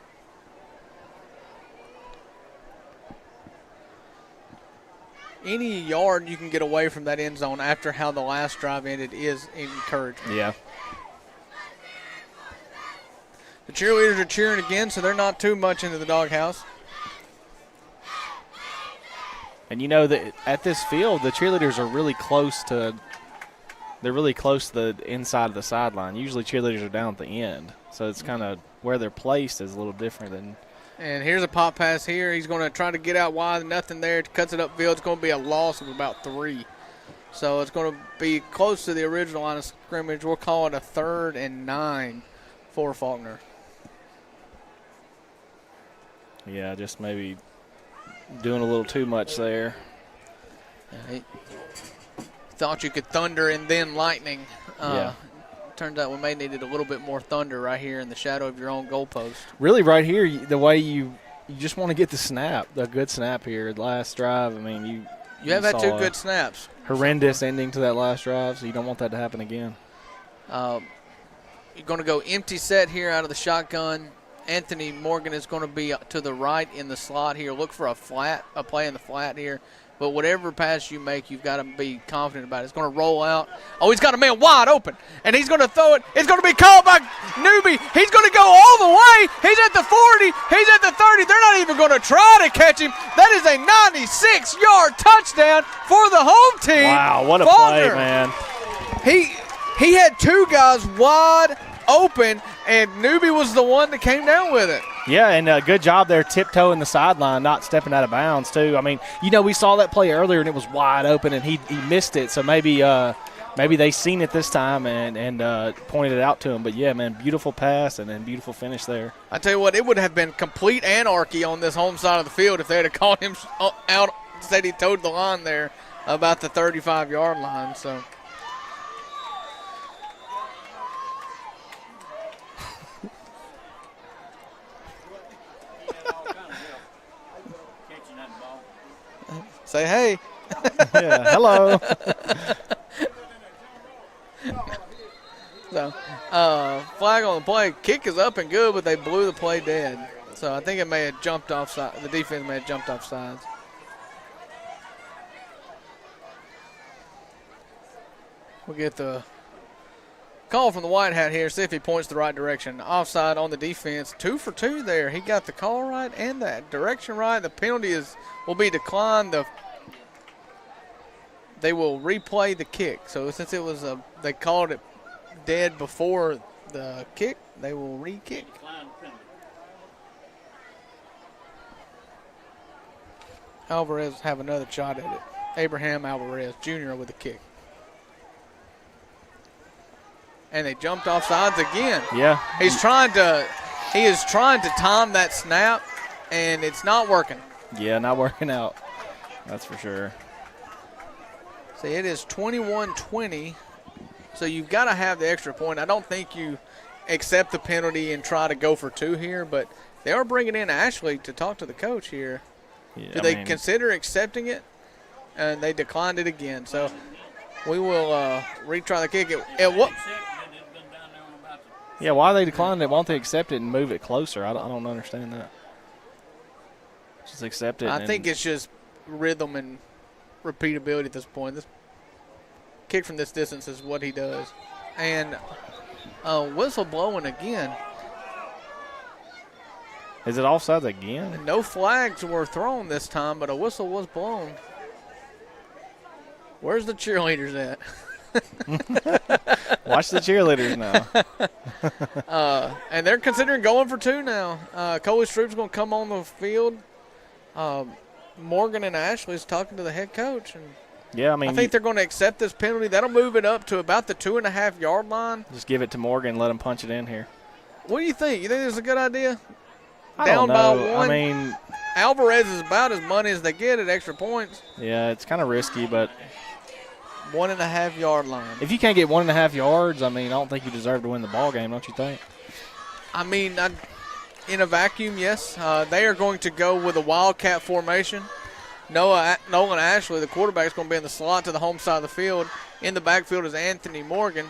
Any yard you can get away from that end zone after how the last drive ended is encouraging. Yeah. The cheerleaders are cheering again, so they're not too much into the doghouse. And that at this field, the cheerleaders are really close to the inside of the sideline. Usually cheerleaders are down at the end. So it's kind of where they're placed is a little different than. And here's a pop pass here. He's going to try to get out wide. Nothing there. Cuts it upfield. It's going to be a loss of about 3. So it's going to be close to the original line of scrimmage. We'll call it a 3rd and 9 for Falkner. Yeah, just maybe doing a little too much there. He thought you could thunder and then lightning. Yeah. Turns out we may needed a little bit more thunder right here in the shadow of your own goalpost. Really, right here, the way you just want to get the good snap here, the last drive. I mean, you have had 2 good snaps. Horrendous ending to that last drive, so you don't want that to happen again. You're going to go empty set here out of the shotgun. Anthony Morgan is going to be to the right in the slot here. Look for a play in the flat here. But whatever pass you make, you've got to be confident about it. It's going to roll out. Oh, he's got a man wide open, and he's going to throw it. It's going to be called by Newby. He's going to go all the way. He's at the 40. He's at the 30. They're not even going to try to catch him. That is a 96-yard touchdown for the home team. Wow, what a Falkner. play, man. He had 2 guys wide open, and Newby was the one that came down with it. Yeah, and good job there tiptoeing the sideline, not stepping out of bounds, too. I mean, we saw that play earlier, and it was wide open, and he missed it. So maybe they seen it this time and pointed it out to him. But, yeah, man, beautiful pass and then beautiful finish there. I tell you what, it would have been complete anarchy on this home side of the field if they had called him out, said he towed the line there about the 35-yard line. So. Say hey. Yeah, hello. So, flag on the play. Kick is up and good, but they blew the play dead. So I think it may have jumped off side. The defense may have jumped off sides. We'll get the call from the white hat here. See if he points the right direction. Offside on the defense. 2 for 2 there. He got the call right and that direction right. The penalty will be declined. They will replay the kick. So since it was they called it dead before the kick, they will re-kick. Alvarez have another shot at it. Abraham Alvarez Jr. with the kick. And they jumped off sides again. Yeah. He is trying to time that snap, and it's not working. Yeah, not working out. That's for sure. See, it is 21-20, so you've got to have the extra point. I don't think you accept the penalty and try to go for 2 here, but they are bringing in Ashley to talk to the coach here. Yeah, Do they consider accepting it? And they declined it again. So we will retry the kick. Yeah, why they declined it? Why don't they accept it and move it closer? I don't understand that. Just accept it. I think it's just rhythm and repeatability at this point. This kick from this distance is what he does. And whistle blowing again. Is it offsides again? No flags were thrown this time, but a whistle was blown. Where's the cheerleaders at? Watch the cheerleaders now. And they're considering going for 2 now. Coley Stroop's going to come on the field. Morgan and Ashley's talking to the head coach. And yeah, I think they're going to accept this penalty. That'll move it up to about the 2.5-yard line. Just give it to Morgan and let him punch it in here. What do you think? You think this is a good idea? Down by know. 1. I mean, Alvarez is about as money as they get at extra points. Yeah, it's kind of risky, but 1.5-yard line. If you can't get 1.5 yards, I don't think you deserve to win the ball game, don't you think? In a vacuum, yes. They are going to go with a wildcat formation. Nolan Ashley, the quarterback, is going to be in the slot to the home side of the field. In the backfield is Anthony Morgan.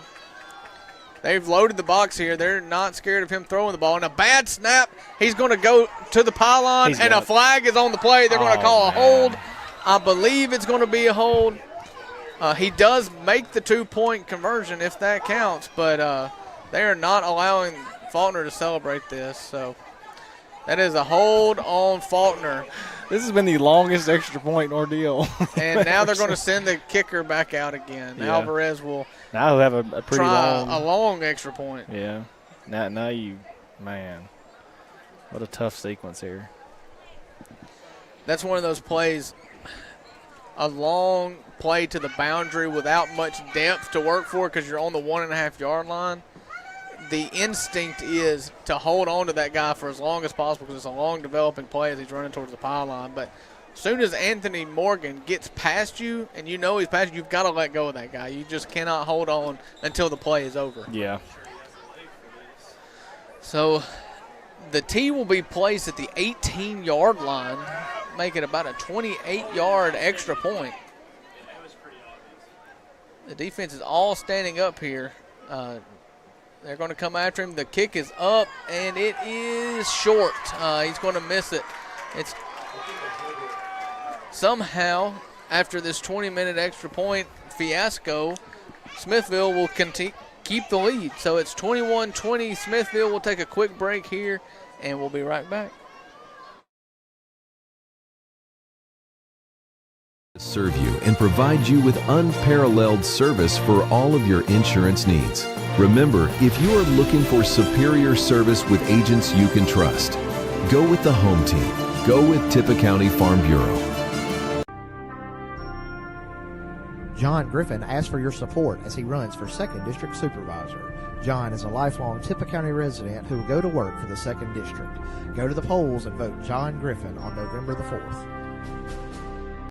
They've loaded the box here. They're not scared of him throwing the ball. And a bad snap. He's going to go to the pylon, and a flag is on the play. They're going to call a hold. I believe it's going to be a hold. He does make the 2-point conversion, if that counts, but they are not allowing Falkner to celebrate this. So that is a hold on Falkner. This has been the longest extra point ordeal. And now they're going to send the kicker back out again. Yeah. Alvarez will now have a pretty try a long extra point. Yeah. Now you, man, what a tough sequence here. That's one of those plays, a long play to the boundary without much depth to work for because you're on the 1.5-yard line. The instinct is to hold on to that guy for as long as possible because it's a long developing play as he's running towards the pylon. But as soon as Anthony Morgan gets past you and you know he's past you, you've got to let go of that guy. You just cannot hold on until the play is over. Yeah. So the tee will be placed at the 18-yard line, making about a 28-yard extra point. The defense is all standing up here. They're going to come after him. The kick is up, and it is short. He's going to miss it. It's somehow, after this 20-minute extra point fiasco, Smithville will keep the lead. So it's 21-20. Smithville will take a quick break here, and we'll be right back. Serve you and provide you with unparalleled service for all of your insurance needs. Remember, if you are looking for superior service with agents you can trust, Go with the home team. Go with Tippah County Farm Bureau. John Griffin asks for your support as he runs for 2nd District Supervisor. John is a lifelong Tippah County resident who will go to work for the 2nd District. Go to the polls and vote John Griffin on November the 4th.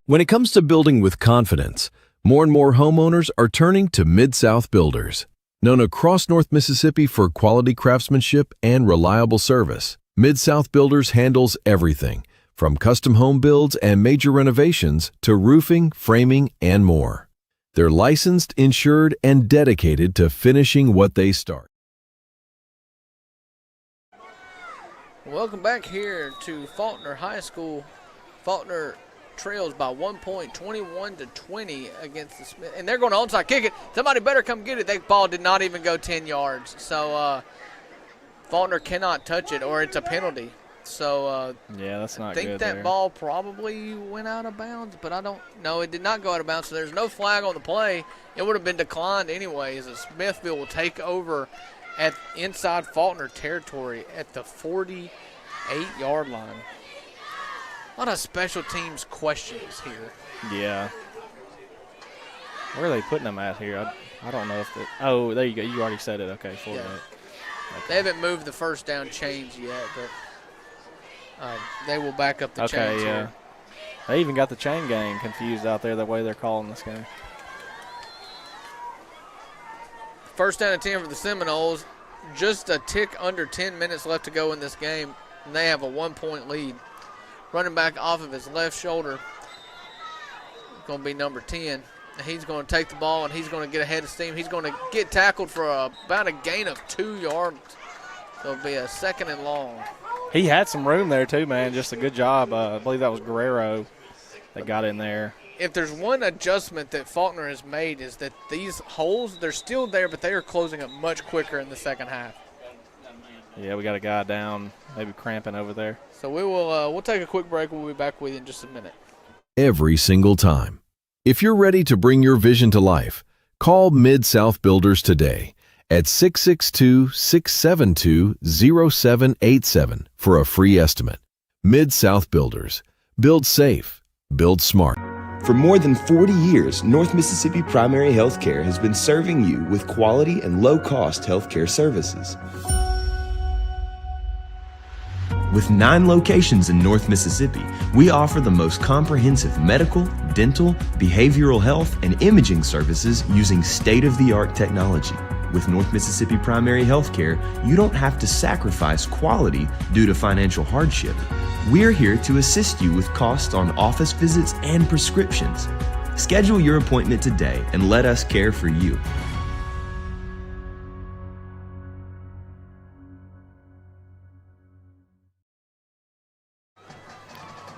When it comes to building with confidence, more and more homeowners are turning to Mid-South Builders. Known across North Mississippi for quality craftsmanship and reliable service, Mid-South Builders handles everything from custom home builds and major renovations to roofing, framing, and more. They're licensed, insured, and dedicated to finishing what they start. Welcome back here to Falkner High School. Faulkner trails by 1 point, 21-20 against the Smith. And they're going to onside kick it. Somebody better come get it. That ball did not even go 10 yards. So Faulkner cannot touch it or it's a penalty. So yeah, that's not good. I think that ball probably went out of bounds, but I don't know. It did not go out of bounds, so there's no flag on the play. It would have been declined anyways, as Smithville will take over at inside Faulkner territory at the 48-yard line. A lot of special teams questions here. Yeah. Where are they putting them at here? I don't know if they – oh, there you go. You already said it. Okay, yeah. Okay. They haven't moved the first down chains yet, but they will back up the chains here. They even got the chain gang confused out there the way they're calling this game. First down and 10 for the Seminoles. Just a tick under 10 minutes left to go in this game, and they have a 1-point lead. Running back off of his left shoulder, going to be number 10. He's going to take the ball, and he's going to get ahead of steam. He's going to get tackled for about a gain of 2 yards. So it'll be a 2nd and long. He had some room there, too, man. Just a good job. I believe that was Guerrero that got in there. If there's one adjustment that Falkner has made is that these holes, they're still there, but they are closing up much quicker in the second half. Yeah, we got a guy down, maybe cramping over there. So we'll take a quick break. We'll be back with you in just a minute. Every single time. If you're ready to bring your vision to life, call Mid-South Builders today at 662-672-0787 for a free estimate. Mid-South Builders. Build safe. Build smart. For more than 40 years, North Mississippi Primary Healthcare has been serving you with quality and low-cost healthcare services. With 9 locations in North Mississippi, we offer the most comprehensive medical, dental, behavioral health, and imaging services using state-of-the-art technology. With North Mississippi Primary Healthcare, you don't have to sacrifice quality due to financial hardship. We're here to assist you with costs on office visits and prescriptions. Schedule your appointment today and let us care for you.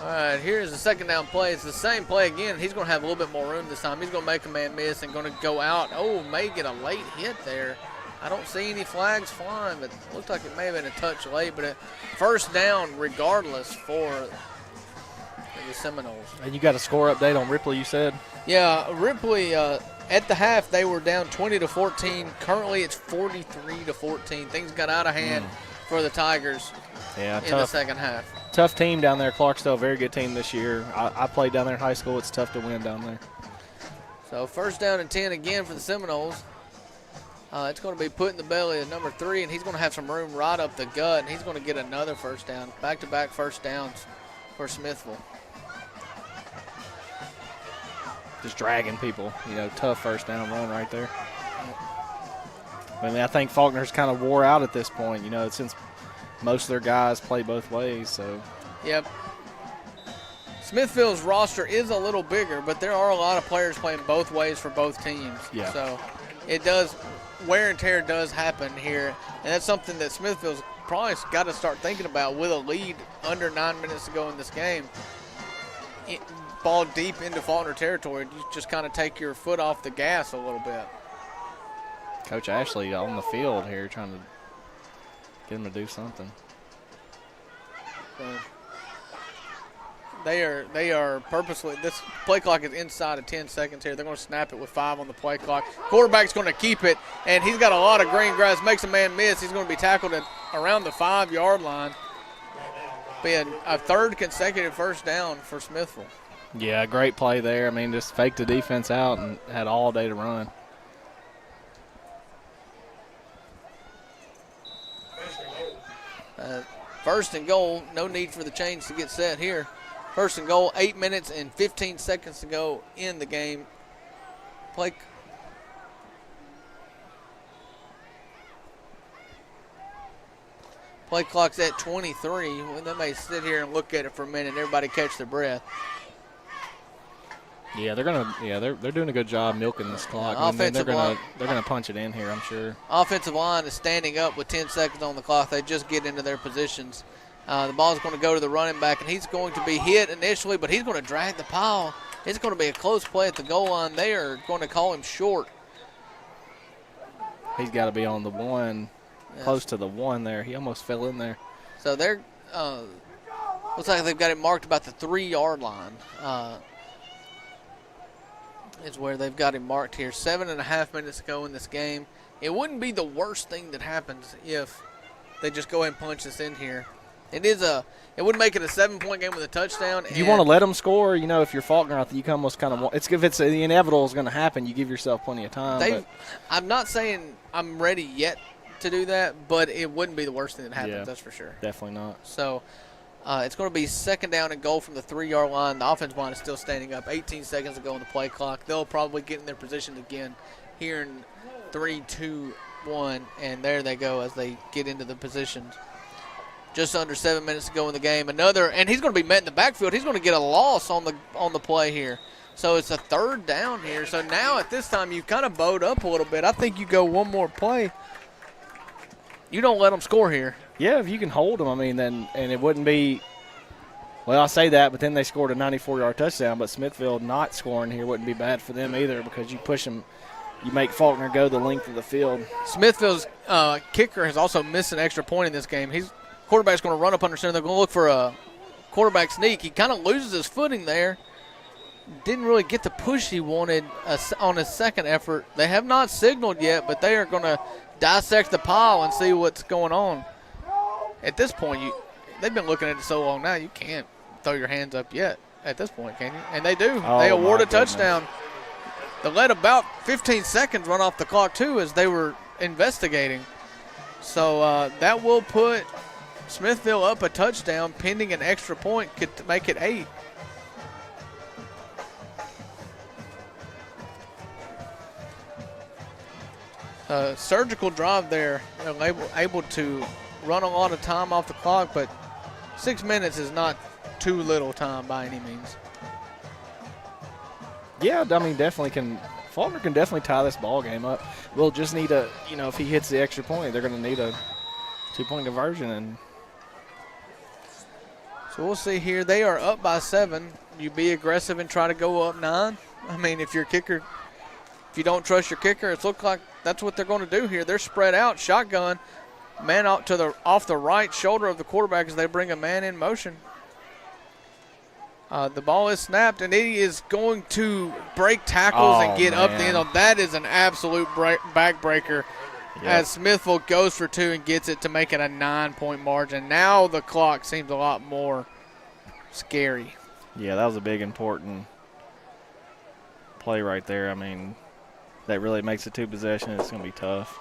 All right, here's the second down play. It's the same play again. He's going to have a little bit more room this time. He's going to make a man miss and going to go out. Oh, may get a late hit there. I don't see any flags flying, but it looks like it may have been a touch late. But first down regardless for the Seminoles. And you got a score update on Ripley, you said? Yeah, Ripley at the half they were down 20-14. Currently it's 43-14. Things got out of hand for the Tigers in the second half. Tough team down there. Clarksdale, very good team this year. I played down there in high school. It's tough to win down there. So first down and 10 again for the Seminoles. It's going to be put in the belly of number 3, and he's going to have some room right up the gut, and he's going to get another first down. Back-to-back first downs for Smithville. Just dragging people. Tough first down run right there. I mean, I think Faulkner's kind of wore out at this point, since most of their guys play both ways. So. Yep. Smithville's roster is a little bigger, but there are a lot of players playing both ways for both teams. Yeah. So it does, wear and tear does happen here, and that's something that Smithville's probably got to start thinking about with a lead under 9 minutes to go in this game. Ball deep into Faulkner territory, you just kind of take your foot off the gas a little bit. Coach Ashley on the field here trying to get him to do something. So they are purposely, this play clock is inside of 10 seconds here. They're going to snap it with 5 on the play clock. Quarterback's going to keep it, and he's got a lot of green grass, makes a man miss. He's going to be tackled at around the 5-yard line. be a third consecutive first down for Smithville. Yeah, great play there. I mean, just faked the defense out and had all day to run. First and goal, no need for the chains to get set here. First and goal, 8 minutes and 15 seconds to go in the game. Play clock's at 23. Well, they may sit here and look at it for a minute and everybody catch their breath. Yeah, they're doing a good job milking this clock. They're gonna punch it in here, I'm sure. Offensive line is standing up with 10 seconds on the clock. They just get into their positions. The ball is going to go to the running back, and he's going to be hit initially, but he's going to drag the pile. It's going to be a close play at the goal line. They are going to call him short. He's got to be on the one, close to the one there. He almost fell in there. So they're looks like they've got it marked about the 3-yard line. Is where they've got him marked here. 7.5 minutes to go in this game. It wouldn't be the worst thing that happens if they just go ahead and punch this in here. It would make it a 7-point game with a touchdown. You want to let them score, if you're Falkner, I think you can almost kind of if it's the inevitable is going to happen, you give yourself plenty of time. I'm not saying I'm ready yet to do that, but it wouldn't be the worst thing that happens, that's for sure. Definitely not. So it's going to be second down and goal from the 3-yard line. The offensive line is still standing up. 18 seconds to go on the play clock. They'll probably get in their position again here in 3, 2, 1, and there they go as they get into the positions. Just under 7 minutes to go in the game. And he's going to be met in the backfield. He's going to get a loss on the play here. So it's a third down here. So now at this time you've kind of bowed up a little bit. I think you go one more play. You don't let them score here. Yeah, if you can hold them, and it wouldn't be – well, I say that, but then they scored a 94-yard touchdown. But Smithville not scoring here wouldn't be bad for them either because you push them – you make Falkner go the length of the field. Smithville's kicker has also missed an extra point in this game. Quarterback's going to run up under center. They're going to look for a quarterback sneak. He kind of loses his footing there. Didn't really get the push he wanted on his second effort. They have not signaled yet, but they are going to dissect the pile and see what's going on. At this point, they've been looking at it so long now, you can't throw your hands up yet at this point, can you? And they do. They award a touchdown. They let about 15 seconds run off the clock, too, as they were investigating. So that will put Smithville up a touchdown, pending an extra point, could make it 8. Surgical drive there, able to run a lot of time off the clock, but 6 minutes is not too little time by any means. Yeah, definitely Faulkner can definitely tie this ball game up. We'll just need if he hits the extra point, they're going to need a 2-point conversion. And so we'll see here. They are up by 7. You be aggressive and try to go up 9. If your kicker, if you don't trust your kicker, it looks like that's what they're going to do here. They're spread out, shotgun, man out to off the right shoulder of the quarterback as they bring a man in motion. The ball is snapped, and he is going to break tackles and get up the end zone. That is an absolute backbreaker as Smithville goes for 2 and gets it to make it a 9-point margin. Now the clock seems a lot more scary. Yeah, that was a big, important play right there. That really makes it 2 possessions. It's going to be tough.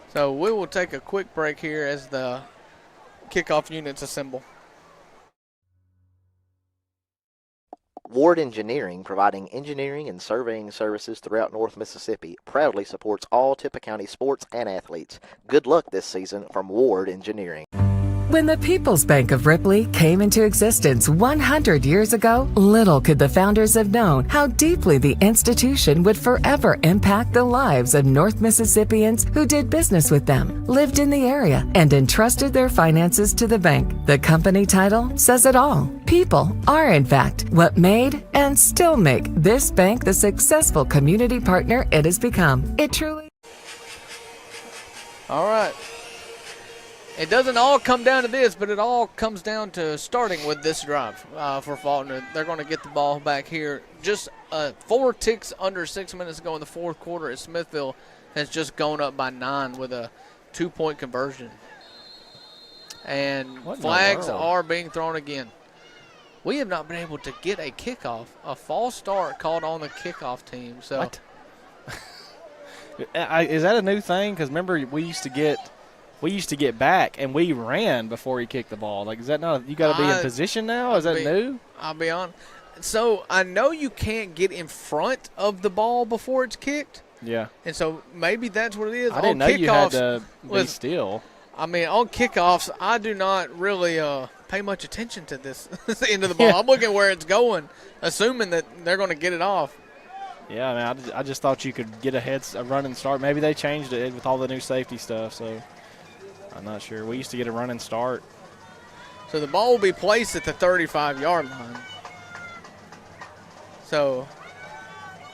So we will take a quick break here as the kickoff units assemble. Ward Engineering, providing engineering and surveying services throughout North Mississippi, proudly supports all Tippah County sports and athletes. Good luck this season from Ward Engineering. When the People's Bank of Ripley came into existence 100 years ago, little could the founders have known how deeply the institution would forever impact the lives of North Mississippians who did business with them, lived in the area, and entrusted their finances to the bank. The company title says it all. People are, in fact, what made and still make this bank the successful community partner it has become. It truly... All right. it doesn't all come down to this, but it all comes down to starting with this drive for Falkner. They're going to get the ball back here. Just 4 ticks under 6 minutes ago in the fourth quarter, as Smithville has just gone up by 9 with a 2-point conversion. And flags are being thrown again. We have not been able to get a kickoff, a false start called on the kickoff team. So, what? Is that a new thing? Because remember, we used to get back and we ran before he kicked the ball. Like, is that not? You got to be in position now. Is that new? I'll be honest. So I know you can't get in front of the ball before it's kicked. Yeah. And so maybe that's what it is. I didn't know you had to be still. I mean, on kickoffs, I do not really pay much attention to this end of the ball. Yeah. I'm looking where it's going, assuming that they're going to get it off. Yeah, I mean, I just thought you could get a running start. Maybe they changed it with all the new safety stuff, so I'm not sure. We used to get a running start. So the ball will be placed at the 35-yard line. So,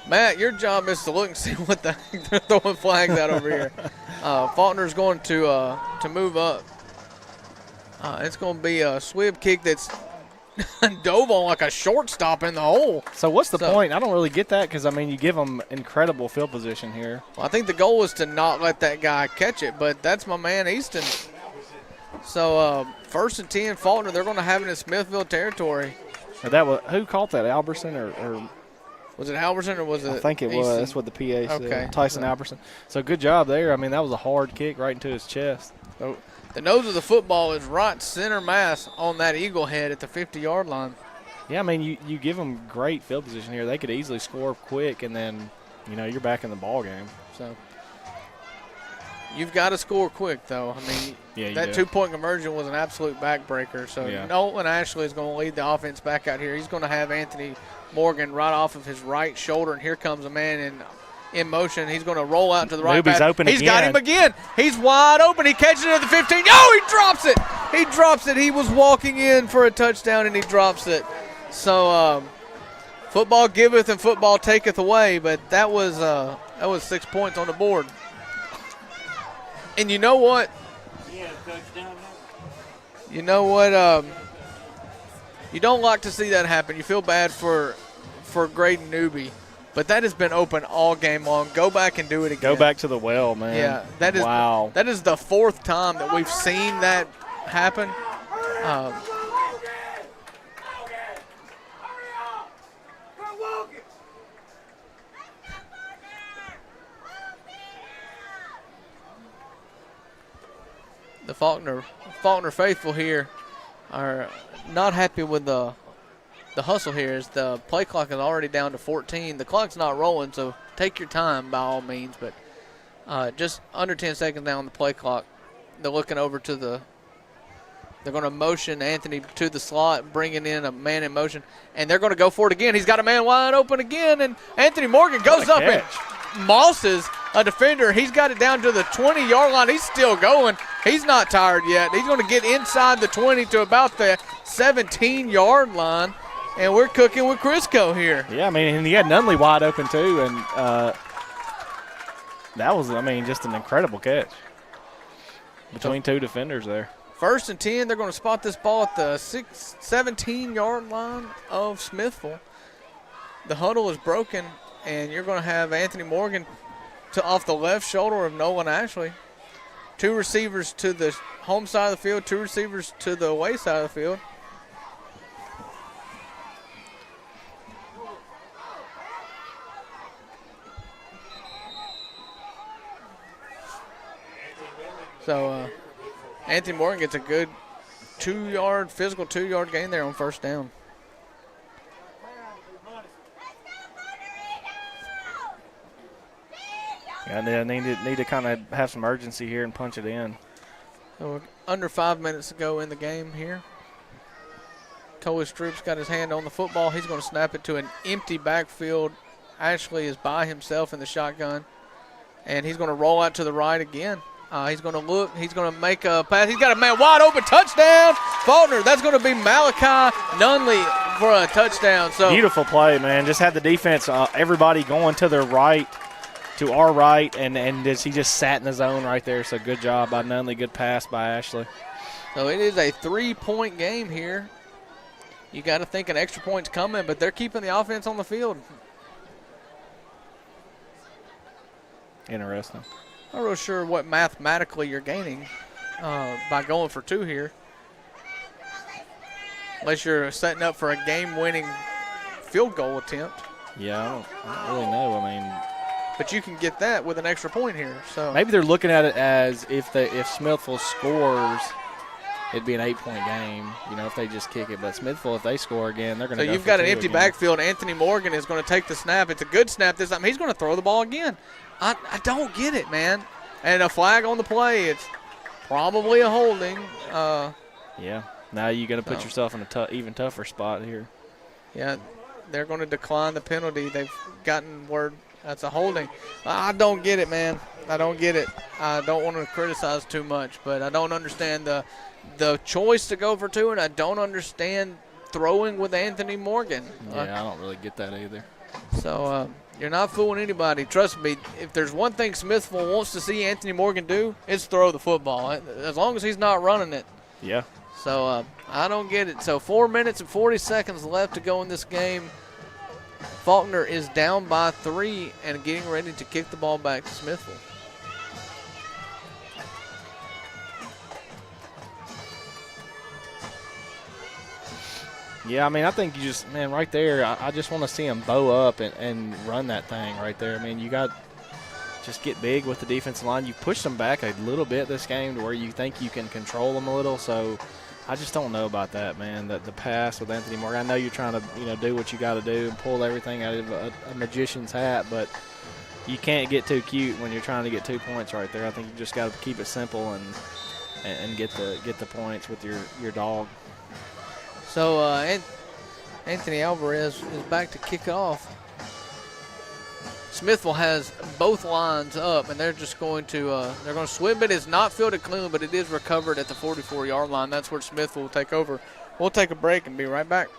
Matt, your job is to look and see what they're throwing flags out over here. Faulkner's going to move up. It's going to be a swib kick that's dove on like a shortstop in the hole. So what's the point? I don't really get that because, I mean, you give them incredible field position here. Well, I think the goal is to not let that guy catch it, but that's my man Easton. So 1st and 10, Faulkner, they're going to have it in Smithville territory. Who caught that, Alberson or was it Alberson or was it I think it Easton? was. That's what the PA said. Okay. Tyson Alberson. So good job there. I mean, that was a hard kick right into his chest. So the nose of the football is right center mass on that eagle head at the 50-yard line. Yeah, I mean, you give them great field position here. They could easily score quick, and then, you're back in the ball game. So you've got to score quick, though. I mean, that 2-point conversion was an absolute backbreaker. So Nolan Ashley is going to lead the offense back out here. He's going to have Anthony Morgan right off of his right shoulder, and here comes a man in motion. He's going to roll out to the right. Newby's open He's again. got him again. He's wide open. He catches it at the 15. Oh, he drops it. He drops it. He was walking in for a touchdown, and he drops it. So football giveth and football taketh away, but that was 6 points on the board. And you know what? You know what? You don't like to see that happen. You feel bad for Graydon Newby. But that has been open all game long. Go back and do it again. Go back to the well, man. Yeah, that is wow. That is the 4th time that we've seen that happen. The Faulkner faithful here are not happy with the hustle here, as the play clock is already down to 14. The clock's not rolling, so take your time by all means, but just under 10 seconds now on the play clock. They're looking over to they're going to motion Anthony to the slot, bringing in a man in motion, and they're going to go for it again. He's got a man wide open again, and Anthony Morgan goes up and mosses a defender. He's got it down to the 20-yard line. He's still going. He's not tired yet. He's going to get inside the 20 to about the 17-yard line. And we're cooking with Crisco here. Yeah, I mean, and he had Nunley wide open too, and that was, I mean, just an incredible catch between two defenders there. 1st and 10, they're going to spot this ball at the 17-yard line of Smithville. The huddle is broken, and you're going to have Anthony Morgan off the left shoulder of Nolan Ashley. 2 receivers to the home side of the field, 2 receivers to the away side of the field. So Anthony Morgan gets a good 2-yard, physical 2-yard gain there on 1st down. Yeah, they need to kind of have some urgency here and punch it in. So we're under 5 minutes to go in the game here. Coley Stroop's got his hand on the football. He's going to snap it to an empty backfield. Ashley is by himself in the shotgun, and he's going to roll out to the right again. He's going to look. He's going to make a pass. He's got a man wide open. Touchdown, Faulkner. That's going to be Malachi Nunley for a touchdown. So beautiful play, man. Just had the defense, everybody going to their right to our right, and he just sat in the zone right there. So good job by Nunley. Good pass by Ashley. So it is a 3-point game here. You got to think an extra point's coming, but they're keeping the offense on the field. Interesting. Not real sure what mathematically you're gaining by going for 2 here. Unless you're setting up for a game-winning field goal attempt. Yeah, I don't really know. I mean, but you can get that with an extra point here. So maybe they're looking at it as if Smithville scores, it'd be an 8-point game. You know, if they just kick it. But Smithville, if they score again, they're going to. So you've got an empty backfield. Anthony Morgan is going to take the snap. It's a good snap this time. He's going to throw the ball again. I don't get it, man. And a flag on the play. It's probably a holding. Yeah. Now you're going to put yourself in a even tougher spot here. Yeah, they're going to decline the penalty. They've gotten word that's a holding. I don't get it, man. I don't get it. I don't want to criticize too much, but I don't understand the choice to go for 2, and I don't understand throwing with Anthony Morgan. Yeah, I don't really get that either. So you're not fooling anybody. Trust me, if there's one thing Smithville wants to see Anthony Morgan do, it's throw the football, as long as he's not running it. Yeah. So I don't get it. So 4 minutes and 40 seconds left to go in this game. Falkner is down by 3 and getting ready to kick the ball back to Smithville. Yeah, I mean, I think you just, man, right there, I just want to see him bow up and run that thing right there. I mean, you got just get big with the defensive line. You pushed them back a little bit this game to where you think you can control them a little. So I just don't know about that, man. The pass with Anthony Morgan. I know you're trying to, do what you got to do and pull everything out of a magician's hat, but you can't get too cute when you're trying to get 2 points right there. I think you just got to keep it simple and get the points with your dog. So Anthony Alvarez is back to kick off. Smithville has both lines up, and they're just going to swim it. It's not fielded cleanly, but it is recovered at the 44-yard line. That's where Smithville will take over. We'll take a break and be right back.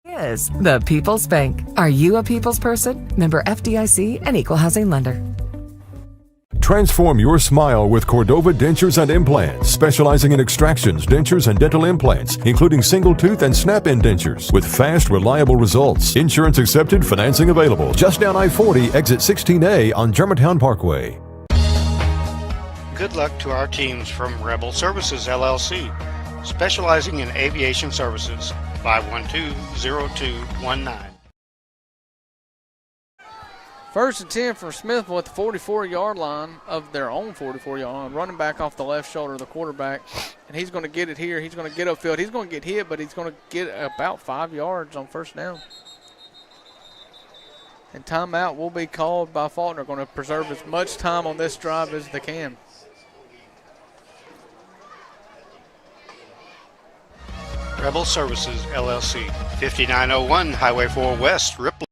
Is the People's Bank. Are you a people's person? Member FDIC and equal housing lender. Transform your smile with Cordova Dentures and Implants, specializing in extractions, dentures, and dental implants, including single tooth and snap-in dentures, with fast, reliable results. Insurance accepted, financing available. Just down I-40, exit 16A on Germantown Parkway. Good luck to our teams from Rebel Services, LLC, specializing in aviation services. 512-0219. First and 10 for Smithville at the 44-yard line of their own 44-yard line. Running back off the left shoulder of the quarterback. And he's going to get it here. He's going to get upfield. He's going to get hit, but he's going to get about 5 yards on first down. And timeout will be called by Falkner. Going to preserve as much time on this drive as they can. Rebel Services, LLC, 5901 Highway 4 West, Ripley.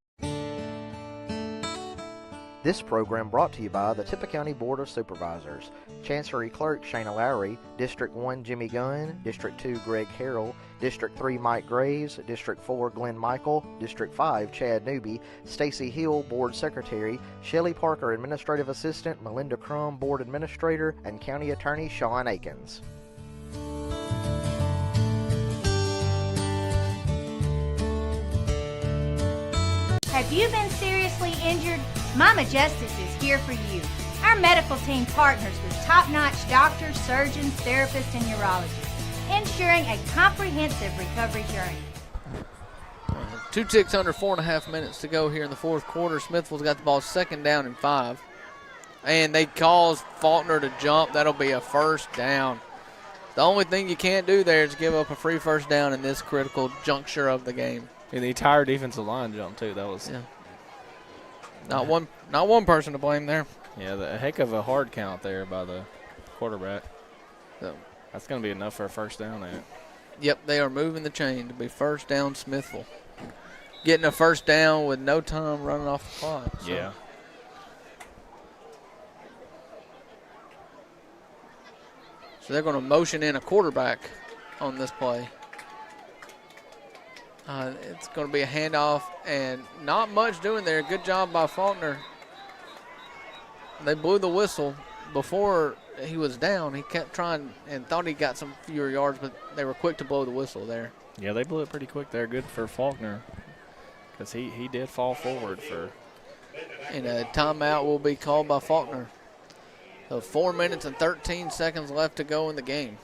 This program brought to you by the Tippah County Board of Supervisors. Chancery Clerk Shayna Lowry, District 1 Jimmy Gunn, District 2 Greg Harrell, District 3 Mike Graves, District 4 Glenn Michael, District 5 Chad Newby, Stacy Hill Board Secretary, Shelley Parker Administrative Assistant, Melinda Crum Board Administrator, and County Attorney Sean Akins. Have you been seriously injured? Mama Justice is here for you. Our medical team partners with top-notch doctors, surgeons, therapists, and neurologists, ensuring a comprehensive recovery journey. 2 ticks under 4.5 minutes to go here in the fourth quarter. Smithville's got the ball second down and 5. And they cause Falkner to jump. That'll be a first down. The only thing you can't do there is give up a free first down in this critical juncture of the game. And the entire defensive line jumped too. That was not one person to blame there. Yeah, a heck of a hard count there by the quarterback. So that's going to be enough for a first down there. Yep, they are moving the chain to be first down Smithville. Getting a first down with no time running off the clock. So. Yeah. So they're going to motion in a quarterback on this play. It's going to be a handoff, and not much doing there. Good job by Falkner. They blew the whistle before he was down. He kept trying and thought he got some fewer yards, but they were quick to blow the whistle there. Yeah, they blew it pretty quick there. Good for Falkner because he did fall forward for. And a timeout will be called by Falkner. So 4 minutes and 13 seconds left to go in the game.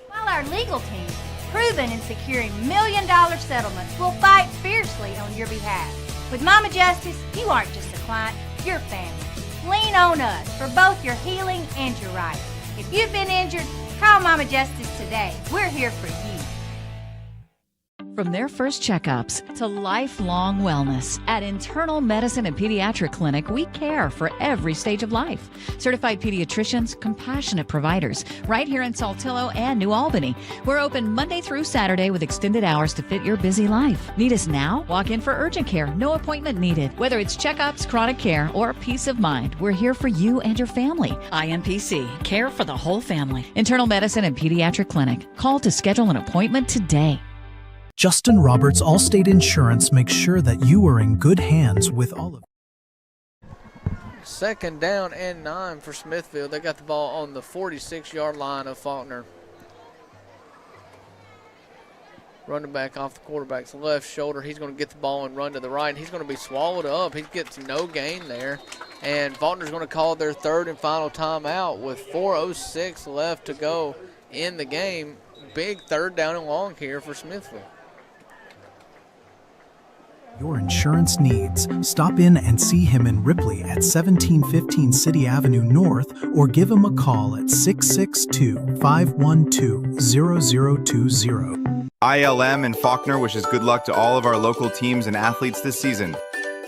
While our legal team, proven in securing million-dollar settlements, will fight fiercely on your behalf. With Mama Justice, you aren't just a client, you're family. Lean on us for both your healing and your rights. If you've been injured, call Mama Justice today. We're here for you. From their first checkups to lifelong wellness, at Internal Medicine and Pediatric Clinic, we care for every stage of life. Certified pediatricians, compassionate providers, right here in Saltillo and New Albany. We're open Monday through Saturday with extended hours to fit your busy life. Need us now? Walk in for urgent care, no appointment needed. Whether it's checkups, chronic care, or peace of mind, we're here for you and your family. IMPC, care for the whole family. Internal Medicine and Pediatric Clinic. Call to schedule an appointment today. Justin Roberts Allstate Insurance makes sure that you are in good hands with all of. Second down and 9 for Smithville. They got the ball on the 46-yard line of Falkner. Running back off the quarterback's left shoulder. He's going to get the ball and run to the right. He's going to be swallowed up. He gets no gain there. And Falkner's going to call their third and final timeout with 4:06 left to go in the game. Big third down and long here for Smithville. Your insurance needs. Stop in and see him in Ripley at 1715 City Avenue North or give him a call at 662-512-0020. ILM and Falkner wishes good luck to all of our local teams and athletes this season.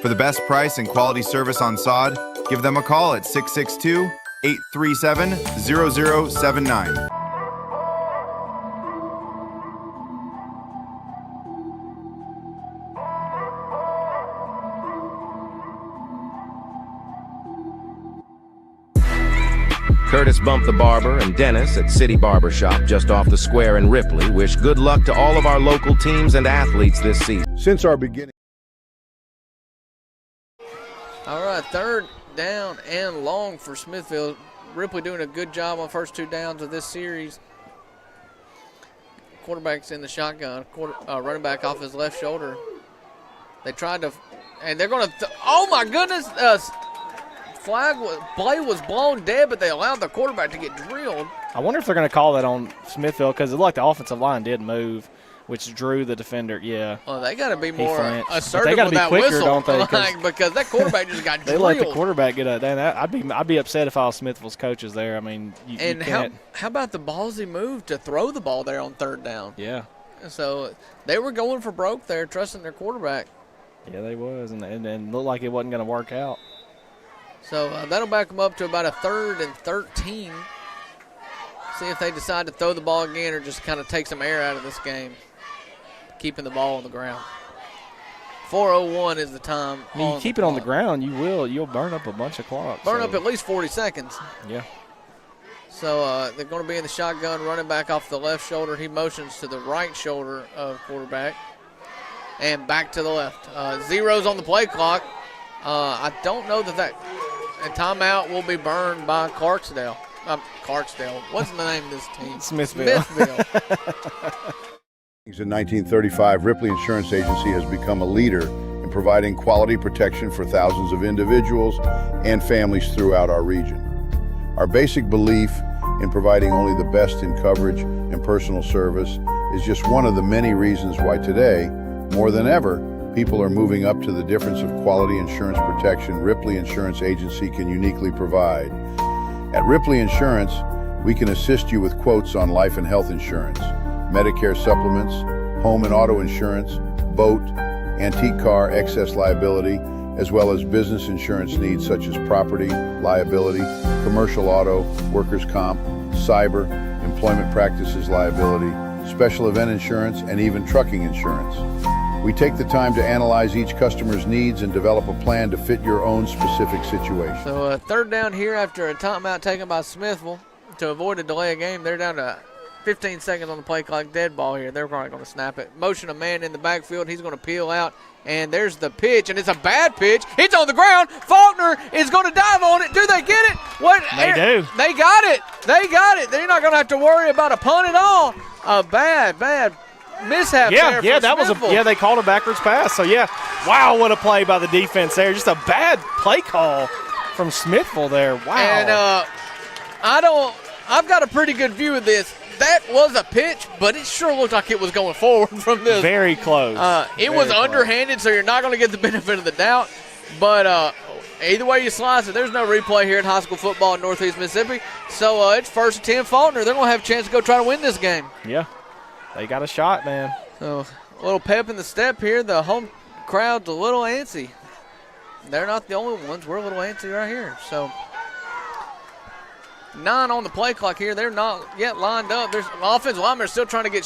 For the best price and quality service on sod, give them a call at 662-837-0079. Curtis Bump the Barber and Dennis at City Barber Shop just off the square in Ripley wish good luck to all of our local teams and athletes this season. Since our beginning. All right, third down and long for Smithville. Ripley doing a good job on first two downs of this series. Quarterback's in the shotgun. Running back off his left shoulder. They tried to, and they're going to, oh my goodness, play was blown dead, but they allowed the quarterback to get drilled. I wonder if they're going to call that on Smithville because it looked like the offensive line did move, which drew the defender. Yeah. Well, they got to be more assertive they with be that quicker, whistle, don't they? because that quarterback just got they drilled. let the quarterback get a. I'd be upset if I was Smithville's coaches there. I mean, you can't. How about the ballsy move to throw the ball there on third down? Yeah. So they were going for broke there, trusting their quarterback. Yeah, they was, and looked like it wasn't going to work out. So that'll back them up to about a 3rd and 13. See if they decide to throw the ball again or just kind of take some air out of this game, keeping the ball on the ground. 4:01 is the time. I mean, you keep it on the ground, you'll burn up a bunch of clock. Burn up at least 40 seconds. Yeah. So they're going to be in the shotgun, running back off the left shoulder. He motions to the right shoulder of quarterback and back to the left. Zeros on the play clock. I don't know that timeout will be burned by Clarksdale. What's the name of this team? Smithville. In 1935, Ripley Insurance Agency has become a leader in providing quality protection for thousands of individuals and families throughout our region. Our basic belief in providing only the best in coverage and personal service is just one of the many reasons why today, more than ever, people are moving up to the difference of quality insurance protection Ripley Insurance Agency can uniquely provide. At Ripley Insurance, we can assist you with quotes on life and health insurance, Medicare supplements, home and auto insurance, boat, antique car excess liability, as well as business insurance needs such as property, liability, commercial auto, workers' comp, cyber, employment practices liability, special event insurance, and even trucking insurance. We take the time to analyze each customer's needs and develop a plan to fit your own specific situation. So third down here after a timeout taken by Smithville to avoid a delay of game. They're down to 15 seconds on the play clock, dead ball here. They're probably going to snap it. Motion a man in the backfield. He's going to peel out, and there's the pitch, and it's a bad pitch. It's on the ground. Faulkner is going to dive on it. Do they get it? What? They do. They got it. They got it. They're not going to have to worry about a punt at all. A bad mishap there. Yeah, that was they called a backwards pass. So, yeah, wow, what a play by the defense there. Just a bad play call from Smithville there. Wow. And I've got a pretty good view of this. That was a pitch, but it sure looked like it was going forward from this. Very close. It was underhanded, so you're not going to get the benefit of the doubt. But either way you slice it, there's no replay here in high school football in Northeast Mississippi. So it's 1st and 10 Faulkner. They're going to have a chance to go try to win this game. Yeah, they got a shot, man. So a little pep in the step here. The home crowd's a little antsy. They're not the only ones. We're a little antsy right here. So 9 on the play clock here. They're not yet lined up. There's offensive linemen are still trying to get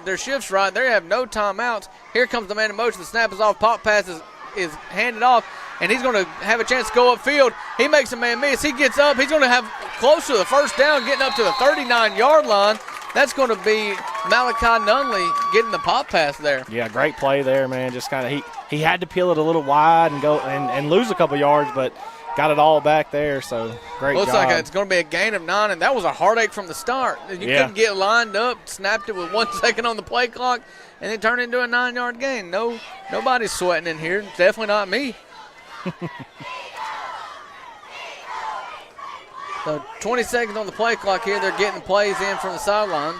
their shifts right. They have no timeouts. Here comes the man in motion. The snap is off. Pop pass is handed off, and he's going to have a chance to go upfield. He makes a man miss. He gets up. He's going to have close to the first down, getting up to the 39-yard line. That's going to be Malachi Nunley getting the pop pass there. Yeah, great play there, man. Just kind of he had to peel it a little wide and go and lose a couple yards, but got it all back there. So great Looks job. like it's going to be a gain of 9, and that was a heartache from the start. You couldn't get lined up, snapped it with 1 second on the play clock, and it turned into a 9-yard gain. Nobody's sweating in here. Definitely not me. So 20 seconds on the play clock here. They're getting plays in from the sideline.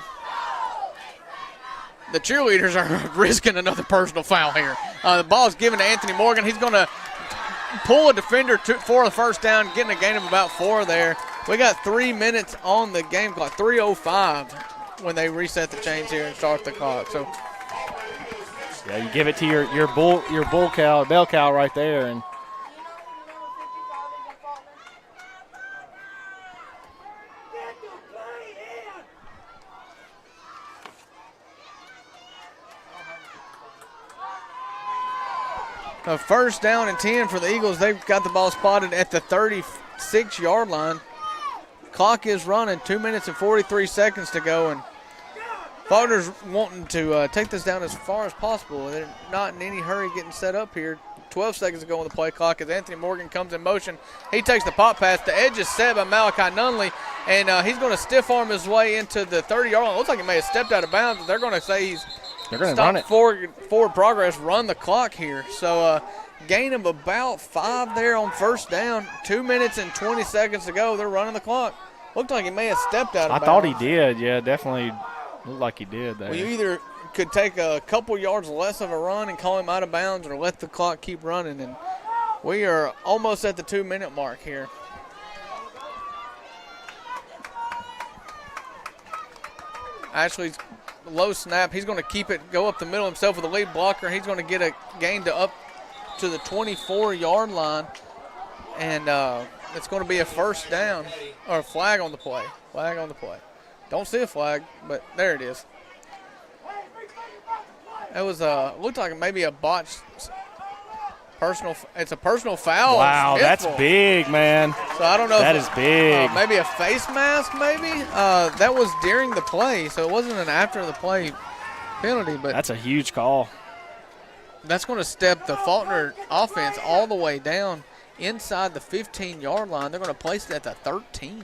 The cheerleaders are risking another personal foul here. The ball's given to Anthony Morgan. He's going to pull a defender for the first down, getting a gain of about 4 there. We got 3 minutes on the game clock, 3:05 when they reset the chains here and start the clock. So yeah, you give it to your bell cow right there, and a first down and 10 for the Eagles. They've got the ball spotted at the 36-yard line. Clock is running, 2 minutes and 43 seconds to go, and Faulkner's wanting to take this down as far as possible. They're not in any hurry getting set up here. 12 seconds to go on the play clock as Anthony Morgan comes in motion. He takes the pop pass. The edge is set by Malachi Nunley, and he's going to stiff arm his way into the 30-yard line. Looks like he may have stepped out of bounds, but they're going to say they're going to run it. Forward progress, run the clock here. So gain of about 5 there on first down. 2 minutes and 20 seconds to go. They're running the clock. Looked like he may have stepped out of bounds. I thought he did. Yeah, definitely looked like he did there. Well, you either could take a couple yards less of a run and call him out of bounds or let the clock keep running. And we are almost at the 2-minute mark here. Ashley's low snap. He's going to keep it, go up the middle himself with a lead blocker. He's going to get a gain to up to the 24-yard line. And it's going to be a first down or a flag on the play. Flag on the play. Don't see a flag, but there it is. That was looked like maybe a botched personal. It's a personal foul. Wow, that's big, man. So I don't know. That is big. Maybe a face mask, maybe. That was during the play, so it wasn't an after the play penalty. But that's a huge call. That's going to step the Falkner offense all the way down inside the 15-yard line. They're going to place it at the 13.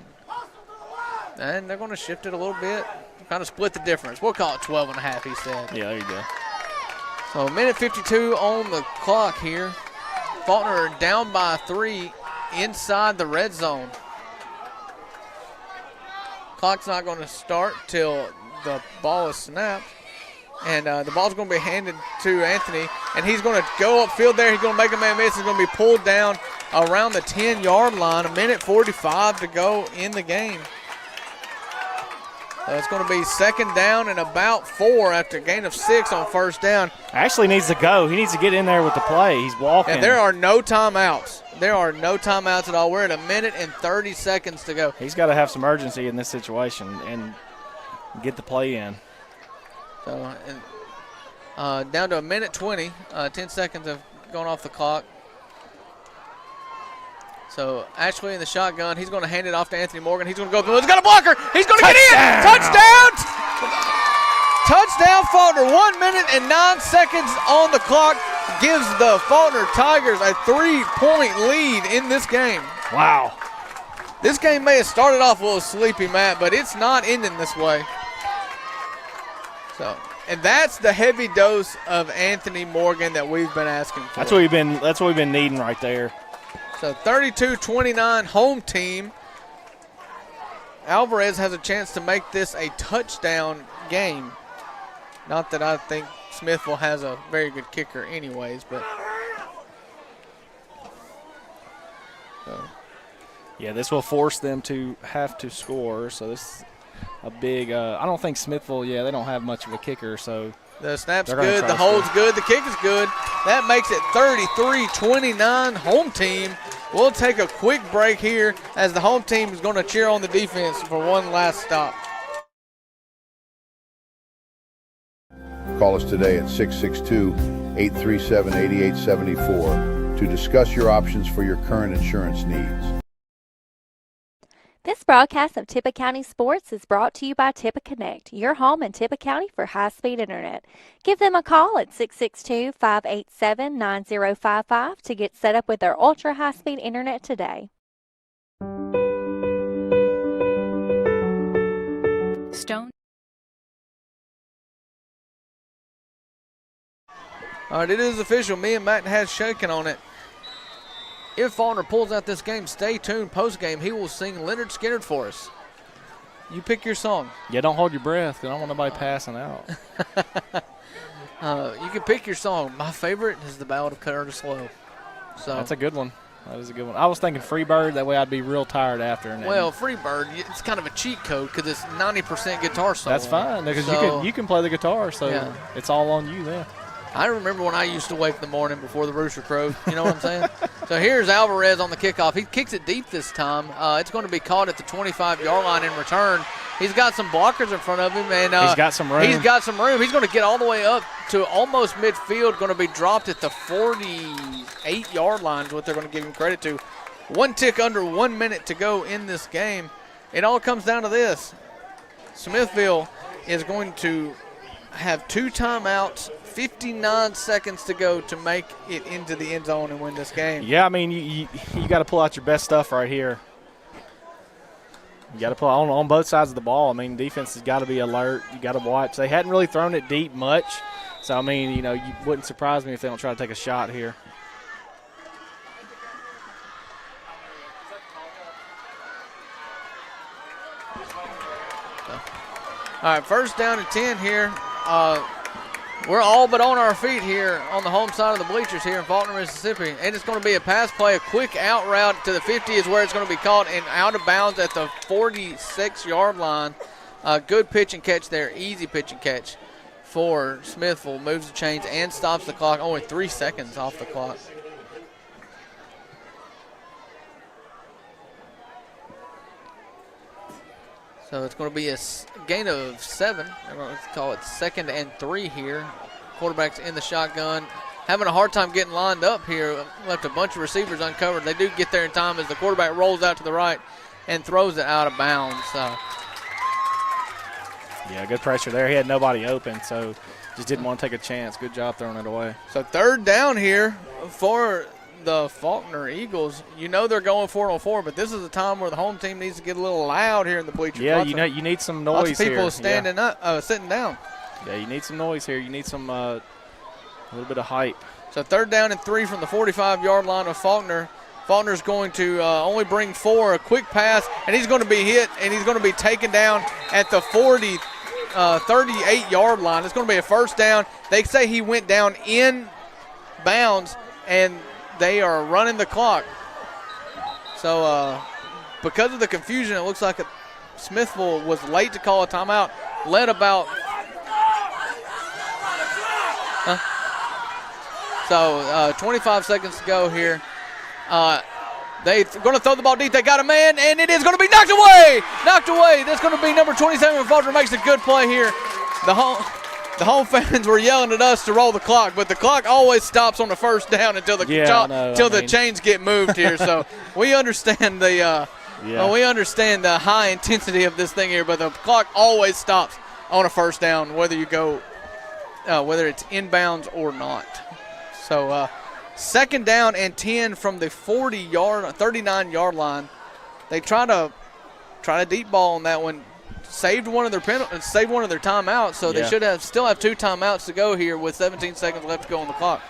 And they're going to shift it a little bit, kind of split the difference. We'll call it 12.5, he said. Yeah, there you go. So minute 52 on the clock here. Falkner are down by 3 inside the red zone. Clock's not going to start till the ball is snapped. And the ball's going to be handed to Anthony. And he's going to go upfield there. He's going to make a man miss. He's going to be pulled down around the 10-yard line. A minute 45 to go in the game. It's going to be second down and about 4 after a gain of 6 on first down. Ashley needs to go. He needs to get in there with the play. He's walking. And there are no timeouts. There are no timeouts at all. We're at a minute and 30 seconds to go. He's got to have some urgency in this situation and get the play in. So down to a minute 20. 10 seconds have gone off the clock. So Ashley in the shotgun. He's going to hand it off to Anthony Morgan. He's going to go. He's got a blocker. He's going to get in. Touchdown! Touchdown, Falkner. 1 minute and 9 seconds on the clock gives the Falkner Tigers a 3-point lead in this game. Wow. This game may have started off a little sleepy, Matt, but it's not ending this way. So, and that's the heavy dose of Anthony Morgan that we've been asking for. That's what we've been needing right there. So 32-29 home team. Alvarez has a chance to make this a touchdown game. Not that I think Smithville has a very good kicker anyways, but yeah, this will force them to have to score. So this is a big I don't think Smithville, they don't have much of a kicker, so the snap's good, the hold's good, the kick is good. That makes it 33-29 home team. We'll take a quick break here as the home team is going to cheer on the defense for one last stop. Call us today at 662-837-8874 to discuss your options for your current insurance needs. This broadcast of Tippah County Sports is brought to you by Tippah Connect, your home in Tippah County for high-speed internet. Give them a call at 662-587-9055 to get set up with their ultra-high-speed internet today. Stone. All right, it is official. Me and Matt has shaken on it. If Falkner pulls out this game, stay tuned. Post-game, he will sing Leonard Skinner for us. You pick your song. Yeah, don't hold your breath because I don't want nobody passing out. You can pick your song. My favorite is the Ballad of Curtis Lowe. So that's a good one. That is a good one. I was thinking Freebird. That way I'd be real tired after. Well, Freebird, it's kind of a cheat code because it's 90% guitar solo. That's fine because you can play the guitar, so it's all on you then. I remember when I used to wake in the morning before the rooster crowed. You know what I'm saying? So here's Alvarez on the kickoff. He kicks it deep this time. It's going to be caught at the 25-yard line in return. He's got some blockers in front of him. And he's got some room. He's got some room. He's going to get all the way up to almost midfield. Going to be dropped at the 48-yard line is what they're going to give him credit to. One tick under 1 minute to go in this game. It all comes down to this. Smithville is going to have 2 timeouts, 59 seconds to go to make it into the end zone and win this game. Yeah, I mean, you got to pull out your best stuff right here. You got to pull on both sides of the ball. I mean, defense has got to be alert. You got to watch. They hadn't really thrown it deep much. So, I mean, you wouldn't surprise me if they don't try to take a shot here. All right, first down and 10 here. We're all but on our feet here on the home side of the bleachers here in Falkner, Mississippi. And it's going to be a pass play, a quick out route to the 50 is where it's going to be caught and out of bounds at the 46-yard line. Good pitch and catch there, easy pitch and catch for Smithville. Moves the chains and stops the clock, only 3 seconds off the clock. So it's going to be a gain of 7. Let's call it 2nd and 3 here. Quarterback's in the shotgun. Having a hard time getting lined up here. Left a bunch of receivers uncovered. They do get there in time as the quarterback rolls out to the right and throws it out of bounds. Yeah, good pressure there. He had nobody open, so just didn't want to take a chance. Good job throwing it away. So third down here for the Falkner Eagles. You know they're going 4-on-4, but this is a time where the home team needs to get a little loud here in the bleachers. Yeah, you need some noise here. Lots of people standing up, sitting down. Yeah, you need some noise here. You need some a little bit of hype. So third down and 3 from the 45-yard line of Falkner. Falkner's going to only bring 4, a quick pass, and he's going to be hit, and he's going to be taken down at the 38-yard line. It's going to be a first down. They say he went down in bounds, and they are running the clock. So because of the confusion, it looks like Smithville was late to call a timeout, led about – 25 seconds to go here. They're going to throw the ball deep. They got a man, and it is going to be knocked away. Knocked away. That's going to be number 27. Falkner makes a good play here. The home fans were yelling at us to roll the clock, but the clock always stops on the first down until the chains get moved here. So we understand the high intensity of this thing here, but the clock always stops on a first down, whether you go, whether it's inbounds or not. So second down and 10 from the 39-yard line. They try to deep ball on that one. Saved one of their timeouts, so they should still have 2 timeouts to go here with 17 seconds left to go on the clock.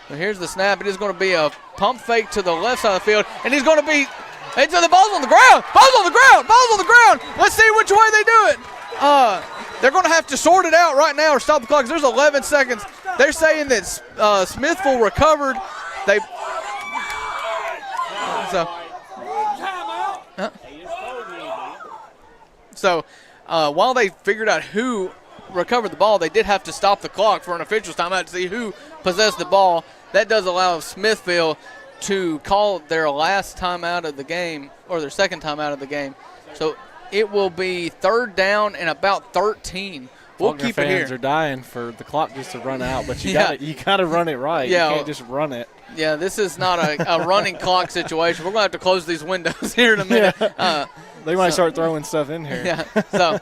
So here's the snap. It is going to be a pump fake to the left side of the field, and he's going to be into the ball's on the ground. Ball's on the ground. Ball's on the ground. Let's see which way they do it. They're going to have to sort it out right now or stop the clock. There's 11 seconds. They're saying that Smithville recovered. So while they figured out who recovered the ball, they did have to stop the clock for an official's timeout to see who possessed the ball. That does allow Smithville to call their last timeout of the game, or their second timeout of the game. So it will be third down and about 13. We'll keep it here. Fans are dying for the clock just to run out, but you got to run it right. Yeah. You can't just run it. Yeah, this is not a running clock situation. We're going to have to close these windows here in a minute. Yeah. They might start throwing stuff in here. Yeah. So,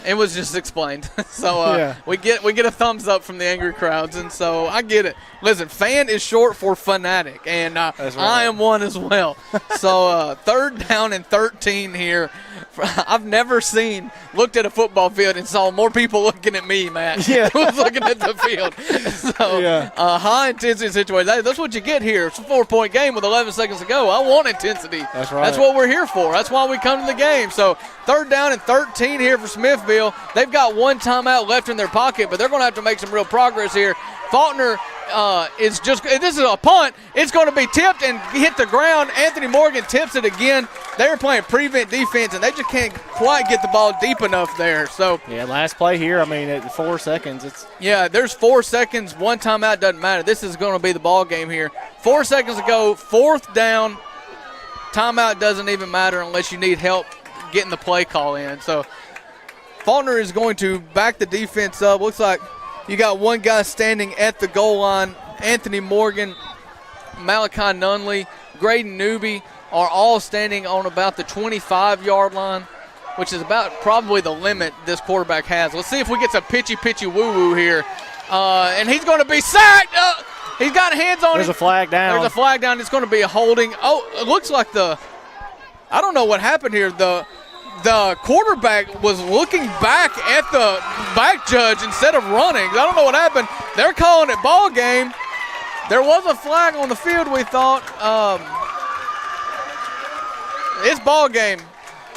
it was just explained. So we get a thumbs up from the angry crowds, and so I get it. Listen, fan is short for fanatic, and right. I am one as well. So third down and 13 here. I've never looked at a football field and saw more people looking at me, Matt. Yeah. Who was looking at the field. So high intensity situation. That's what you get here. It's a 4-point game with 11 seconds to go. I want intensity. That's right. That's what we're here for. That's why we come to the game. So third down and 13 here for Smithville. They've got 1 timeout left in their pocket, but they're going to have to make some real progress here. Falkner this is a punt. It's going to be tipped and hit the ground. Anthony Morgan tips it again. They're playing prevent defense, and they just can't quite get the ball deep enough there. So last play here, at 4 seconds. There's 4 seconds. 1 timeout doesn't matter. This is going to be the ball game here. 4 seconds to go, fourth down. Timeout doesn't even matter unless you need help getting the play call in. So Falkner is going to back the defense up. Looks like you got one guy standing at the goal line. Anthony Morgan, Malachi Nunley, Graydon Newby are all standing on about the 25-yard line, which is about probably the limit this quarterback has. Let's see if we get some pitchy woo-woo here. And he's going to be sacked. He's got hands on him. There's a flag down. There's a flag down. It's going to be a holding. Oh, it looks like I don't know what happened here. The quarterback was looking back at the back judge instead of running. I don't know what happened. They're calling it ball game. There was a flag on the field, we thought. It's ball game.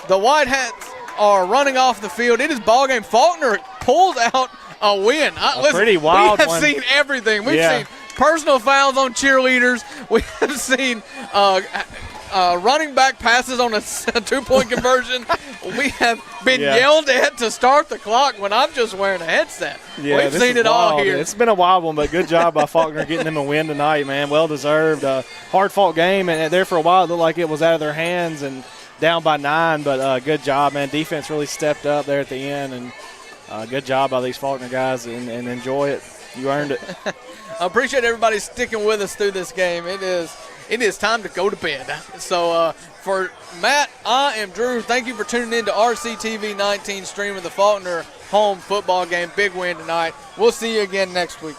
The White Hats are running off the field. It is ball game. Faulkner pulls out a win. Pretty wild We have one. seen everything. We've seen personal fouls on cheerleaders. We have seen running back passes on a 2-point conversion. We have been yelled at to start the clock when I'm just wearing a headset. We've seen it all here. It's been a wild one, but good job by Falkner getting them a win tonight, man. Well deserved. Hard-fought game, and there for a while it looked like it was out of their hands and down by 9, but good job, man. Defense really stepped up there at the end, and good job by these Falkner guys, and enjoy it. You earned it. I appreciate everybody sticking with us through this game. It is time to go to bed. So for Matt, I am Drew. Thank you for tuning in to RCTV 19 streaming the Falkner home football game. Big win tonight. We'll see you again next week.